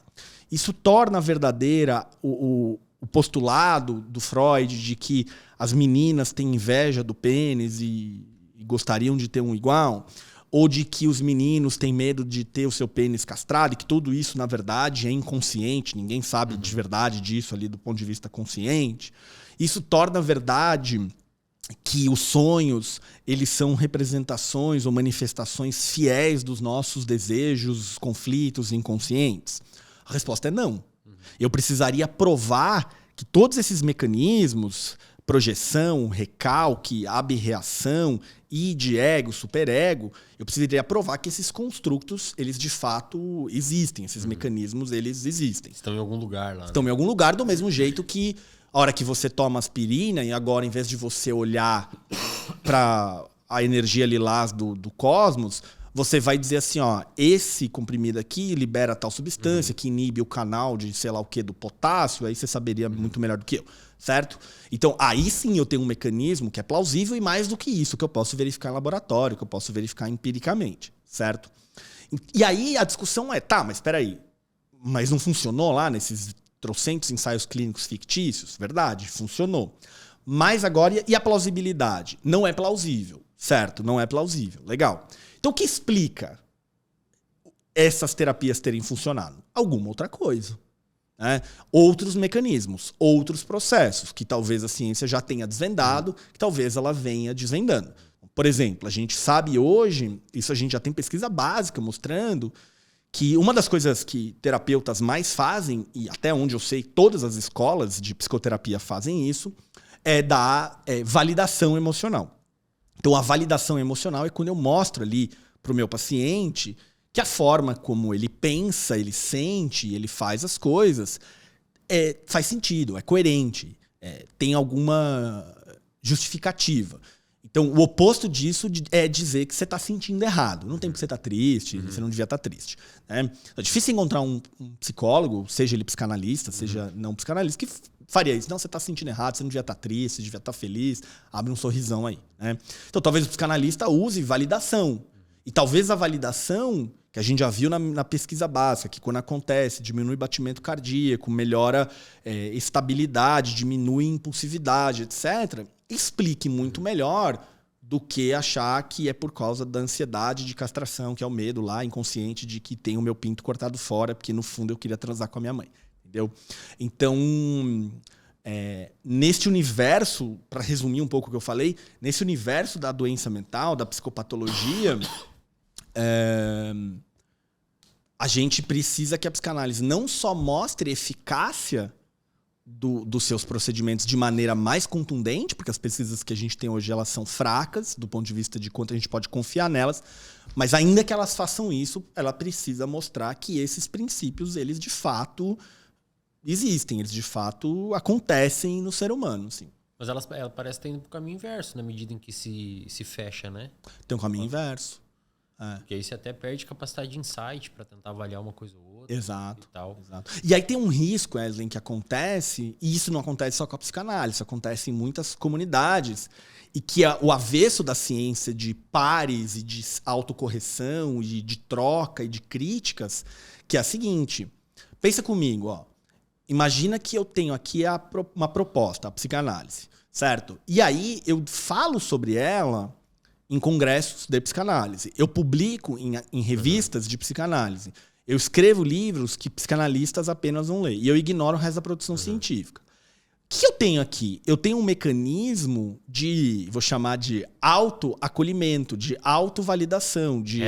Isso torna verdadeira o postulado do Freud de que as meninas têm inveja do pênis e gostariam de ter um igual, ou de que os meninos têm medo de ter o seu pênis castrado, e que tudo isso, na verdade, é inconsciente, ninguém sabe de verdade disso ali do ponto de vista consciente. Isso torna verdade que os sonhos, eles são representações ou manifestações fiéis dos nossos desejos, conflitos inconscientes? A resposta é não. Eu precisaria provar que todos esses mecanismos, projeção, recalque, abreação, id, ego, superego, eu precisaria provar que esses construtos, eles de fato existem, esses mecanismos, eles existem.
Estão em algum lugar lá.
Estão em algum lugar, do mesmo jeito que a hora que você toma aspirina e agora, em vez de você olhar para a energia lilás do cosmos, você vai dizer assim, ó, esse comprimido aqui libera tal substância que inibe o canal de sei lá o que do potássio, aí você saberia muito melhor do que eu, certo? Então, aí sim eu tenho um mecanismo que é plausível e mais do que isso, que eu posso verificar em laboratório, que eu posso verificar empiricamente, certo? E aí a discussão é, tá, mas espera aí, mas não funcionou lá nesses trocentos ensaios clínicos fictícios? Verdade, funcionou. Mas agora, e a plausibilidade? Não é plausível, certo? Não é plausível. Legal. Então, o que explica essas terapias terem funcionado? Alguma outra coisa. Né? Outros mecanismos, outros processos, que talvez a ciência já tenha desvendado, que talvez ela venha desvendando. Por exemplo, a gente sabe hoje, isso a gente já tem pesquisa básica mostrando, que uma das coisas que terapeutas mais fazem, e até onde eu sei, todas as escolas de psicoterapia fazem isso, é dar validação emocional. Então, a validação emocional é quando eu mostro ali para o meu paciente que a forma como ele pensa, ele sente, ele faz as coisas faz sentido, é coerente, tem alguma justificativa. Então, o oposto disso é dizer que você está sentindo errado. Não tem porque você estar triste, você não devia estar triste. Né? É difícil encontrar um psicólogo, seja ele psicanalista, seja não psicanalista, que faria isso. Não, você está sentindo errado, você não devia estar triste, você devia estar feliz, abre um sorrisão aí. Né? Então, talvez o psicanalista use validação. E talvez a validação, que a gente já viu na pesquisa básica, que quando acontece, diminui batimento cardíaco, melhora estabilidade, diminui impulsividade, etc., explique muito melhor do que achar que é por causa da ansiedade de castração, que é o medo lá, inconsciente, de que tem o meu pinto cortado fora, porque no fundo eu queria transar com a minha mãe. Entendeu? Então, neste universo, para resumir um pouco o que eu falei, nesse universo da doença mental, da psicopatologia, a gente precisa que a psicanálise não só mostre eficácia dos seus procedimentos de maneira mais contundente, porque as pesquisas que a gente tem hoje elas são fracas do ponto de vista de quanto a gente pode confiar nelas, mas ainda que elas façam isso, ela precisa mostrar que esses princípios, eles de fato existem, eles de fato acontecem no ser humano. Assim.
Mas ela parece ter indo pro caminho inverso, na medida em que se fecha, né?
Tem um caminho inverso.
Porque aí você até perde capacidade de insight para tentar avaliar uma coisa ou outra.
Exato,
e tal.
Exato. E aí tem um risco, Wesley, que acontece, e isso não acontece só com a psicanálise, isso acontece em muitas comunidades, e que o avesso da ciência de pares e de autocorreção, e de troca e de críticas, que é a seguinte, pensa comigo, ó, imagina que eu tenho aqui uma proposta, a psicanálise, certo? E aí eu falo sobre ela em congressos de psicanálise. Eu publico em revistas de psicanálise. Eu escrevo livros que psicanalistas apenas vão ler. E eu ignoro o resto da produção científica. O que eu tenho aqui? Eu tenho um mecanismo vou chamar de autoacolhimento, de autovalidação, de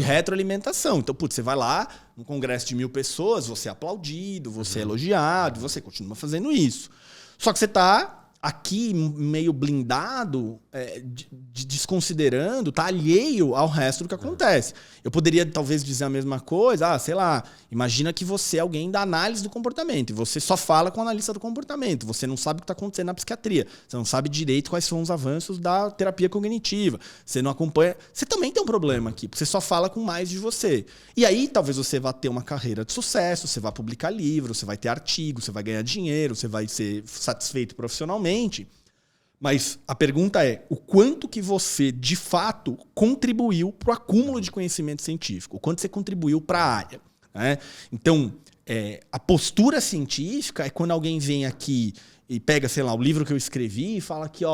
retroalimentação. Então, você vai lá, num congresso de 1000 pessoas, você é aplaudido, você é elogiado, você continua fazendo isso. Só que você está aqui meio blindado, desconsiderando, tá alheio ao resto do que acontece. Eu poderia talvez dizer a mesma coisa, sei lá, imagina que você é alguém da análise do comportamento e você só fala com o analista do comportamento, você não sabe o que está acontecendo na psiquiatria, você não sabe direito quais são os avanços da terapia cognitiva, você não acompanha... Você também tem um problema aqui, porque você só fala com mais de você. E aí talvez você vá ter uma carreira de sucesso, você vai publicar livros, você vai ter artigos, você vai ganhar dinheiro, você vai ser satisfeito profissionalmente. Mas a pergunta é, o quanto que você, de fato, contribuiu para o acúmulo de conhecimento científico? O quanto você contribuiu para a área? Né? Então, a postura científica é quando alguém vem aqui e pega, sei lá, o livro que eu escrevi e fala que,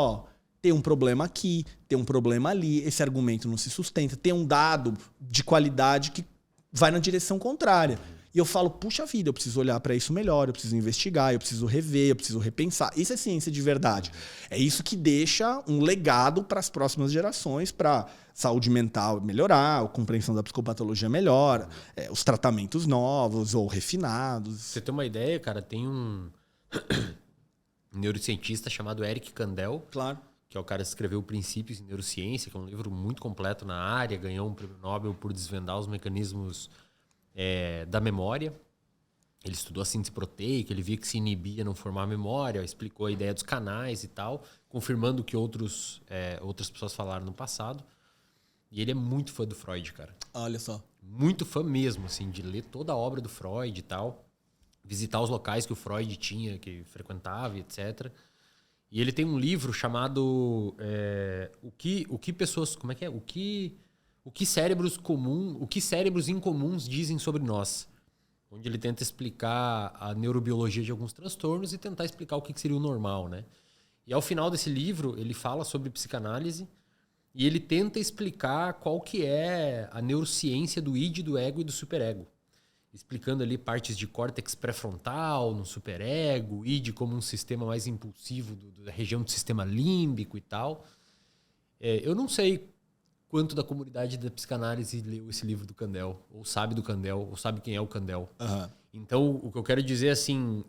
tem um problema aqui, tem um problema ali, esse argumento não se sustenta, tem um dado de qualidade que vai na direção contrária. E eu falo, puxa vida, eu preciso olhar para isso melhor, eu preciso investigar, eu preciso rever, eu preciso repensar. Isso é ciência de verdade. É isso que deixa um legado para as próximas gerações, para saúde mental melhorar, a compreensão da psicopatologia melhora, os tratamentos novos ou refinados.
Pra você ter uma ideia, cara, tem um neurocientista chamado Eric Kandel,
claro,
que é o cara que escreveu Princípios em Neurociência, que é um livro muito completo na área, ganhou um prêmio Nobel por desvendar os mecanismos da memória. Ele estudou a síntese proteica, ele via que se inibia não formar memória, explicou a ideia dos canais e tal, confirmando o que outras pessoas falaram no passado. E ele é muito fã do Freud, cara.
Olha só.
Muito fã mesmo, assim, de ler toda a obra do Freud e tal, visitar os locais que o Freud tinha, que frequentava, etc. E ele tem um livro chamado o que pessoas... Como é que é? O que cérebros incomuns dizem sobre nós. Onde ele tenta explicar a neurobiologia de alguns transtornos e tentar explicar o que seria o normal, né? E ao final desse livro, ele fala sobre psicanálise e ele tenta explicar qual que é a neurociência do id, do ego e do superego. Explicando ali partes de córtex pré-frontal no superego, id como um sistema mais impulsivo da região do sistema límbico e tal. Eu não sei quanto da comunidade da psicanálise leu esse livro do Kandel, ou sabe do Kandel, ou sabe quem é o Kandel.
Uhum.
Então, o que eu quero dizer, assim,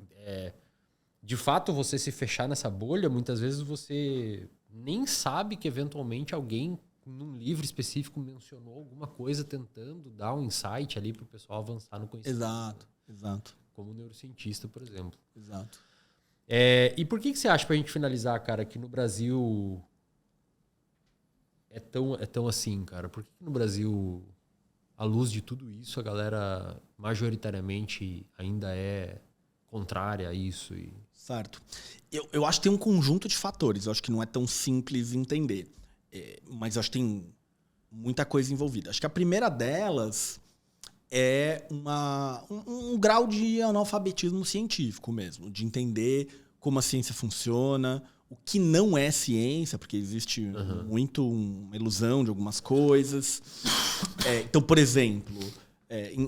de fato, você se fechar nessa bolha, muitas vezes você nem sabe que, eventualmente, alguém num livro específico, mencionou alguma coisa tentando dar um insight ali para o pessoal avançar no conhecimento.
Exato.
Como neurocientista, por exemplo.
Exato.
E por que você acha, pra gente finalizar, cara, que no Brasil é tão assim, cara? Por que no Brasil, à luz de tudo isso, a galera majoritariamente ainda é contrária a isso?
Certo. Eu acho que tem um conjunto de fatores. Eu acho que não é tão simples entender. Mas eu acho que tem muita coisa envolvida. Acho que a primeira delas é um grau de analfabetismo científico mesmo, de entender como a ciência funciona, o que não é ciência, porque existe muito uma ilusão de algumas coisas. Então, por exemplo,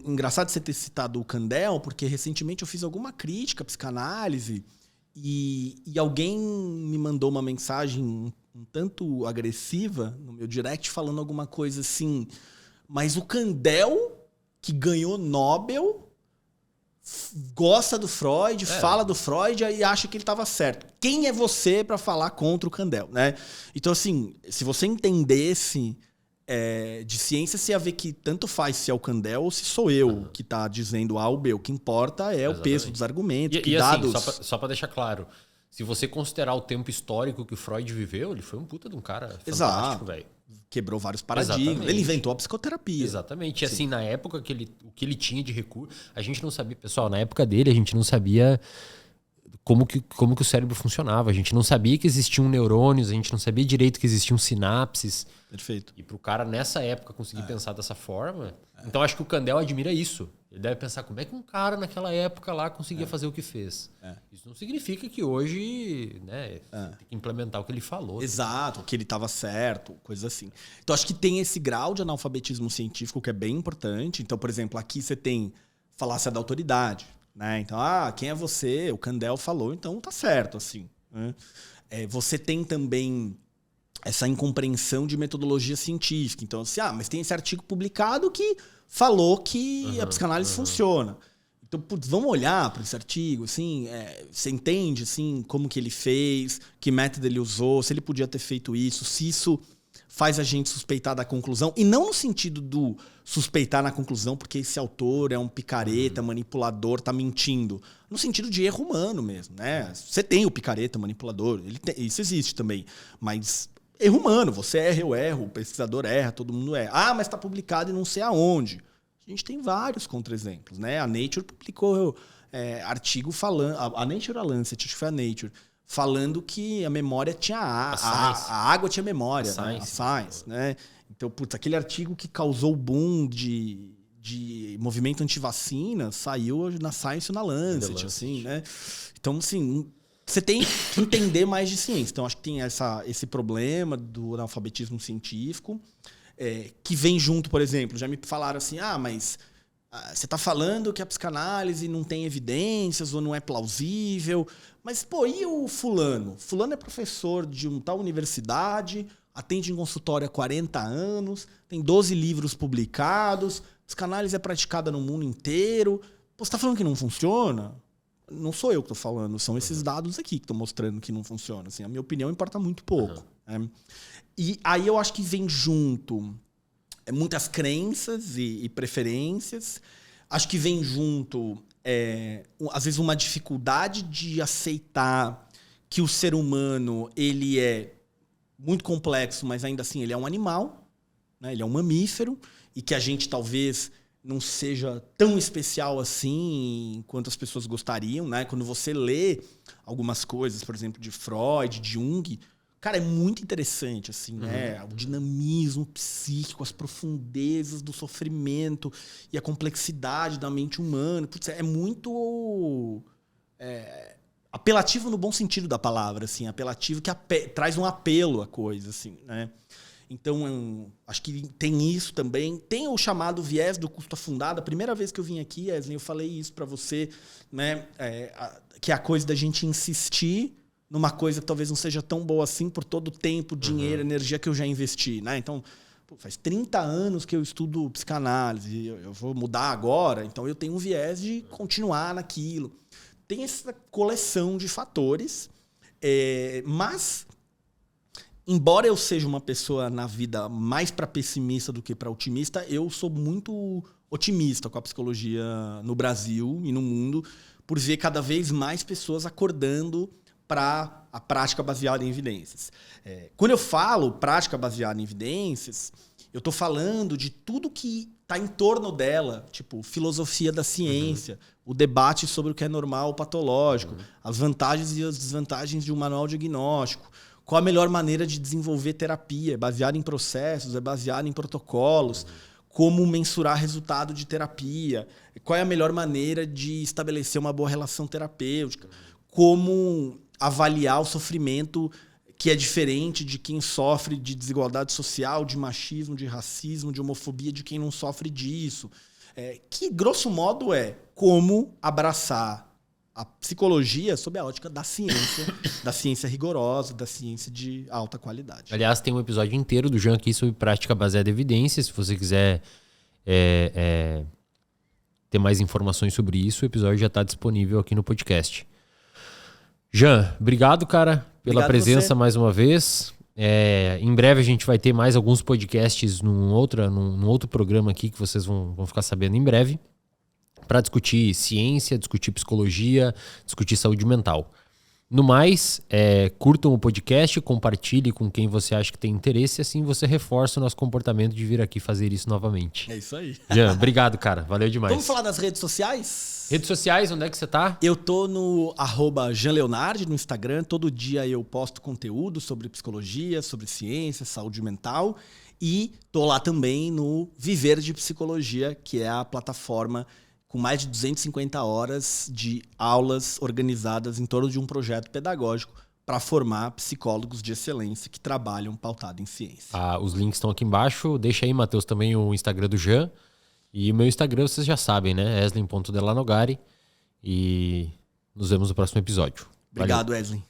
engraçado você ter citado o Kandel, porque recentemente eu fiz alguma crítica à psicanálise e alguém me mandou uma mensagem um tanto agressiva no meu direct falando alguma coisa assim, mas o Kandel, que ganhou Nobel, gosta do Freud, fala do Freud e acha que ele estava certo. Quem é você para falar contra o Kandel, né? Então, assim, se você entendesse de ciência, você ia ver que tanto faz se é o Kandel ou se sou eu que está dizendo A ou B. O que importa é o peso dos argumentos.
E dados... assim, só para deixar claro, se você considerar o tempo histórico que o Freud viveu, ele foi um puta de um cara fantástico, velho.
Quebrou vários paradigmas. Exatamente. Ele inventou a psicoterapia.
Exatamente. E assim, na época, o que ele tinha de recurso, a gente não sabia... Pessoal, na época dele, a gente não sabia como que o cérebro funcionava. A gente não sabia que existiam neurônios, a gente não sabia direito que existiam sinapses.
Perfeito.
E pro cara, nessa época, conseguir pensar dessa forma... Então, acho que o Kandel admira isso. Ele deve pensar como é que um cara naquela época lá conseguia fazer o que fez. Isso não significa que hoje, né, tem que implementar o que ele falou.
Exato, que ele estava certo, coisa assim. Então, acho que tem esse grau de analfabetismo científico que é bem importante. Então, por exemplo, aqui você tem falácia da autoridade, né? Então, quem é você? O Kandel falou, então tá certo, assim. Né? Você tem também essa incompreensão de metodologia científica. Então, assim, mas tem esse artigo publicado que falou que a psicanálise funciona. Então, putz, vamos olhar para esse artigo, assim, você entende, assim, como que ele fez, que método ele usou, se ele podia ter feito isso, se isso faz a gente suspeitar da conclusão, e não no sentido do suspeitar na conclusão porque esse autor é um picareta, manipulador, tá mentindo. No sentido de erro humano mesmo, né? Você tem o picareta, manipulador, isso existe também, mas... erro humano, você erra, eu erro, o pesquisador erra, todo mundo erra. Mas está publicado e não sei aonde. A gente tem vários contra-exemplos, né? A Nature publicou artigo falando... A Nature ou a Lancet, acho que foi a Nature, falando que a memória tinha a água tinha memória, a Science, né? Então, putz, aquele artigo que causou o boom de movimento antivacina saiu na Science ou na Lancet, assim, né? Então, assim... você tem que entender mais de ciência. Então, acho que tem esse problema do analfabetismo científico, que vem junto, por exemplo, já me falaram assim, mas você está falando que a psicanálise não tem evidências ou não é plausível, mas, e o fulano? Fulano é professor de uma tal universidade, atende em consultório há 40 anos, tem 12 livros publicados, psicanálise é praticada no mundo inteiro. Você está falando que não funciona? Não sou eu que estou falando, são esses dados aqui que estão mostrando que não funciona. Assim, a minha opinião importa muito pouco. Né? E aí eu acho que vem junto muitas crenças e preferências. Acho que vem junto, às vezes, uma dificuldade de aceitar que o ser humano ele é muito complexo, mas ainda assim ele é um animal, né? Ele é um mamífero, e que a gente talvez... não seja tão especial assim quanto as pessoas gostariam, né? Quando você lê algumas coisas, por exemplo, de Freud, de Jung, cara, é muito interessante, assim, né? O dinamismo psíquico, as profundezas do sofrimento e a complexidade da mente humana. Putz, é muito apelativo no bom sentido da palavra, assim, apelativo que traz um apelo à coisa, assim, né? Então, acho que tem isso também. Tem o chamado viés do custo afundado. A primeira vez que eu vim aqui, Eslen, eu falei isso para você, né? Que é a coisa da gente insistir numa coisa que talvez não seja tão boa assim por todo o tempo, dinheiro, energia que eu já investi, né? Então, faz 30 anos que eu estudo psicanálise, eu vou mudar agora, então eu tenho um viés de continuar naquilo. Tem essa coleção de fatores, mas... embora eu seja uma pessoa na vida mais para pessimista do que para otimista, eu sou muito otimista com a psicologia no Brasil e no mundo, por ver cada vez mais pessoas acordando para a prática baseada em evidências. Quando eu falo prática baseada em evidências, eu estou falando de tudo que está em torno dela, tipo filosofia da ciência, o debate sobre o que é normal ou patológico, as vantagens e as desvantagens de um manual diagnóstico, qual a melhor maneira de desenvolver terapia, é baseado em processos, é baseado em protocolos, como mensurar resultado de terapia, qual é a melhor maneira de estabelecer uma boa relação terapêutica, como avaliar o sofrimento que é diferente de quem sofre de desigualdade social, de machismo, de racismo, de homofobia, de quem não sofre disso. Que, grosso modo, é como abraçar a psicologia sob a ótica da ciência rigorosa, da ciência de alta qualidade.
Aliás, tem um episódio inteiro do Jean aqui sobre prática baseada em evidências. Se você quiser ter mais informações sobre isso, o episódio já está disponível aqui no podcast. Jean, obrigado, cara, pela presença mais uma vez. Em breve a gente vai ter mais alguns podcasts num outro programa aqui que vocês vão ficar sabendo em breve, para discutir ciência, discutir psicologia, discutir saúde mental. No mais, curtam o podcast, compartilhe com quem você acha que tem interesse, assim você reforça o nosso comportamento de vir aqui fazer isso novamente.
É isso aí.
Jean, obrigado, cara. Valeu demais.
Vamos falar das redes sociais?
Redes sociais, onde é que você tá?
Eu tô no @JeanLeonardi no Instagram. Todo dia eu posto conteúdo sobre psicologia, sobre ciência, saúde mental. E tô lá também no Viver de Psicologia, que é a plataforma com mais de 250 horas de aulas organizadas em torno de um projeto pedagógico para formar psicólogos de excelência que trabalham pautado em ciência.
Os links estão aqui embaixo. Deixa aí, Matheus, também o Instagram do Jean. E o meu Instagram vocês já sabem, né? Eslen.delanogari. E nos vemos no próximo episódio.
Obrigado, Eslen.